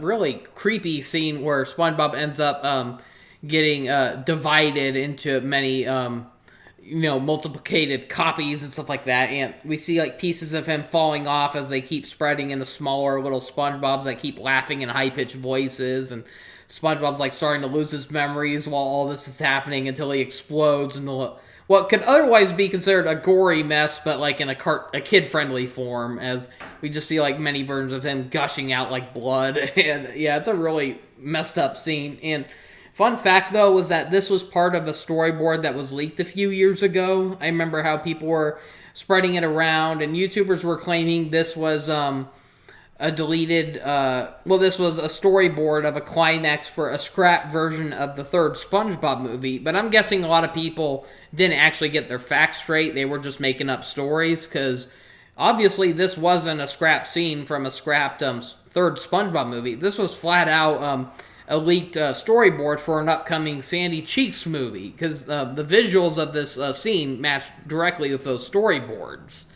really creepy scene where SpongeBob ends up getting divided into many, multiplicated copies and stuff like that. And we see pieces of him falling off as they keep spreading into smaller little SpongeBobs that keep laughing in high-pitched voices. And SpongeBob's starting to lose his memories while all this is happening until he explodes into what could otherwise be considered a gory mess, but in a kid-friendly form, as we just see many versions of him gushing out blood. And yeah, it's a really messed up scene. And fun fact, though, was that this was part of a storyboard that was leaked a few years ago. I remember how people were spreading it around, and YouTubers were claiming this was a deleted... this was a storyboard of a climax for a scrap version of the third SpongeBob movie. But I'm guessing a lot of people didn't actually get their facts straight. They were just making up stories, because obviously this wasn't a scrap scene from a scrapped third SpongeBob movie. This was flat out... a leaked storyboard for an upcoming Sandy Cheeks movie, because the visuals of this scene match directly with those storyboards.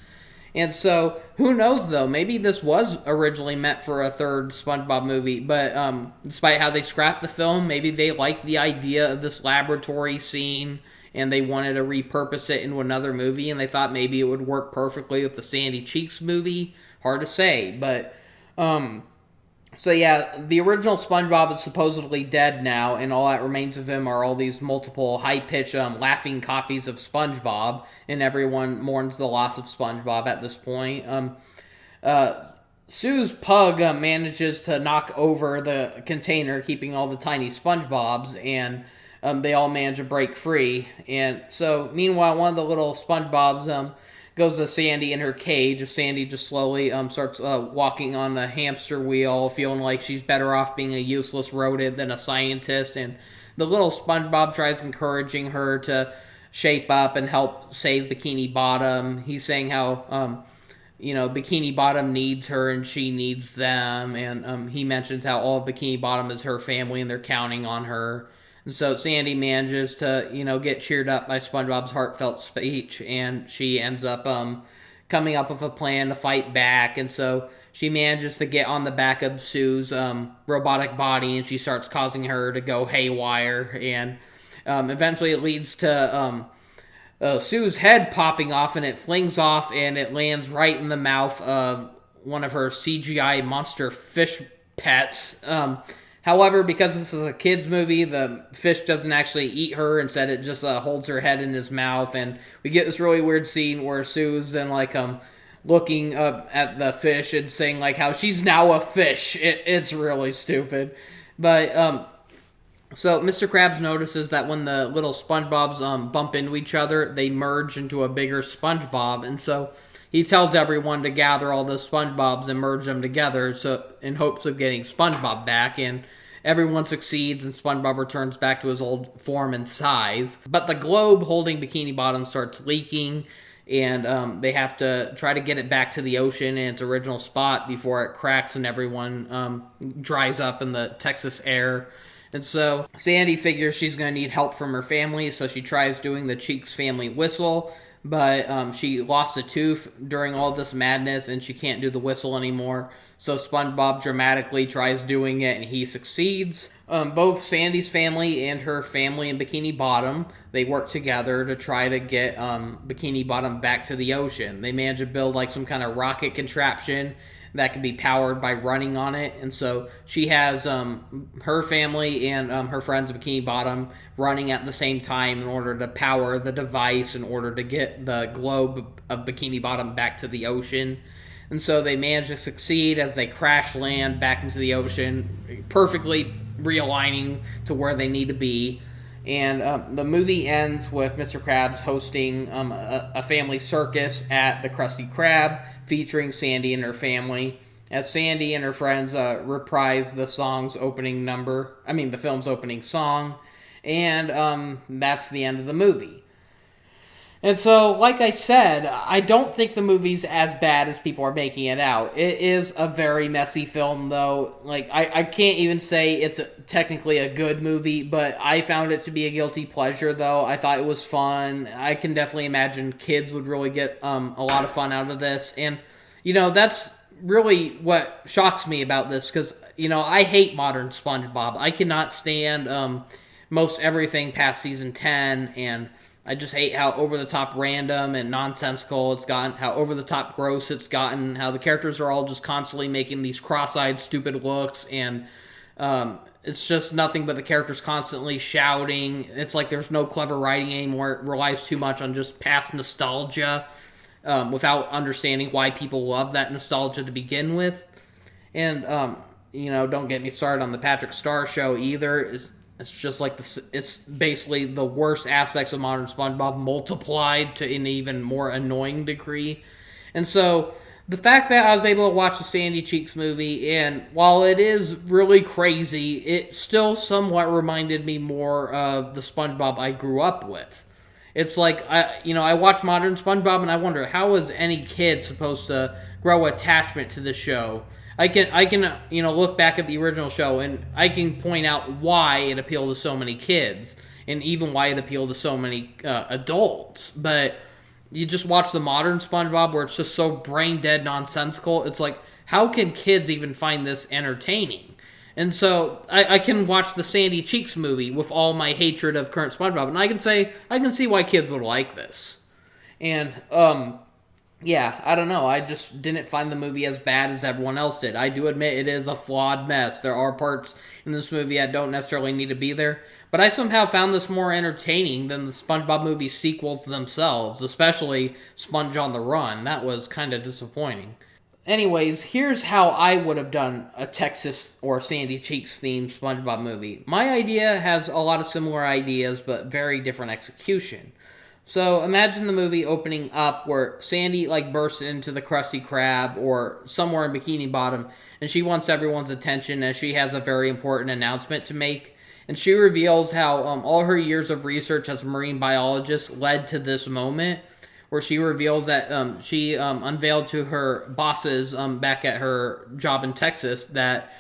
And so, who knows though, maybe this was originally meant for a third SpongeBob movie, but despite how they scrapped the film, maybe they liked the idea of this laboratory scene, and they wanted to repurpose it into another movie, and they thought maybe it would work perfectly with the Sandy Cheeks movie. Hard to say, but... So yeah, the original SpongeBob is supposedly dead now, and all that remains of him are all these multiple high-pitched laughing copies of SpongeBob, and everyone mourns the loss of SpongeBob at this point. Sue's pug manages to knock over the container, keeping all the tiny SpongeBobs, and they all manage to break free. And so, meanwhile, one of the little SpongeBobs goes to Sandy in her cage. Sandy just slowly starts walking on the hamster wheel, feeling like she's better off being a useless rodent than a scientist. And the little SpongeBob tries encouraging her to shape up and help save Bikini Bottom. He's saying how, Bikini Bottom needs her and she needs them. And he mentions how all of Bikini Bottom is her family and they're counting on her. And so Sandy manages to, get cheered up by SpongeBob's heartfelt speech, and she ends up coming up with a plan to fight back. And so she manages to get on the back of Sue's robotic body, and she starts causing her to go haywire. And eventually it leads to Sue's head popping off, and it flings off, and it lands right in the mouth of one of her CGI monster fish pets. However, because this is a kid's movie, the fish doesn't actually eat her. Instead, it just holds her head in his mouth, and we get this really weird scene where Sue's then looking up at the fish and saying how she's now a fish. It's really stupid, but so Mr. Krabs notices that when the little SpongeBobs bump into each other, they merge into a bigger SpongeBob, and so he tells everyone to gather all the SpongeBobs and merge them together, so in hopes of getting SpongeBob back, and everyone succeeds, and SpongeBob returns back to his old form and size. But the globe holding Bikini Bottom starts leaking, and they have to try to get it back to the ocean in its original spot before it cracks and everyone dries up in the Texas air. And so Sandy figures she's going to need help from her family, so she tries doing the Cheeks family whistle, but she lost a tooth during all this madness, and she can't do the whistle anymore. So SpongeBob dramatically tries doing it, and he succeeds. Both Sandy's family and her family in Bikini Bottom, they work together to try to get Bikini Bottom back to the ocean. They manage to build some kind of rocket contraption that can be powered by running on it. And so she has her family and her friends at Bikini Bottom running at the same time in order to power the device in order to get the globe of Bikini Bottom back to the ocean. And so they manage to succeed as they crash land back into the ocean, perfectly realigning to where they need to be. And the movie ends with Mr. Krabs hosting a family circus at the Krusty Krab, featuring Sandy and her family, as Sandy and her friends reprise the film's opening song, and that's the end of the movie. And so, like I said, I don't think the movie's as bad as people are making it out. It is a very messy film, though. I can't even say it's technically a good movie, but I found it to be a guilty pleasure, though. I thought it was fun. I can definitely imagine kids would really get a lot of fun out of this. And, that's really what shocks me about this, because, I hate modern SpongeBob. I cannot stand most everything past season 10, and I just hate how over-the-top random and nonsensical it's gotten, how over-the-top gross it's gotten, how the characters are all just constantly making these cross-eyed, stupid looks, and it's just nothing but the characters constantly shouting. It's like there's no clever writing anymore. It relies too much on just past nostalgia without understanding why people love that nostalgia to begin with. And, don't get me started on the Patrick Star Show either. It's just it's basically the worst aspects of modern SpongeBob multiplied to an even more annoying degree. And so the fact that I was able to watch the Sandy Cheeks movie, and while it is really crazy, it still somewhat reminded me more of the SpongeBob I grew up with. It's I watch modern SpongeBob and I wonder, how is any kid supposed to grow attachment to the show? I can look back at the original show and I can point out why it appealed to so many kids and even why it appealed to so many adults. But you just watch the modern SpongeBob where it's just so brain dead nonsensical. It's how can kids even find this entertaining? And so I can watch the Sandy Cheeks movie with all my hatred of current SpongeBob, and I can see why kids would like this. And yeah, I don't know. I just didn't find the movie as bad as everyone else did. I do admit it is a flawed mess. There are parts in this movie that don't necessarily need to be there. But I somehow found this more entertaining than the SpongeBob movie sequels themselves, especially Sponge on the Run. That was kind of disappointing. Anyways, here's how I would have done a Texas or Sandy Cheeks themed SpongeBob movie. My idea has a lot of similar ideas, but very different execution. So imagine the movie opening up where Sandy bursts into the Krusty Krab or somewhere in Bikini Bottom, and she wants everyone's attention as she has a very important announcement to make. And she reveals how all her years of research as a marine biologist led to this moment, where she reveals that she unveiled to her bosses back at her job in Texas that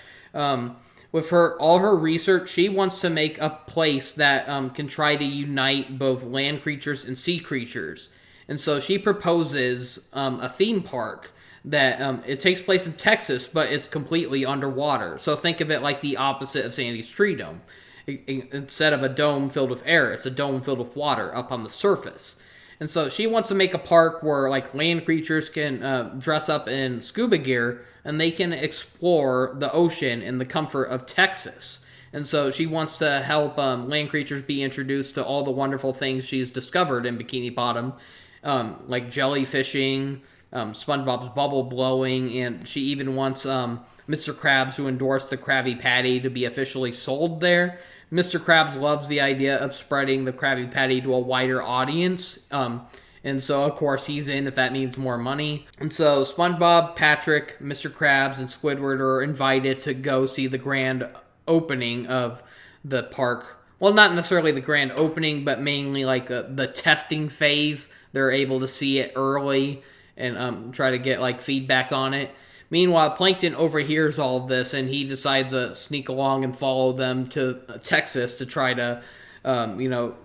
with all her research, she wants to make a place that can try to unite both land creatures and sea creatures. And so she proposes a theme park that it takes place in Texas, but it's completely underwater. So think of it like the opposite of Sandy's Tree Dome. Instead of a dome filled with air, it's a dome filled with water up on the surface. And so she wants to make a park where like land creatures can dress up in scuba gear and they can explore the ocean in the comfort of Texas. And so she wants to help land creatures be introduced to all the wonderful things she's discovered in Bikini Bottom, like jellyfishing, SpongeBob's bubble blowing, and she even wants Mr. Krabs to endorse the Krabby Patty to be officially sold there. Mr. Krabs loves the idea of spreading the Krabby Patty to a wider audience. And so, of course, he's in if that means more money. And so SpongeBob, Patrick, Mr. Krabs, and Squidward are invited to go see the grand opening of the park. Well, not necessarily the grand opening, but mainly like the testing phase. They're able to see it early and try to get like feedback on it. Meanwhile, Plankton overhears all of this, and he decides to sneak along and follow them to Texas to try to,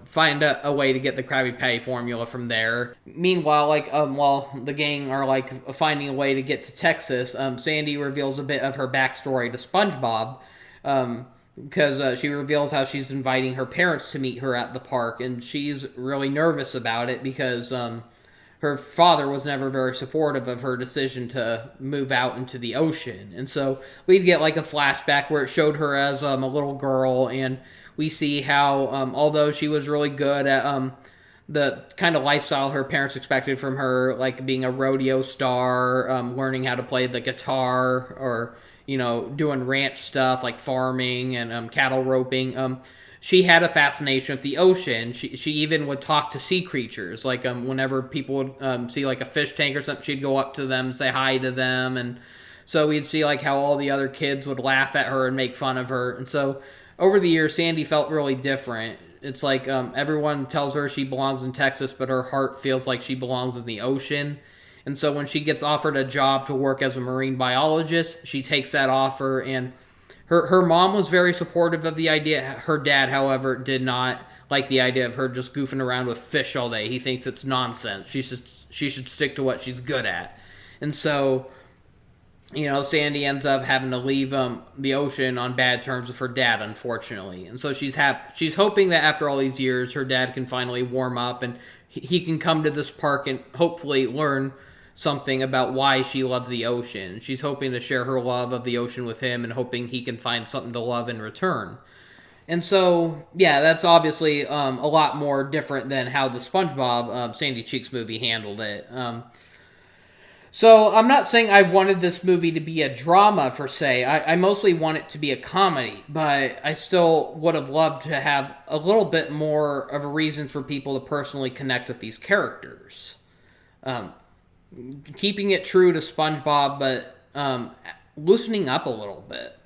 find a way to get the Krabby Patty formula from there. Meanwhile, while the gang are, finding a way to get to Texas, Sandy reveals a bit of her backstory to SpongeBob, because she reveals how she's inviting her parents to meet her at the park, and she's really nervous about it because, her father was never very supportive of her decision to move out into the ocean. And so we'd get like a flashback where it showed her as a little girl, and we see how, although she was really good at the kind of lifestyle her parents expected from her, like being a rodeo star, learning how to play the guitar, or, doing ranch stuff like farming and cattle roping, she had a fascination with the ocean. She even would talk to sea creatures. Like, whenever people would see, like, a fish tank or something, she'd go up to them, say hi to them. And so we'd see, like, how all the other kids would laugh at her and make fun of her. And so over the years, Sandy felt really different. It's like everyone tells her she belongs in Texas, but her heart feels like she belongs in the ocean. And so when she gets offered a job to work as a marine biologist, she takes that offer, and Her mom was very supportive of the idea. Her dad, however, did not like the idea of her just goofing around with fish all day. He thinks it's nonsense. She should stick to what she's good at. And so, Sandy ends up having to leave the ocean on bad terms with her dad, unfortunately. And so she's hoping that after all these years, her dad can finally warm up and he can come to this park and hopefully learn something about why she loves the ocean. She's hoping to share her love of the ocean with him and hoping he can find something to love in return. And so, yeah, that's obviously a lot more different than how the SpongeBob Sandy Cheeks movie handled it. So I'm not saying I wanted this movie to be a drama, per se. I mostly want it to be a comedy, but I still would have loved to have a little bit more of a reason for people to personally connect with these characters. Keeping it true to SpongeBob, but loosening up a little bit.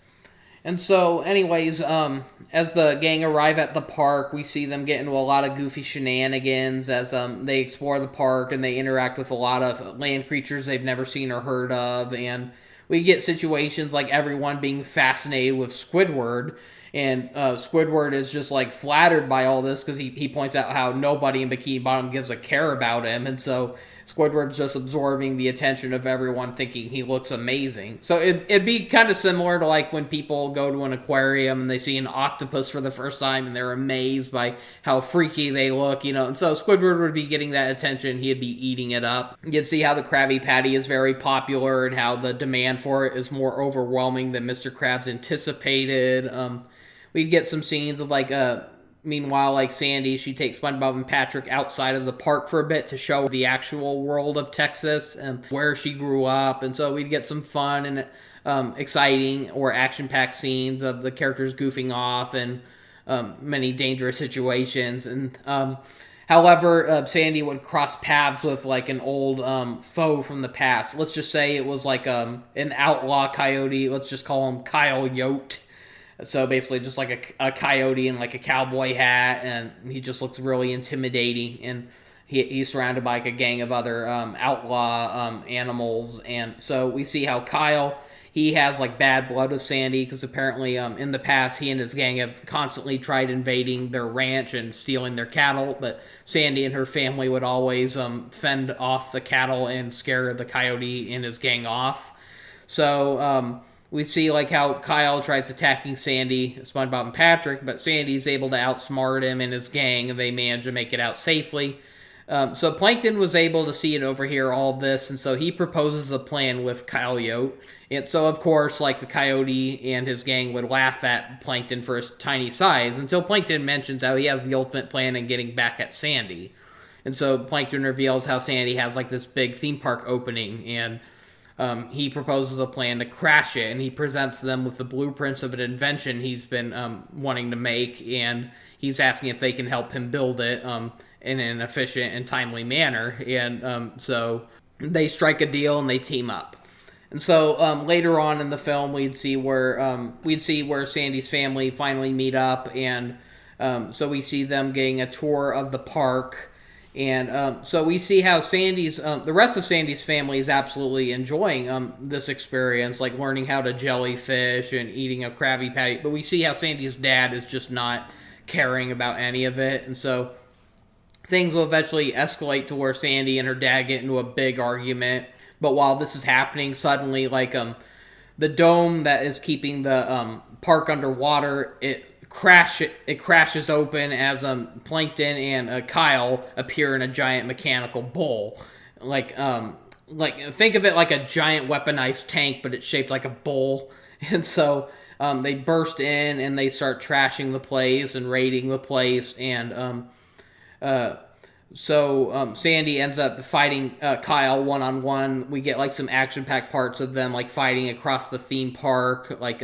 And so, anyways, as the gang arrive at the park, we see them get into a lot of goofy shenanigans as they explore the park and they interact with a lot of land creatures they've never seen or heard of. And we get situations like everyone being fascinated with Squidward. And Squidward is just like flattered by all this because he points out how nobody in Bikini Bottom gives a care about him. And so Squidward's just absorbing the attention of everyone, thinking he looks amazing. So it'd be kind of similar to like when people go to an aquarium and they see an octopus for the first time and they're amazed by how freaky they look, And so Squidward would be getting that attention. He'd be eating it up. You'd see how the Krabby Patty is very popular and how the demand for it is more overwhelming than Mr. Krabs anticipated. We'd get some scenes of meanwhile, like Sandy, she takes SpongeBob and Patrick outside of the park for a bit to show the actual world of Texas and where she grew up. And so we'd get some fun and exciting or action-packed scenes of the characters goofing off and many dangerous situations. And however, Sandy would cross paths with like an old foe from the past. Let's just say it was like an outlaw coyote. Let's just call him Kyle Yote. So basically just like a coyote in like a cowboy hat, and he just looks really intimidating, and he's surrounded by like a gang of other outlaw animals. And so we see how Kyle, he has like bad blood with Sandy, because apparently in the past he and his gang have constantly tried invading their ranch and stealing their cattle, but Sandy and her family would always fend off the cattle and scare the coyote and his gang off. So we see like how Kyle tries attacking Sandy, SpongeBob, and Patrick, but Sandy's able to outsmart him and his gang, and they manage to make it out safely. So Plankton was able to see and overhear all this, and so he proposes a plan with Coyote. And so, of course, like the Coyote and his gang would laugh at Plankton for his tiny size, until Plankton mentions how he has the ultimate plan in getting back at Sandy. And so Plankton reveals how Sandy has like this big theme park opening, and he proposes a plan to crash it, and he presents them with the blueprints of an invention he's been wanting to make, and he's asking if they can help him build it in an efficient and timely manner. And so they strike a deal and they team up. And so later on in the film, we'd see where Sandy's family finally meet up, and so we see them getting a tour of the park. And so we see how the rest of Sandy's family is absolutely enjoying this experience, like learning how to jellyfish and eating a Krabby Patty. But we see how Sandy's dad is just not caring about any of it. And so things will eventually escalate to where Sandy and her dad get into a big argument. But while this is happening, suddenly, like, the dome that is keeping the park underwater, it crashes open as Plankton and Kyle appear in a giant mechanical bowl. Like think of it like a giant weaponized tank, but it's shaped like a bowl. And so they burst in and they start trashing the place and raiding the place. And so Sandy ends up fighting Kyle one-on-one. We get like some action-packed parts of them like fighting across the theme park, like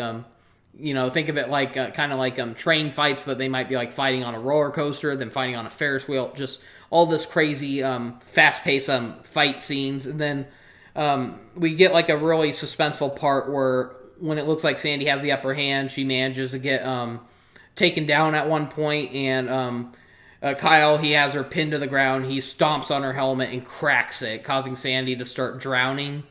think of it like kind of like train fights, but they might be like fighting on a roller coaster, then fighting on a Ferris wheel. Just all this crazy fast-paced fight scenes. And then we get like a really suspenseful part where when it looks like Sandy has the upper hand, she manages to get taken down at one point, and Kyle, he has her pinned to the ground. He stomps on her helmet and cracks it, causing Sandy to start drowning.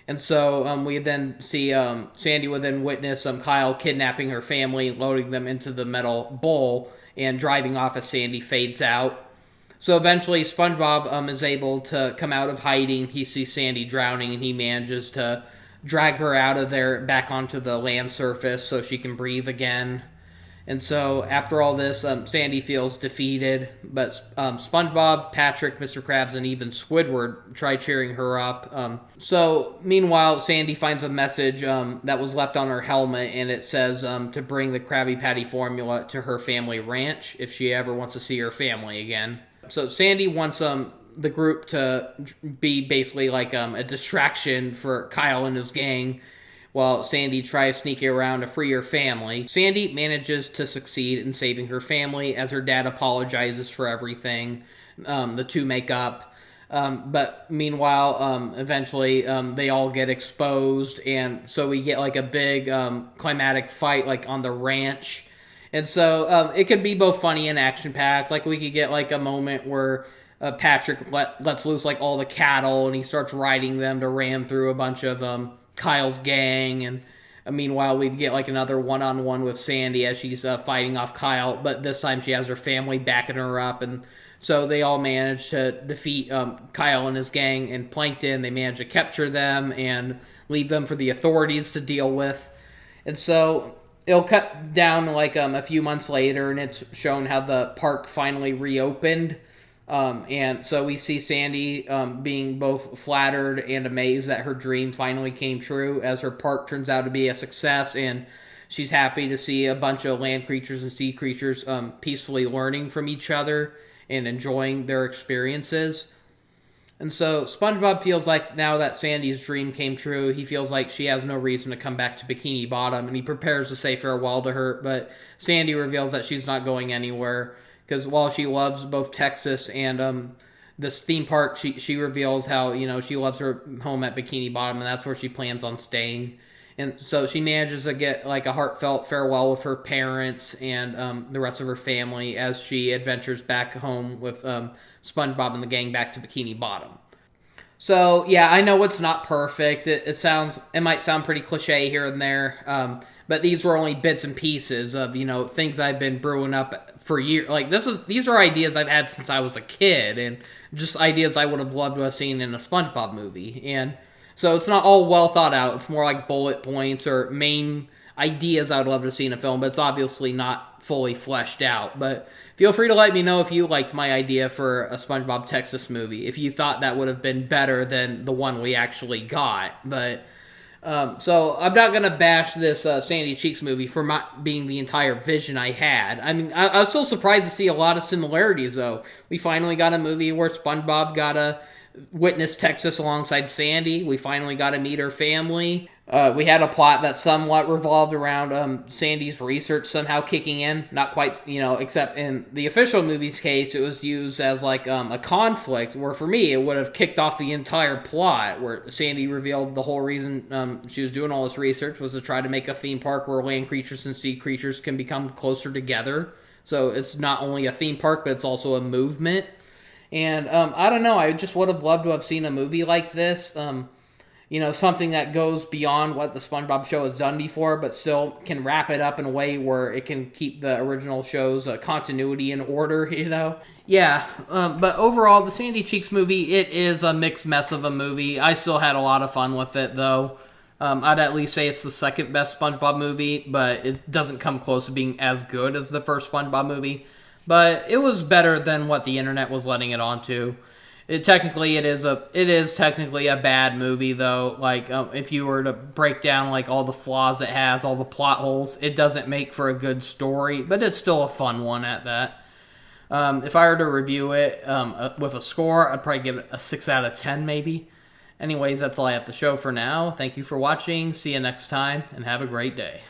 And so we then see Sandy would then witness Kyle kidnapping her family, loading them into the metal bowl, and driving off as Sandy fades out. So eventually SpongeBob is able to come out of hiding. He sees Sandy drowning, and he manages to drag her out of there back onto the land surface so she can breathe again. And so after all this, Sandy feels defeated, but SpongeBob, Patrick, Mr. Krabs, and even Squidward try cheering her up. So meanwhile, Sandy finds a message that was left on her helmet, and it says to bring the Krabby Patty formula to her family ranch if she ever wants to see her family again. So Sandy wants the group to be basically like a distraction for Kyle and his gang, while Sandy tries sneaking around to free her family. Sandy manages to succeed in saving her family as her dad apologizes for everything. The two make up. But meanwhile, eventually, they all get exposed, and so we get like a big climatic fight like on the ranch. And so it could be both funny and action-packed. Like we could get like a moment where Patrick lets loose like all the cattle, and he starts riding them to ram through a bunch of Kyle's gang, and meanwhile we'd get like another one-on-one with Sandy as she's fighting off Kyle, but this time she has her family backing her up, and so they all manage to defeat Kyle and his gang and Plankton. They manage to capture them and leave them for the authorities to deal with. And so it'll cut down like a few months later, and it's shown how the park finally reopened. And so we see Sandy being both flattered and amazed that her dream finally came true, as her park turns out to be a success, and she's happy to see a bunch of land creatures and sea creatures peacefully learning from each other and enjoying their experiences. And so SpongeBob feels like now that Sandy's dream came true, he feels like she has no reason to come back to Bikini Bottom, and he prepares to say farewell to her, but Sandy reveals that she's not going anywhere. Because while she loves both Texas and this theme park, she reveals how, she loves her home at Bikini Bottom, and that's where she plans on staying. And so she manages to get like a heartfelt farewell with her parents and the rest of her family as she adventures back home with SpongeBob and the gang back to Bikini Bottom. So yeah, I know it's not perfect. It might sound pretty cliche here and there. But these were only bits and pieces of, things I've been brewing up for years. Like, these are ideas I've had since I was a kid, and just ideas I would have loved to have seen in a SpongeBob movie. And so it's not all well thought out. It's more like bullet points or main ideas I'd love to see in a film, but it's obviously not fully fleshed out. But feel free to let me know if you liked my idea for a SpongeBob Texas movie, if you thought that would have been better than the one we actually got. But so I'm not going to bash this Sandy Cheeks movie for not being the entire vision I had. I mean, I was still surprised to see a lot of similarities, though. We finally got a movie where SpongeBob got to witness Texas alongside Sandy. We finally got to meet her family. We had a plot that somewhat revolved around Sandy's research somehow kicking in. Not quite, except in the official movie's case, it was used as like a conflict, where for me, it would have kicked off the entire plot, where Sandy revealed the whole reason she was doing all this research was to try to make a theme park where land creatures and sea creatures can become closer together. So it's not only a theme park, but it's also a movement. And I don't know, I just would have loved to have seen a movie like this. Something that goes beyond what the SpongeBob show has done before, but still can wrap it up in a way where it can keep the original show's continuity in order, Yeah, but overall, the Sandy Cheeks movie, it is a mixed mess of a movie. I still had a lot of fun with it, though. I'd at least say it's the second best SpongeBob movie, but it doesn't come close to being as good as the first SpongeBob movie. But it was better than what the internet was letting it on to. It is technically a bad movie, though. Like, if you were to break down like all the flaws it has, all the plot holes, it doesn't make for a good story, but it's still a fun one at that. If I were to review it with a score, I'd probably give it a 6 out of 10, maybe. Anyways, that's all I have to show for now. Thank you for watching. See you next time, and have a great day.